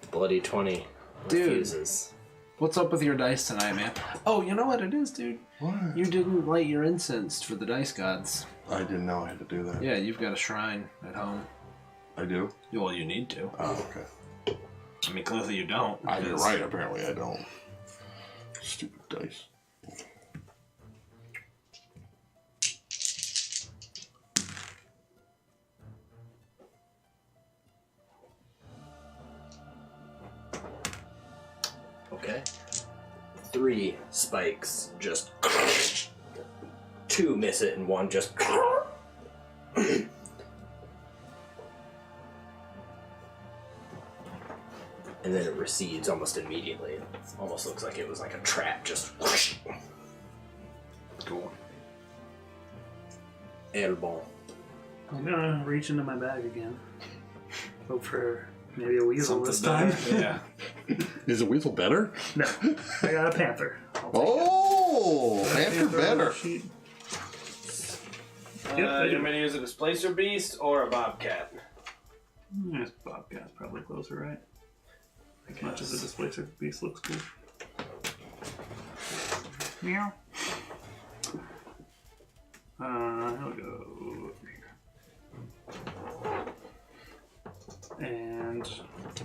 Bloody 20 Dude. refuses. What's up with your dice tonight, man? Oh, you know what it is, dude? What? You didn't light your incense for the dice gods. I didn't know I had to do that. Yeah, you've got a shrine at home. I do? Well, you need to. Oh, okay. I mean, clearly you don't. You're because- right, apparently I don't. Stupid dice. Okay. 3 spikes just 2 miss it and 1 just and then it recedes almost immediately. It almost looks like it was like a trap, just Cool. El bon. I'm gonna reach into my bag again. Hope for maybe a weasel this time. Yeah. Is a weasel better? No, I got a panther. Oh, panther better. Sheet. You want me to use a displacer beast or a bobcat? Yes, bobcat's probably closer, right? As much as a displacer beast looks cool. Meow. He'll go over here. And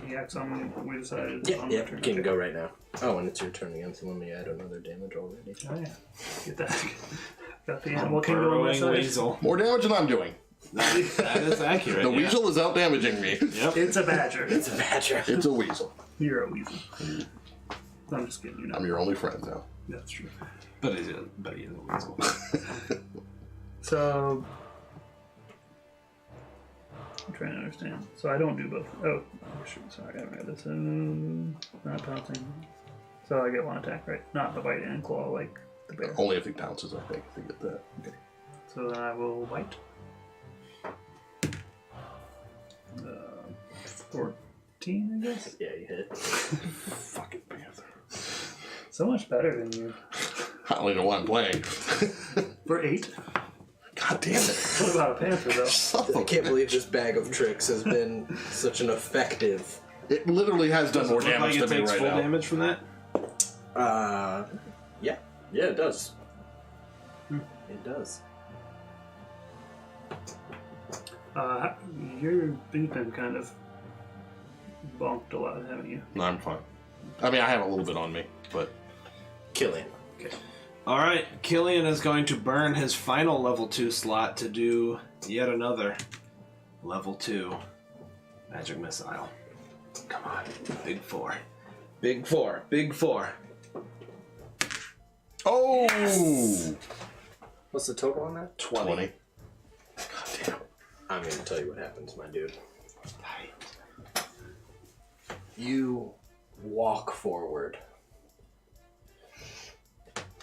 he acts on, we decided. Yeah, on yeah, my turn. you can Okay. go right now. Oh, and it's your turn again, so let me add another damage already. Oh yeah, get that. Got the animal kingdom on my Burrowing side. weasel. More damage than I'm doing. That is accurate. The yeah. weasel is out damaging me. Yep. It's a badger. It's a badger. It's a weasel. You're a weasel. I'm just kidding. You know. I'm your only friend now. That's true. But he is a weasel. So I'm trying to understand. So I don't do both. Oh, shoot, sorry, I read this. Not pouncing. So I get 1 attack, right? Not the bite and claw like the bear. Only if he pounces, I think, to get that. Okay. So then I will bite. 14, I guess. Yeah, you hit. Fucking panther. So much better than you. I don't even know why I'm playing. For 8. God damn it. What about a panther though? Son of I a can't bitch. believe this bag of tricks has been such an effective. It literally has done more Does it look damage like to it me takes right full now. damage from that? Yeah, it does. It does. You've been kind of bonked a lot, haven't you? No, I'm fine. I mean, I have a little bit on me, but Killing. Alright, Killian is going to burn his final level 2 slot to do yet another level 2 magic missile. Come on, big 4. Big 4, big 4. oh, What's the total on that? 20. 20. God damn. I'm gonna tell you what happens, my dude. You walk forward.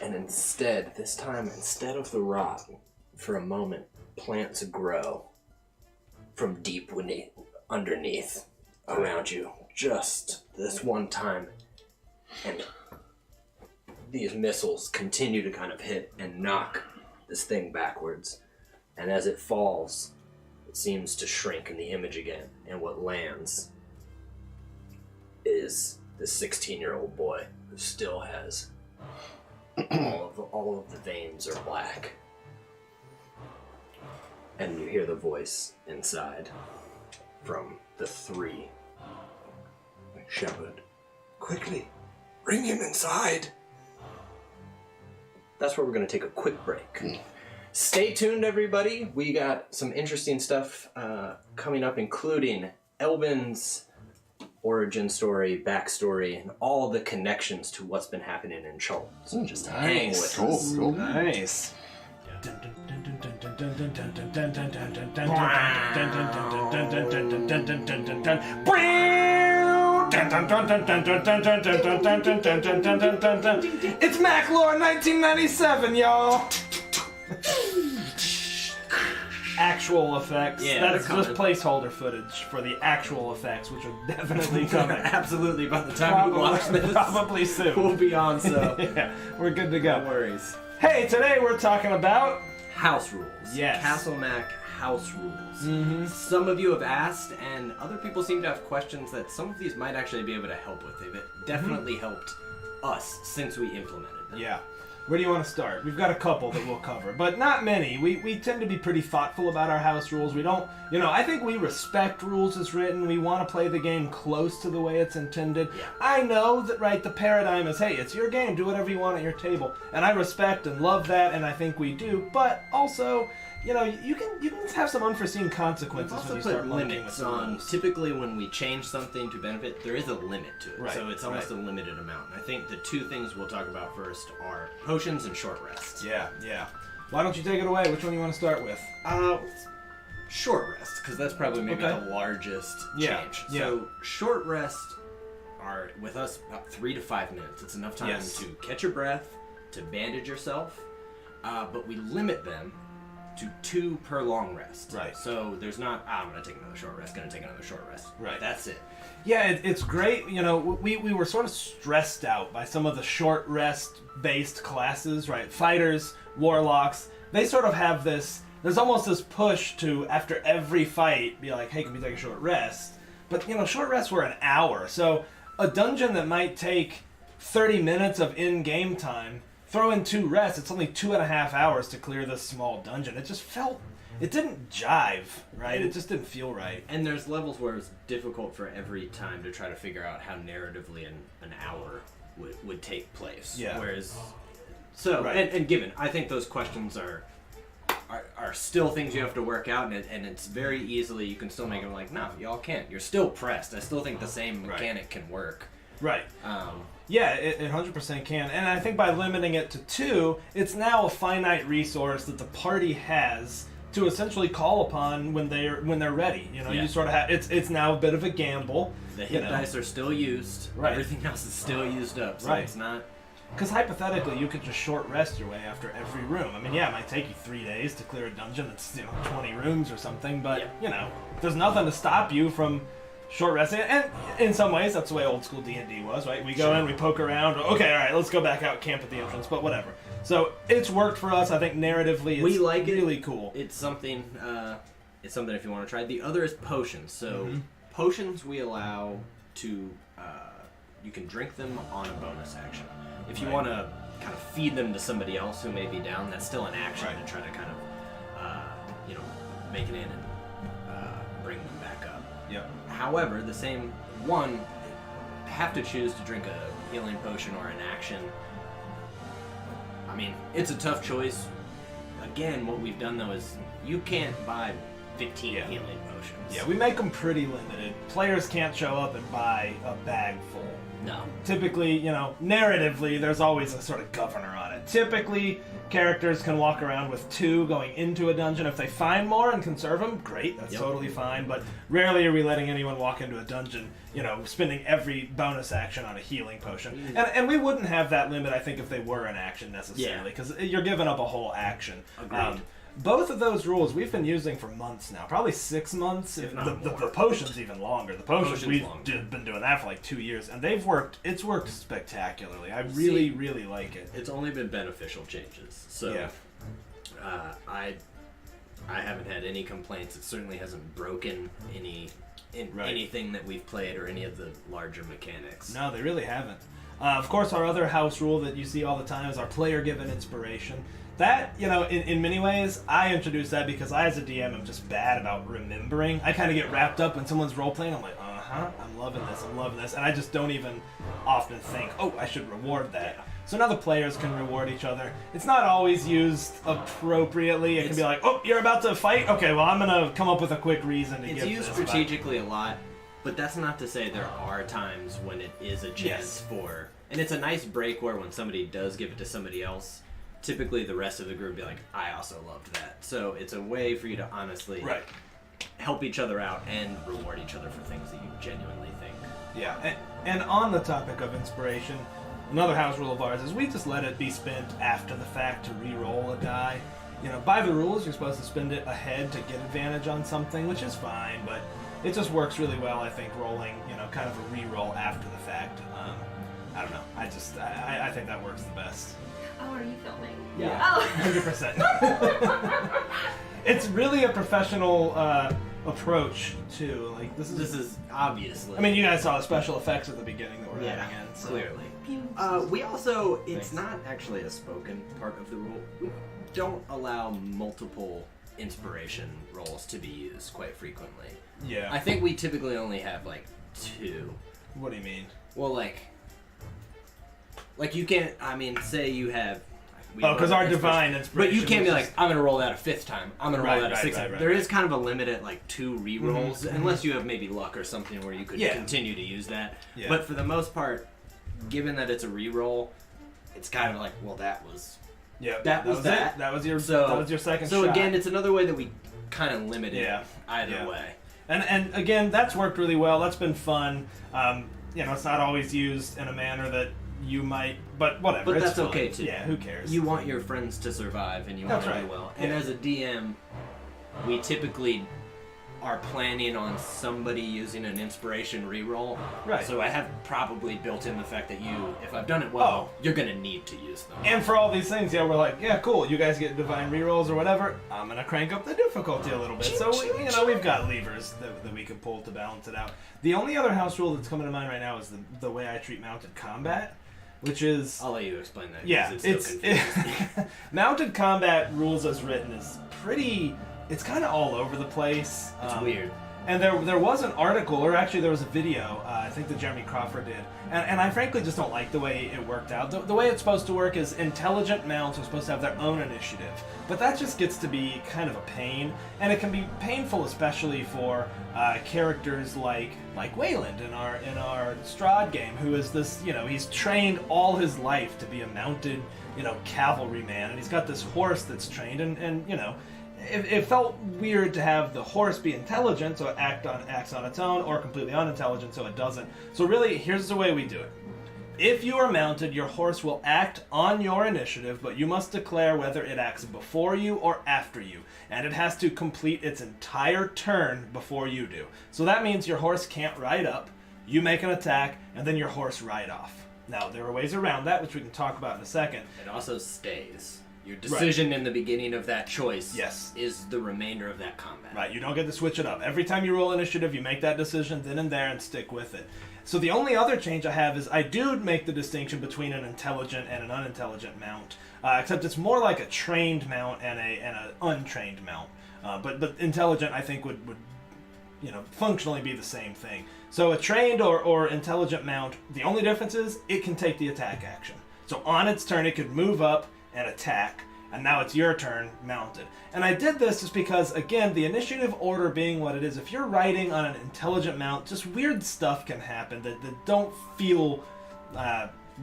And this time, instead of the rot, for a moment, plants grow from deep underneath around you. Just this one time. And these missiles continue to kind of hit and knock this thing backwards. And as it falls, it seems to shrink in the image again. And what lands is this 16-year-old boy who still has all of the veins are black. And you hear the voice inside from the 3. Shepherd, quickly, bring him inside. That's where we're going to take a quick break. Stay tuned, everybody. We got some interesting stuff coming up, including Elvin's origin story, backstory, and all the connections to what's been happening in Charlotte. So just hang with Cool, us. cool. Nice. It's Maclore 1997, y'all. Actual effects. Yeah, That's they're just placeholder footage for the actual effects, which are definitely coming. Absolutely, by the time you watch this, Probably soon. we'll be on, so Yeah, we're good to go. no worries. Hey, today we're talking about House rules. Yes. Castle Mac house rules. Mm-hmm. Some of you have asked, and other people seem to have questions that some of these might actually be able to help with. They've definitely helped us since we implemented them. Yeah. Where do you want to start? We've got a couple that we'll cover, but not many. We tend to be pretty thoughtful about our house rules. We don't, I think we respect rules as written. We want to play the game close to the way it's intended. Yeah. I know that, right, the paradigm is, hey, it's your game, do whatever you want at your table. And I respect and love that, and I think we do. But also, you can have some unforeseen We've consequences also when you put start monkeying with limits the on. rules. Typically, when we change something to benefit, there is a limit to it. Right, So it's almost a limited amount. And I think the two things we'll talk about first are potions and short rests. Yeah. Why don't you take it away? Which one do you want to start with? Short rest, because that's probably maybe Okay. the largest Yeah, change. yeah. So short rest are with us about 3 to 5 minutes. It's enough time Yes. to catch your breath, to bandage yourself, but we limit them to 2 per long rest. Right. So there's not, I'm going to take another short rest, going to take another short rest. Right. That's it. Yeah, it's great. We were sort of stressed out by some of the short rest based classes, right? Fighters, warlocks, they sort of have this, there's almost this push to, after every fight, be like, hey, can we take a short rest? But, short rests were an hour. So a dungeon that might take 30 minutes of in-game time, throw in 2 rests, it's only 2.5 hours to clear this small dungeon. It just felt, it didn't jive, right? It just didn't feel right. And there's levels where it's difficult for every time to try to figure out how narratively an hour would take place. Yeah. Whereas, so, Right. and given, I think those questions are still things you have to work out, and it's very easily, you can still make them like, no, y'all can't. You're still pressed. I still think the same mechanic can work. Right. Um, Yeah, it 100% can. And I think by limiting it to 2, it's now a finite resource that the party has to essentially call upon when they're ready. Yeah. You sort of have, it's now a bit of a gamble. the hit dice are still used. Right. Everything else is still used up. So Right. it's not... Because hypothetically, you could just short rest your way after every room. I mean, yeah, it might take you 3 days to clear a dungeon that's 20 rooms or something, but there's nothing to stop you from short resting. And in some ways, that's the way old school D&D was, right? We go in, we poke around. Okay, all right, let's go back out, camp at the entrance, but whatever. So it's worked for us. I think narratively, it's We like it. really cool. It's something if you want to try. The other is potions. So potions we allow to, you can drink them on a bonus action. If you want to kind of feed them to somebody else who may be down, that's still an action to try to kind of, make it in and bring them back up. Yep. However, the same one, have to choose to drink a healing potion or an action. I mean, it's a tough choice. Again, what we've done though is you can't buy 15 healing potions. Yeah, we make them pretty limited. Players can't show up and buy a bag full. No. Typically, narratively, there's always a sort of governor on it. Typically, characters can walk around with 2 going into a dungeon. If they find more and conserve them, great, that's totally fine. But rarely are we letting anyone walk into a dungeon, spending every bonus action on a healing potion. And we wouldn't have that limit, I think, if they were an action necessarily, because you're giving up a whole action. Agreed. Both of those rules we've been using for months now, probably 6 months. If not The more. potions even longer. The potions we've longer. been doing that for like 2 years, and they've worked. It's worked spectacularly. I really, really like it. It's only been beneficial changes. So I haven't had any complaints. It certainly hasn't broken anything that we've played or any of the larger mechanics. No, they really haven't. Of course, our other house rule that you see all the time is our player-given inspiration. That, in many ways, I introduced that because I, as a DM, am just bad about remembering. I kind of get wrapped up when someone's role-playing. I'm like, I'm loving this. And I just don't even often think, I should reward that. So now the players can reward each other. It's not always used appropriately. It can be like, you're about to fight? Okay, well, I'm going to come up with a quick reason to give this. It's used strategically a lot, but that's not to say there are times when it is a chance for... And it's a nice break where when somebody does give it to somebody else, typically the rest of the group would be like, I also loved that. So it's a way for you to honestly help each other out and reward each other for things that you genuinely think. Yeah, and on the topic of inspiration, another house rule of ours is we just let it be spent after the fact to re-roll a die. By the rules, you're supposed to spend it ahead to get advantage on something, which is fine, but it just works really well, I think, rolling, kind of a re-roll after the fact. I don't know. I think that works the best. Oh, are you filming? Yeah. Oh. 100%. It's really a professional approach to This is obviously. I mean, you guys saw the special effects at the beginning that we're adding in. So. Clearly. We also, it's not actually a spoken part of the rule. We don't allow multiple inspiration rolls to be used quite frequently. Yeah. I think we typically only have 2. What do you mean? Well, like you can't. I mean, say you have. because our divine inspiration. But you can't be was like, just- I'm going to roll that a 5th time. I'm going to roll Right, that a 6th time. right. There is kind of a limit at like 2 re-rolls, unless you have maybe luck or something where you could Yeah. continue to use that. Yeah. But for the most part, given that it's a re-roll, it's kind of like, well, that was that was that. it. That was your second So shot. again, it's another way that we kind of limit it Yeah. either Yeah. way. And again, that's worked really well. That's been fun. It's not always used in a manner that you might, but whatever. But it's that's fun. okay too. Yeah, who cares? You want your friends to survive, and you want That's to do right. well. And Yeah. as a DM, we typically are planning on somebody using an inspiration reroll. Right. So I have probably built in the fact that if I've done it well, Oh. you're gonna need to use them. And for all these things, we're like, yeah, cool. You guys get divine rerolls or whatever. I'm gonna crank up the difficulty a little bit. So we've got levers that we can pull to balance it out. The only other house rule that's coming to mind right now is the way I treat mounted combat, which is I'll let you explain that. 'cause yeah, it's still confusing. mounted combat rules as written is pretty. It's kind of all over the place. It's weird. And there was an article, or actually there was a video, I think that Jeremy Crawford did, and I frankly just don't like the way it worked out. The way it's supposed to work is intelligent mounts are supposed to have their own initiative, but that just gets to be kind of a pain, and it can be painful especially for characters like Wayland in our Strahd game, who is this, he's trained all his life to be a mounted, cavalryman, and he's got this horse that's trained, and it felt weird to have the horse be intelligent, so it acts on its own, or completely unintelligent, so it doesn't. So really, here's the way we do it. If you are mounted, your horse will act on your initiative, but you must declare whether it acts before you or after you, and it has to complete its entire turn before you do. So that means your horse can't ride up, you make an attack, and then your horse ride off. Now, there are ways around that, which we can talk about in a second. It also stays. Your decision in the beginning of that choice is the remainder of that combat. Right, you don't get to switch it up. Every time you roll initiative, you make that decision then and there and stick with it. So the only other change I have is I do make the distinction between an intelligent and an unintelligent mount, except it's more like a trained mount and an untrained mount. But intelligent, I think, would functionally be the same thing. So a trained or intelligent mount, the only difference is it can take the attack action. So on its turn, it could move up and attack, and now it's your turn mounted. And I did this just because, again, the initiative order being what it is, if you're riding on an intelligent mount, just weird stuff can happen that don't feel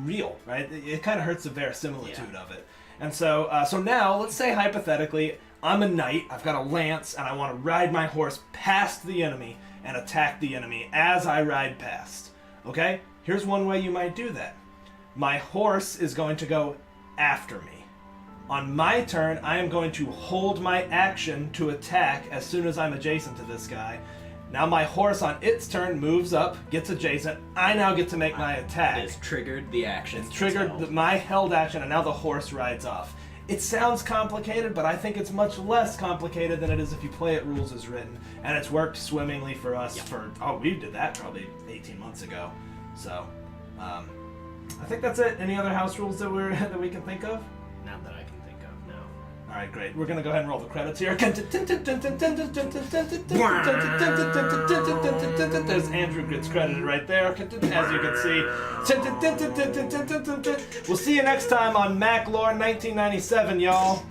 real, right? It kind of hurts the verisimilitude of it. And so now, let's say hypothetically, I'm a knight, I've got a lance, and I want to ride my horse past the enemy and attack the enemy as I ride past. Okay? Here's one way you might do that. My horse is going to go after me. On my turn, I am going to hold my action to attack as soon as I'm adjacent to this guy. Now my horse on its turn moves up, gets adjacent. I now get to make my attack. It's triggered the action. It's triggered my held action, and now the horse rides off. It sounds complicated, but I think it's much less complicated than it is if you play it rules as written. And it's worked swimmingly for us we did that probably 18 months ago. So, I think that's it. Any other house rules that we can think of? Not that I can think of, no. All right, great. We're gonna go ahead and roll the credits here. There's Andrew gets credited right there, as you can see. We'll see you next time on Mac Lore 1997, y'all.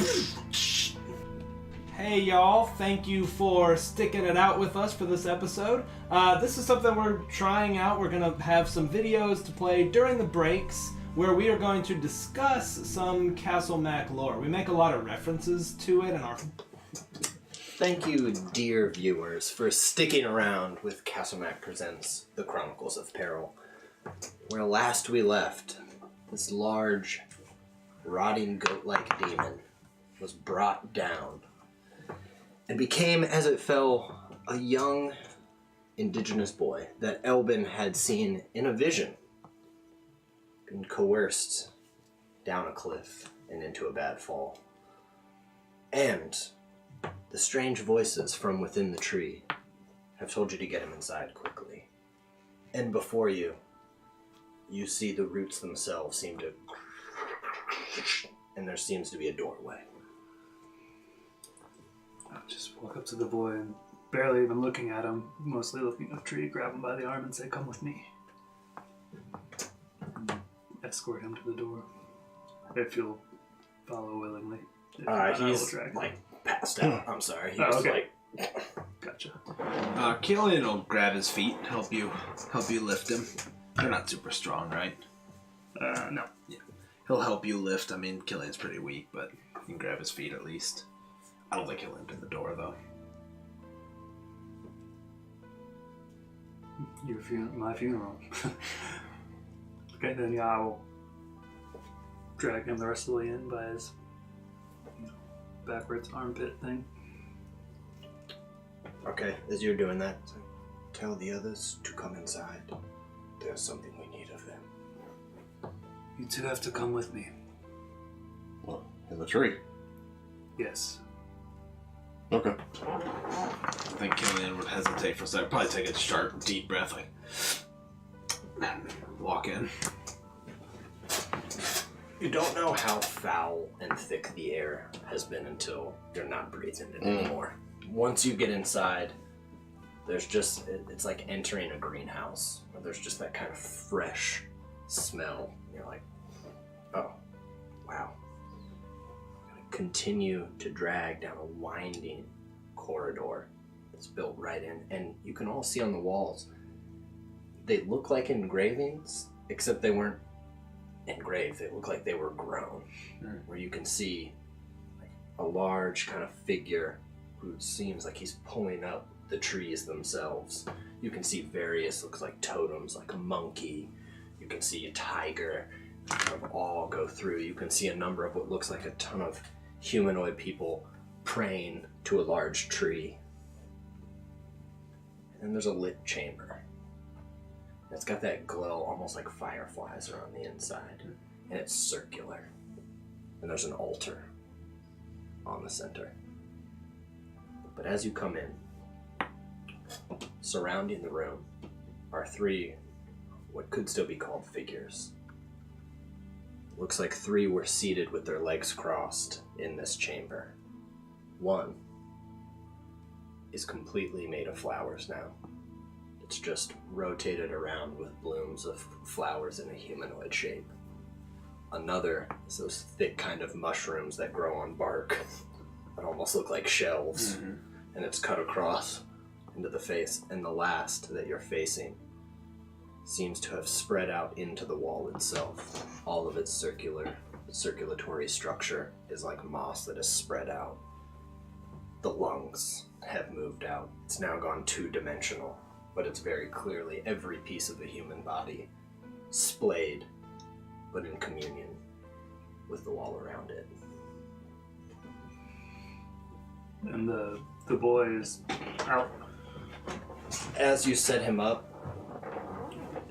Hey y'all, thank you for sticking it out with us for this episode. This is something we're trying out. We're gonna have some videos to play during the breaks, where we are going to discuss some Castle Mac lore. We make a lot of references to it in our... Thank you, dear viewers, for sticking around with Castle Mac Presents The Chronicles of Peril. Where last we left, this large, rotting goat-like demon was brought down and became, as it fell, a young indigenous boy that Elbin had seen in a vision, and coerced down a cliff and into a bad fall. And the strange voices from within the tree have told you to get him inside quickly. And before you, you see the roots themselves seem to... and there seems to be a doorway. I'll just walk up to the boy and barely even looking at him, mostly looking at the tree, grab him by the arm and say, "Come with me." And escort him to the door. If you'll follow willingly. If not, I will He's drag him. like passed out. I'm sorry. He Oh, was okay. like, Gotcha. Killian will grab his feet, help you lift him. They're not super strong, right? No. He'll help you lift. I mean, Killian's pretty weak, but you can grab his feet at least. I don't think he'll enter the door, though. My funeral. Okay, then yeah, I will drag him the rest of the way in by his backwards armpit thing. okay, as you're doing that, tell the others to come inside. There's something we need of them. You two have to come with me. What? In the tree? Yes. Okay. I think Killian would hesitate for a second. Probably take a sharp, deep breath, like, and walk in. You don't know how foul and thick the air has been until you're not breathing it anymore. Once you get inside, there's just, it's like entering a greenhouse. Where there's just that kind of fresh smell. You're like, oh, wow. Continue to drag down a winding corridor that's built right in, and you can all see on the walls, they look like engravings, except they weren't engraved. They look like they were grown, where you can see a large kind of figure who seems like he's pulling up the trees themselves. You can see various, looks like totems, like a monkey. You can see a tiger, kind of all go through. You can see a number of what looks like a ton of humanoid people praying to a large tree. And then there's a lit chamber. It's got that glow, almost like fireflies are on the inside. And it's circular. And there's an altar on the center. But as you come in, surrounding the room are three, what could still be called figures. Looks like three were seated with their legs crossed in this chamber. One is completely made of flowers now. It's just rotated around with blooms of flowers in a humanoid shape. Another is those thick kind of mushrooms that grow on bark that almost look like shells, and it's cut across into the face. And the last that you're facing seems to have spread out into the wall itself. All of its circulatory structure is like moss that is spread out. The lungs have moved out. It's now gone two-dimensional, but it's very clearly every piece of the human body splayed, but in communion with the wall around it. And the boy is out. As you set him up,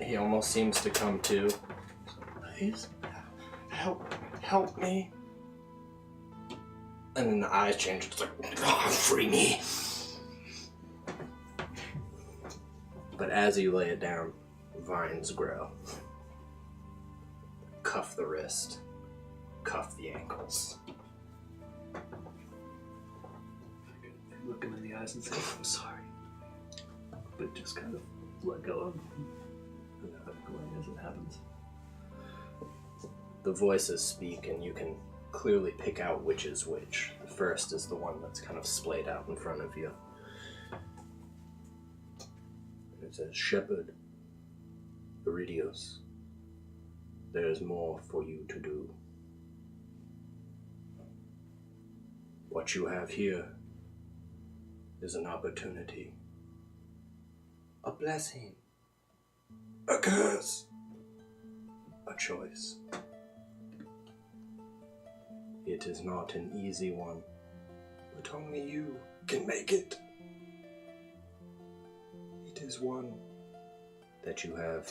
he almost seems to come to. Please, help me. And then the eyes change. It's like, free me. But as you lay it down, vines grow. Cuff the wrist. Cuff the ankles. Look him in the eyes and say, I'm sorry. But just kind of let go of him. As it happens. The voices speak, and you can clearly pick out which is which. The first is the one that's kind of splayed out in front of you. It says, Shepherd, Iridios, there is more for you to do. What you have here is an opportunity, a blessing, a curse, a choice. It is not an easy one, but only you can make it. It is one that you have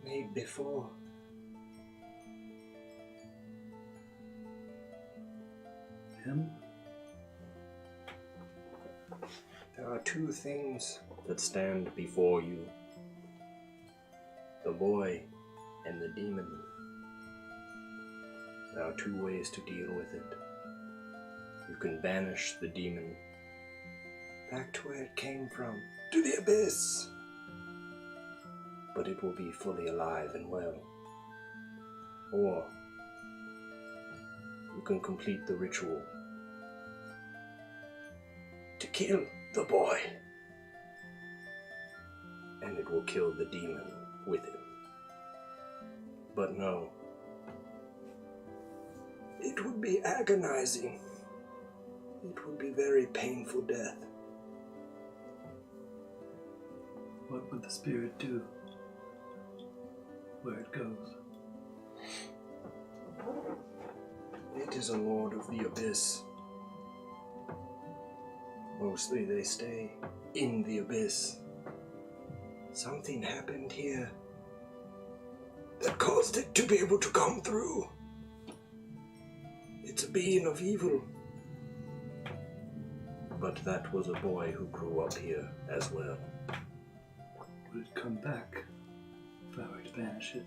made before. Him? There are two things that stand before you. The boy and the demon. There are two ways to deal with it. You can banish the demon back to where it came from, to the abyss. But it will be fully alive and well. Or you can complete the ritual to kill the boy. And it will kill the demon with him. But no. It would be agonizing. It would be very painful death. What would the spirit do? Where it goes? It is a lord of the abyss. Mostly they stay in the abyss. Something happened here that caused it to be able to come through. It's a being of evil. But that was a boy who grew up here as well. Would it come back if I were to banish it?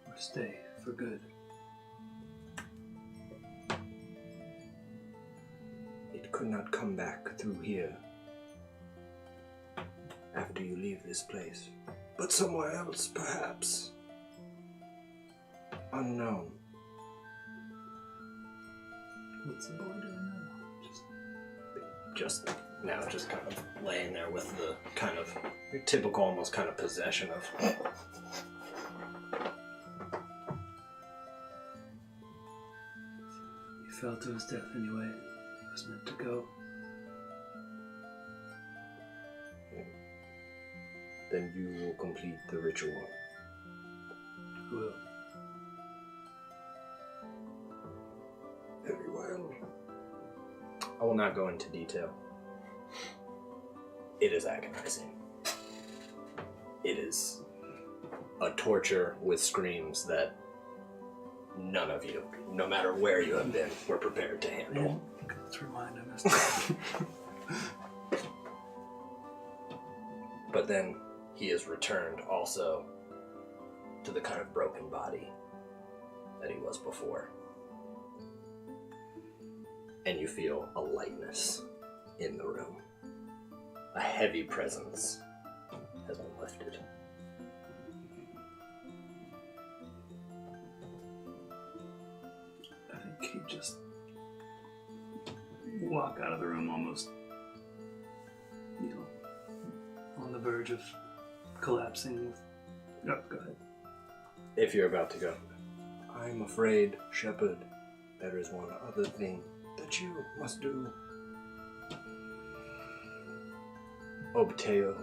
Or stay for good? It could not come back through here after you leave this place. But somewhere else, perhaps. Unknown. What's the boy doing now? Just kind of laying there with the kind of your typical, almost kind of possession of. He fell to his death anyway. He was meant to go. Then you will complete the ritual. I will. Very well. I will not go into detail. It is agonizing. It is a torture with screams that none of you, no matter where you have been, were prepared to handle. Let's remind him. But then he is returned also to the kind of broken body that he was before. And you feel a lightness in the room. A heavy presence has been lifted. I think he'd just walk out of the room almost, on the verge of collapsing. Oh, go ahead. If you're about to go, I'm afraid, Shepherd, there is one other thing that you must do. Obteo,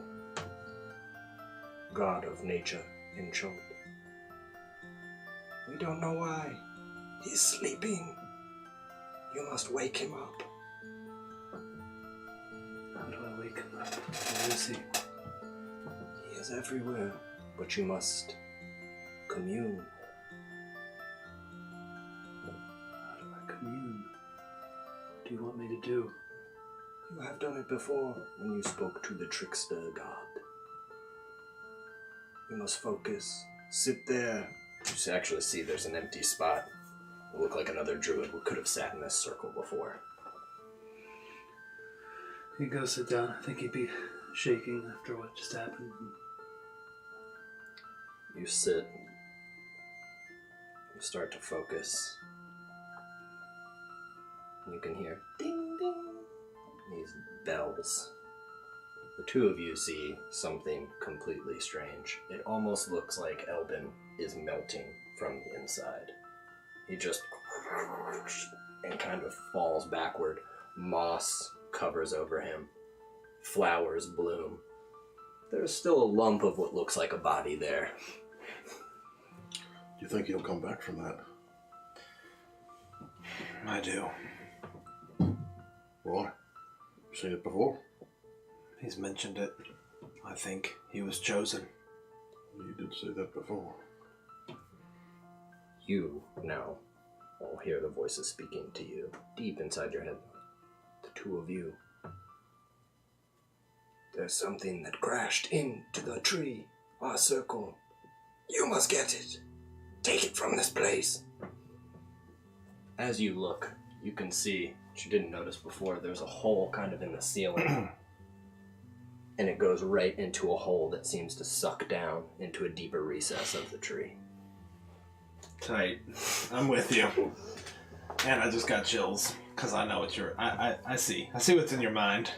god of nature in Chult. We don't know why. He's sleeping. You must wake him up. How do I wake him up? Where is he? He is everywhere, but you must commune. How do I commune? What do you want me to do? You have done it before when you spoke to the trickster god. You must focus. Sit there. You actually see there's an empty spot. It looked like another druid who could have sat in this circle before. He'd go sit down. I think he'd be shaking after what just happened. You sit. You start to focus. You can hear ding ding. These bells. The two of you see something completely strange. It almost looks like Elbin is melting from the inside. He just and kind of falls backward. Moss covers over him. Flowers bloom. There's still a lump of what looks like a body there. Do you think he'll come back from that? I do. Why? Seen it before? He's mentioned it. I think he was chosen. You did say that before. You now all hear the voices speaking to you deep inside your head. The two of you. There's something that crashed into the tree, our circle. You must get it. Take it from this place. As you look, you can see, which you didn't notice before, there's a hole kind of in the ceiling. And it goes right into a hole that seems to suck down into a deeper recess of the tree. Tight. I'm with you. And I just got chills, because I know what you're... I see. I see what's in your mind.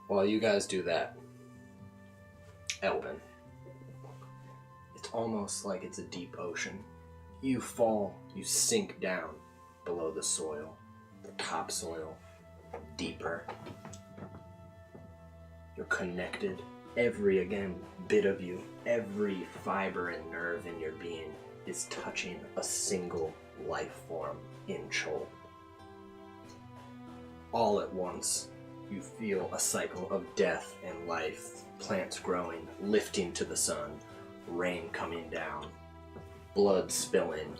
While you guys do that, Elvin, it's almost like it's a deep ocean. You fall, you sink down below the soil, the topsoil, deeper. You're connected. Every, bit of you, every fiber and nerve in your being is touching a single life form in Chol. All at once, you feel a cycle of death and life, plants growing, lifting to the sun, rain coming down, blood spilling,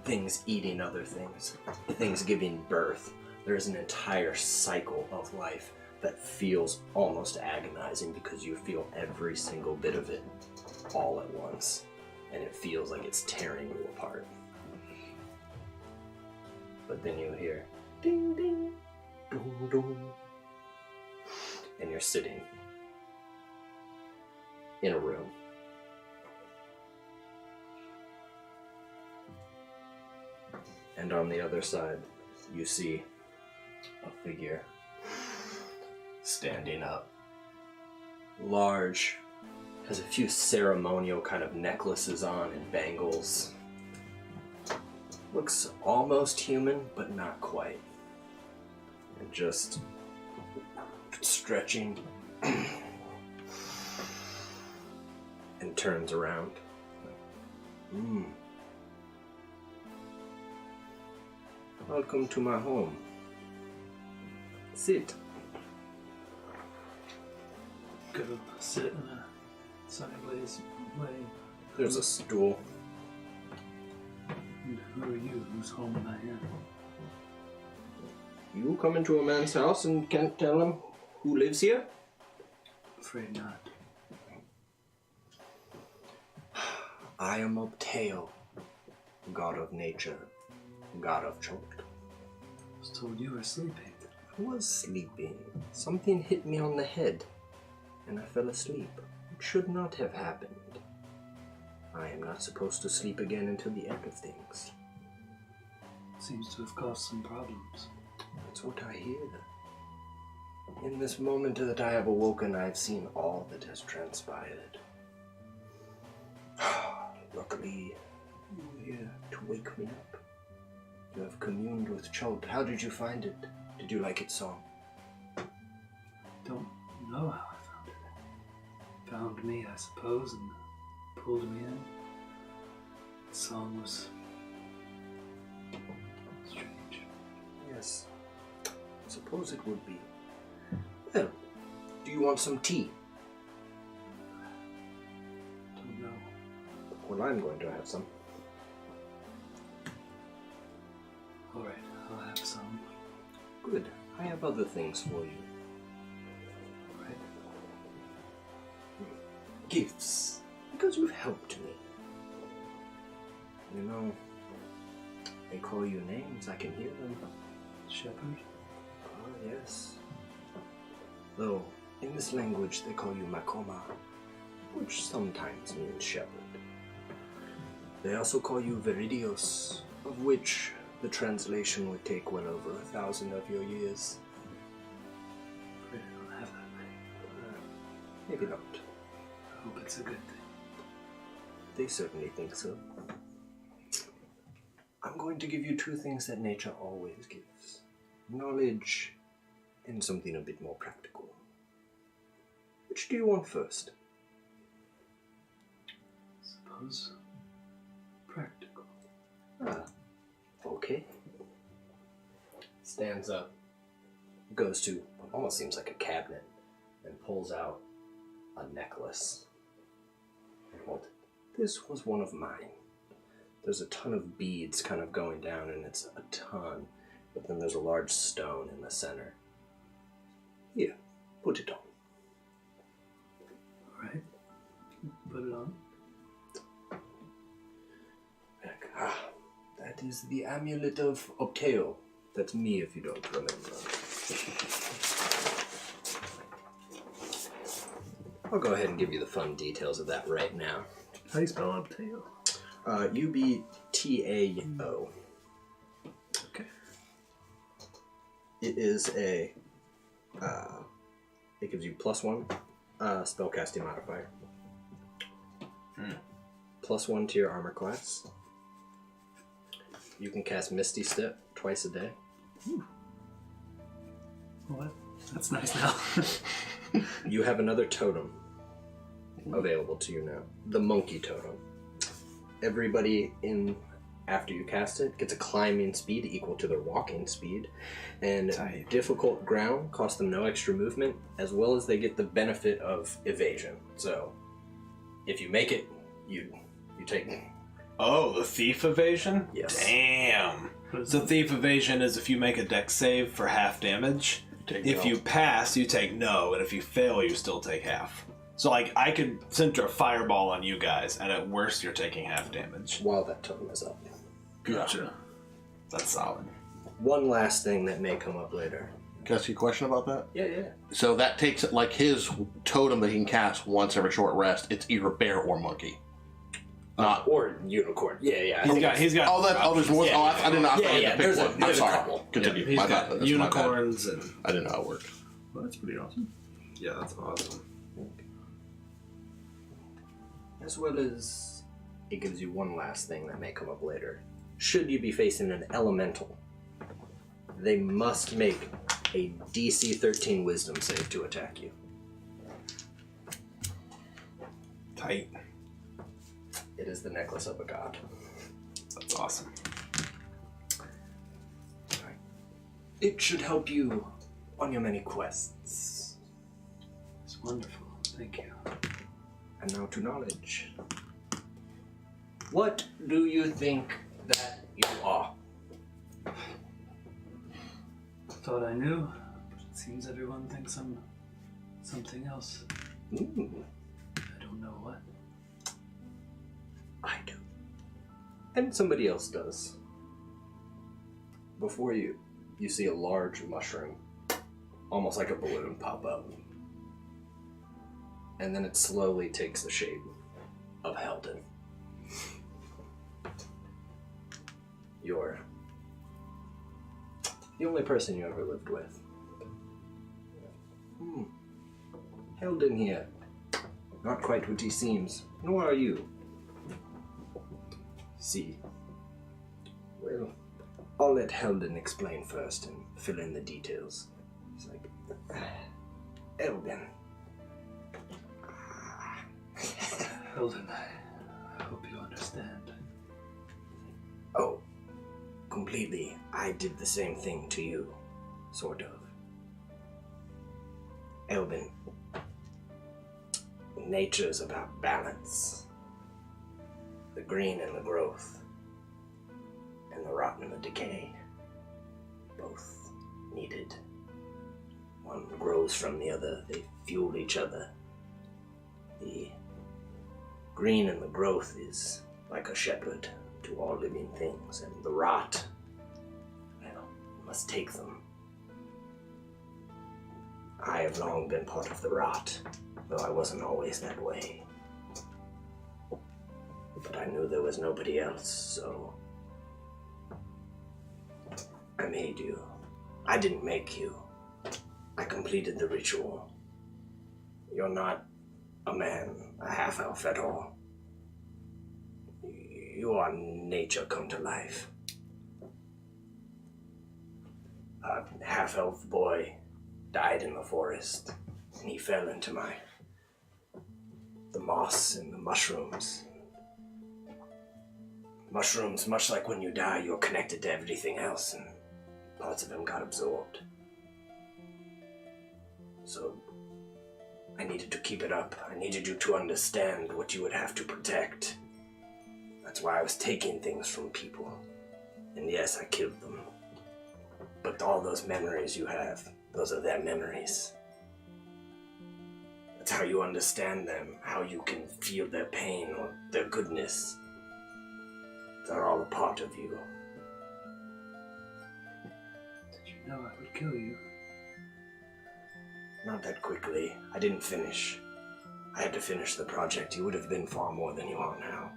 things eating other things, things giving birth. There's an entire cycle of life that feels almost agonizing because you feel every single bit of it all at once, and it feels like it's tearing you apart. But then you hear ding ding, dong dong, and you're sitting in a room. And on the other side, you see a figure standing up. Large, has a few ceremonial kind of necklaces on and bangles. Looks almost human, but not quite. And just stretching and turns around. Welcome to my home. Sit. Go sit in a sideways way. There's a stool. And who are you? Whose home am I in? You come into a man's house and can't tell him who lives here? Afraid not. I am Obteo, god of nature, god of Chult. I was told you were sleeping. I was sleeping. Something hit me on the head, and I fell asleep. It should not have happened. I am not supposed to sleep again until the end of things. Seems to have caused some problems. That's what I hear. In this moment that I have awoken, I have seen all that has transpired. Luckily, you were here to wake me up. You have communed with Chult. How did you find it? Did you like its song? Don't know how I found it. Found me, I suppose, and pulled me in. The song was strange. Yes, I suppose it would be. Well, do you want some tea? Don't know. Well, I'm going to have some. Alright, I'll have some. Good. I have other things for you. Alright. Gifts. Because you've helped me. You know, they call you names. I can hear them. Shepherd? Ah, yes. Though, in this language, they call you Makoma, which sometimes means shepherd. They also call you Viridios, of which the translation would take well over 1,000 of your years. Afraid I don't have that many. Maybe not. I hope it's a good thing. They certainly think so. I'm going to give you two things that nature always gives. Knowledge and something a bit more practical. Which do you want first? Suppose practical. Ah, okay. Stands up, goes to what almost seems like a cabinet, and pulls out a necklace. Hold it. This was one of mine. There's a ton of beads kind of going down, and it's a ton, but then there's a large stone in the center. Here, put it on. Alright. Put it on. That is the amulet of Obteo. That's me if you don't remember. I'll go ahead and give you the fun details of that right now. How do you spell Obteo? UBTAO. Okay. It is a... it gives you +1 spellcasting modifier. +1 to your armor class. You can cast Misty Step twice a day. What? That's nice now. You have another totem available to you now. The Monkey Totem. Everybody after you cast it gets a climbing speed equal to their walking speed, and Tight. difficult ground costs them no extra movement, as well as they get the benefit of evasion. So, if you make it, you take... Oh, the thief evasion? Yes. Damn. So thief evasion is if you make a dex save for half damage. If no. you pass, you take no, and if you fail, you still take half. So, like, I could center a fireball on you guys, and at worst, you're taking half damage. While that totem is up. Gotcha. That's solid. One last thing that may come up later. Can I ask you a question about that? Yeah. So that takes, like, his totem that he can cast once every short rest, it's either bear or monkey. Not... Or unicorn. Yeah. He's got. there's more... Yeah. I didn't know. I thought I Yeah, had to pick one. I'm there's a sorry. couple. Continue. He's My got bad. That's unicorns and. I didn't know how it worked. Well, that's pretty awesome. Yeah, that's awesome. As well as it gives you one last thing that may come up later. Should you be facing an elemental, they must make a DC 13 wisdom save to attack you. Tight. It is the necklace of a god. That's awesome. It should help you on your many quests. It's wonderful. Thank you. And now to knowledge. What do you think that you are? Thought I knew, but it seems everyone thinks I'm something else. Ooh, I don't know what. I do. And somebody else does. Before you see a large mushroom, almost like a balloon, pop up. And then it slowly takes the shape of Heldon. You're the only person you ever lived with. Heldon here. Not quite what he seems. Nor are you. See. Well, I'll let Heldon explain first and fill in the details. He's like, Heldon. Heldon, I hope you understand. Oh, completely. I did the same thing to you. Sort of. Elvin. Nature's about balance. The green and the growth. And the rot and the decay. Both needed. One grows from the other. They fuel each other. The green and the growth is like a shepherd to all living things, and the rot, well, must take them. I have long been part of the rot, though I wasn't always that way. But I knew there was nobody else, so I made you. I didn't make you. I completed the ritual. You're not a man, a half-elf at all. You are nature come to life. A half-elf boy died in the forest, and he fell into the moss and the mushrooms. Mushrooms, much like when you die, you're connected to everything else, and parts of him got absorbed. So, I needed to keep it up. I needed you to understand what you would have to protect. That's why I was taking things from people. And yes, I killed them. But all those memories you have, those are their memories. That's how you understand them, how you can feel their pain or their goodness. They're all a part of you. Did you know I would kill you? Not that quickly. I didn't finish. I had to finish the project. You would have been far more than you are now.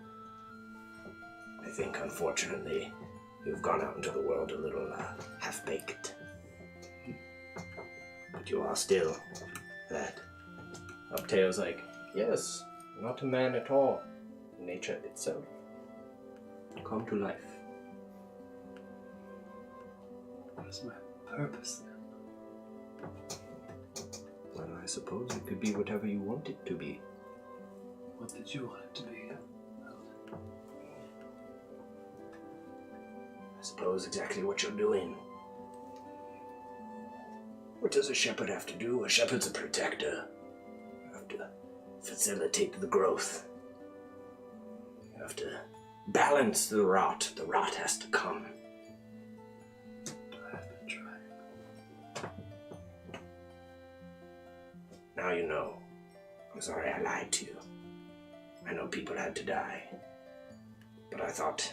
I think, unfortunately, you've gone out into the world a little half-baked. But you are still that. Uptail's like, yes, not a man at all. Nature itself. Come to life. What is my purpose then? Well, I suppose it could be whatever you want it to be. What did you want it to be? I suppose exactly what you're doing. What does a shepherd have to do? A shepherd's a protector. You have to facilitate the growth. You have to balance the rot. The rot has to come. I have been trying. Now you know. I'm sorry I lied to you. I know people had to die. But I thought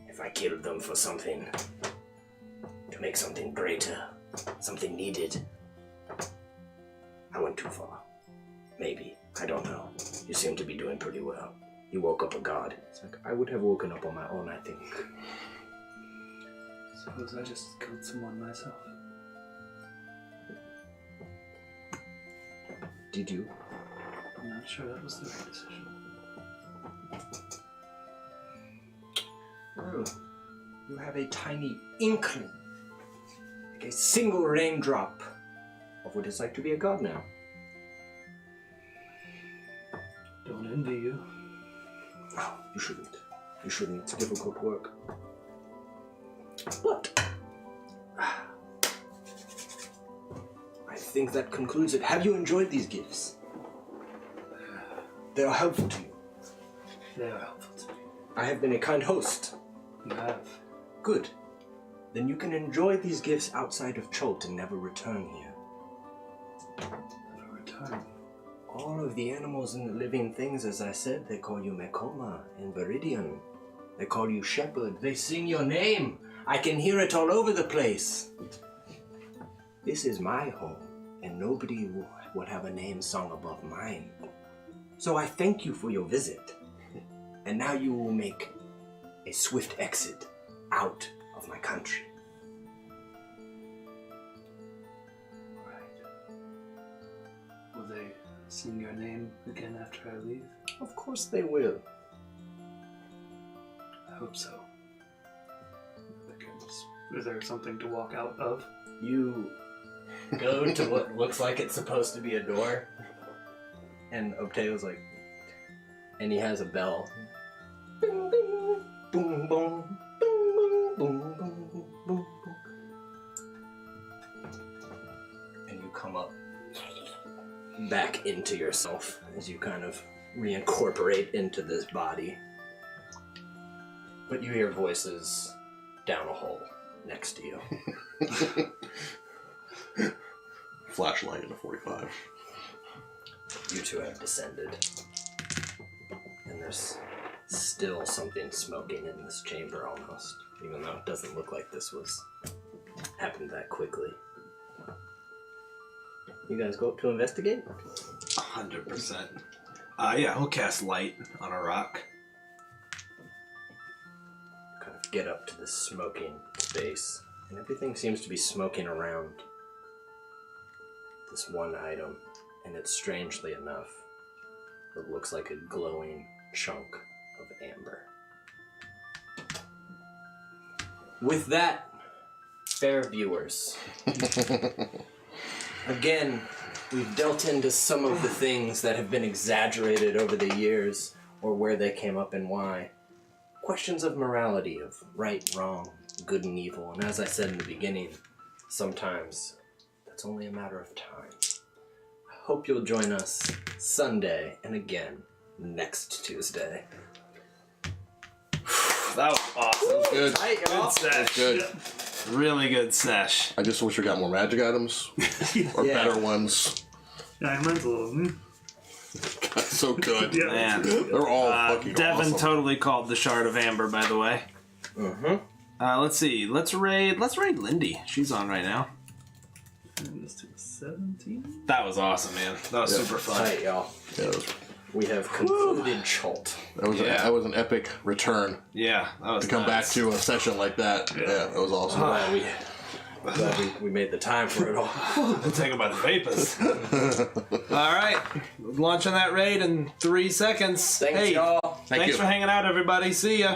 if I killed them for something, to make something greater, something needed, I went too far. Maybe. I don't know. You seem to be doing pretty well. You woke up a god. It's like, I would have woken up on my own, I think. Suppose I just killed someone myself. Did you? I'm not sure that was the right decision. Well, you have a tiny inkling, like a single raindrop of what it's like to be a god now. Don't envy you. Oh, you shouldn't. You shouldn't. It's difficult work. But I think that concludes it. Have you enjoyed these gifts? They are helpful to you. They are helpful to me. I have been a kind host. You have. Good. Then you can enjoy these gifts outside of Cholt and never return here. Never return. All of the animals and the living things, as I said, they call you Mekoma and Viridian. They call you Shepherd. They sing your name. I can hear it all over the place. This is my home, and nobody would have a name sung above mine. So I thank you for your visit. And now you will make a swift exit out of my country. Right. Will they sing your name again after I leave? Of course they will. I hope so. Is there something to walk out of? You go to what looks like it's supposed to be a door, and Obteo's like, and he has a bell. Bing, bing, boom, boom, boom, boom, boom, boom, boom. And you come up back into yourself as you kind of reincorporate into this body. But you hear voices down a hole next to you. Flashlight in a 45. You two have descended. And there's still something smoking in this chamber almost, even though it doesn't look like this happened that quickly. You guys go up to investigate? 100%. Yeah, he'll cast light on a rock. Kind of get up to this smoking space, and everything seems to be smoking around this one item, and it's strangely enough, it looks like a glowing chunk of amber. With that, fair viewers, again, we've dealt into some of the things that have been exaggerated over the years, or where they came up and why. Questions of morality, of right, wrong, good and evil, and as I said in the beginning, sometimes that's only a matter of time. I hope you'll join us Sunday, and again, next Tuesday. That was awesome. Good. Good sesh. Good. Really good sesh. I just wish we got more magic items. Or Yeah. better ones. Yeah, mine's a little. So good. Yeah. Man. They're all fucking Devin awesome. totally called the Shard of Amber, by the way. Mm-hmm. Let's see. Let's raid Lindy. She's on right now. And this to 17? That was awesome, man. That was super fun. Alright, y'all. Yeah, We have concluded Cholt. that was an epic return Yeah, that was to come back nuts. to a session like that. Yeah, that was awesome. Glad we made the time for it all. I'm taken by the vapors. All right, launching that raid in 3 seconds. Thanks, hey, y'all. Thanks for hanging out, everybody. See ya.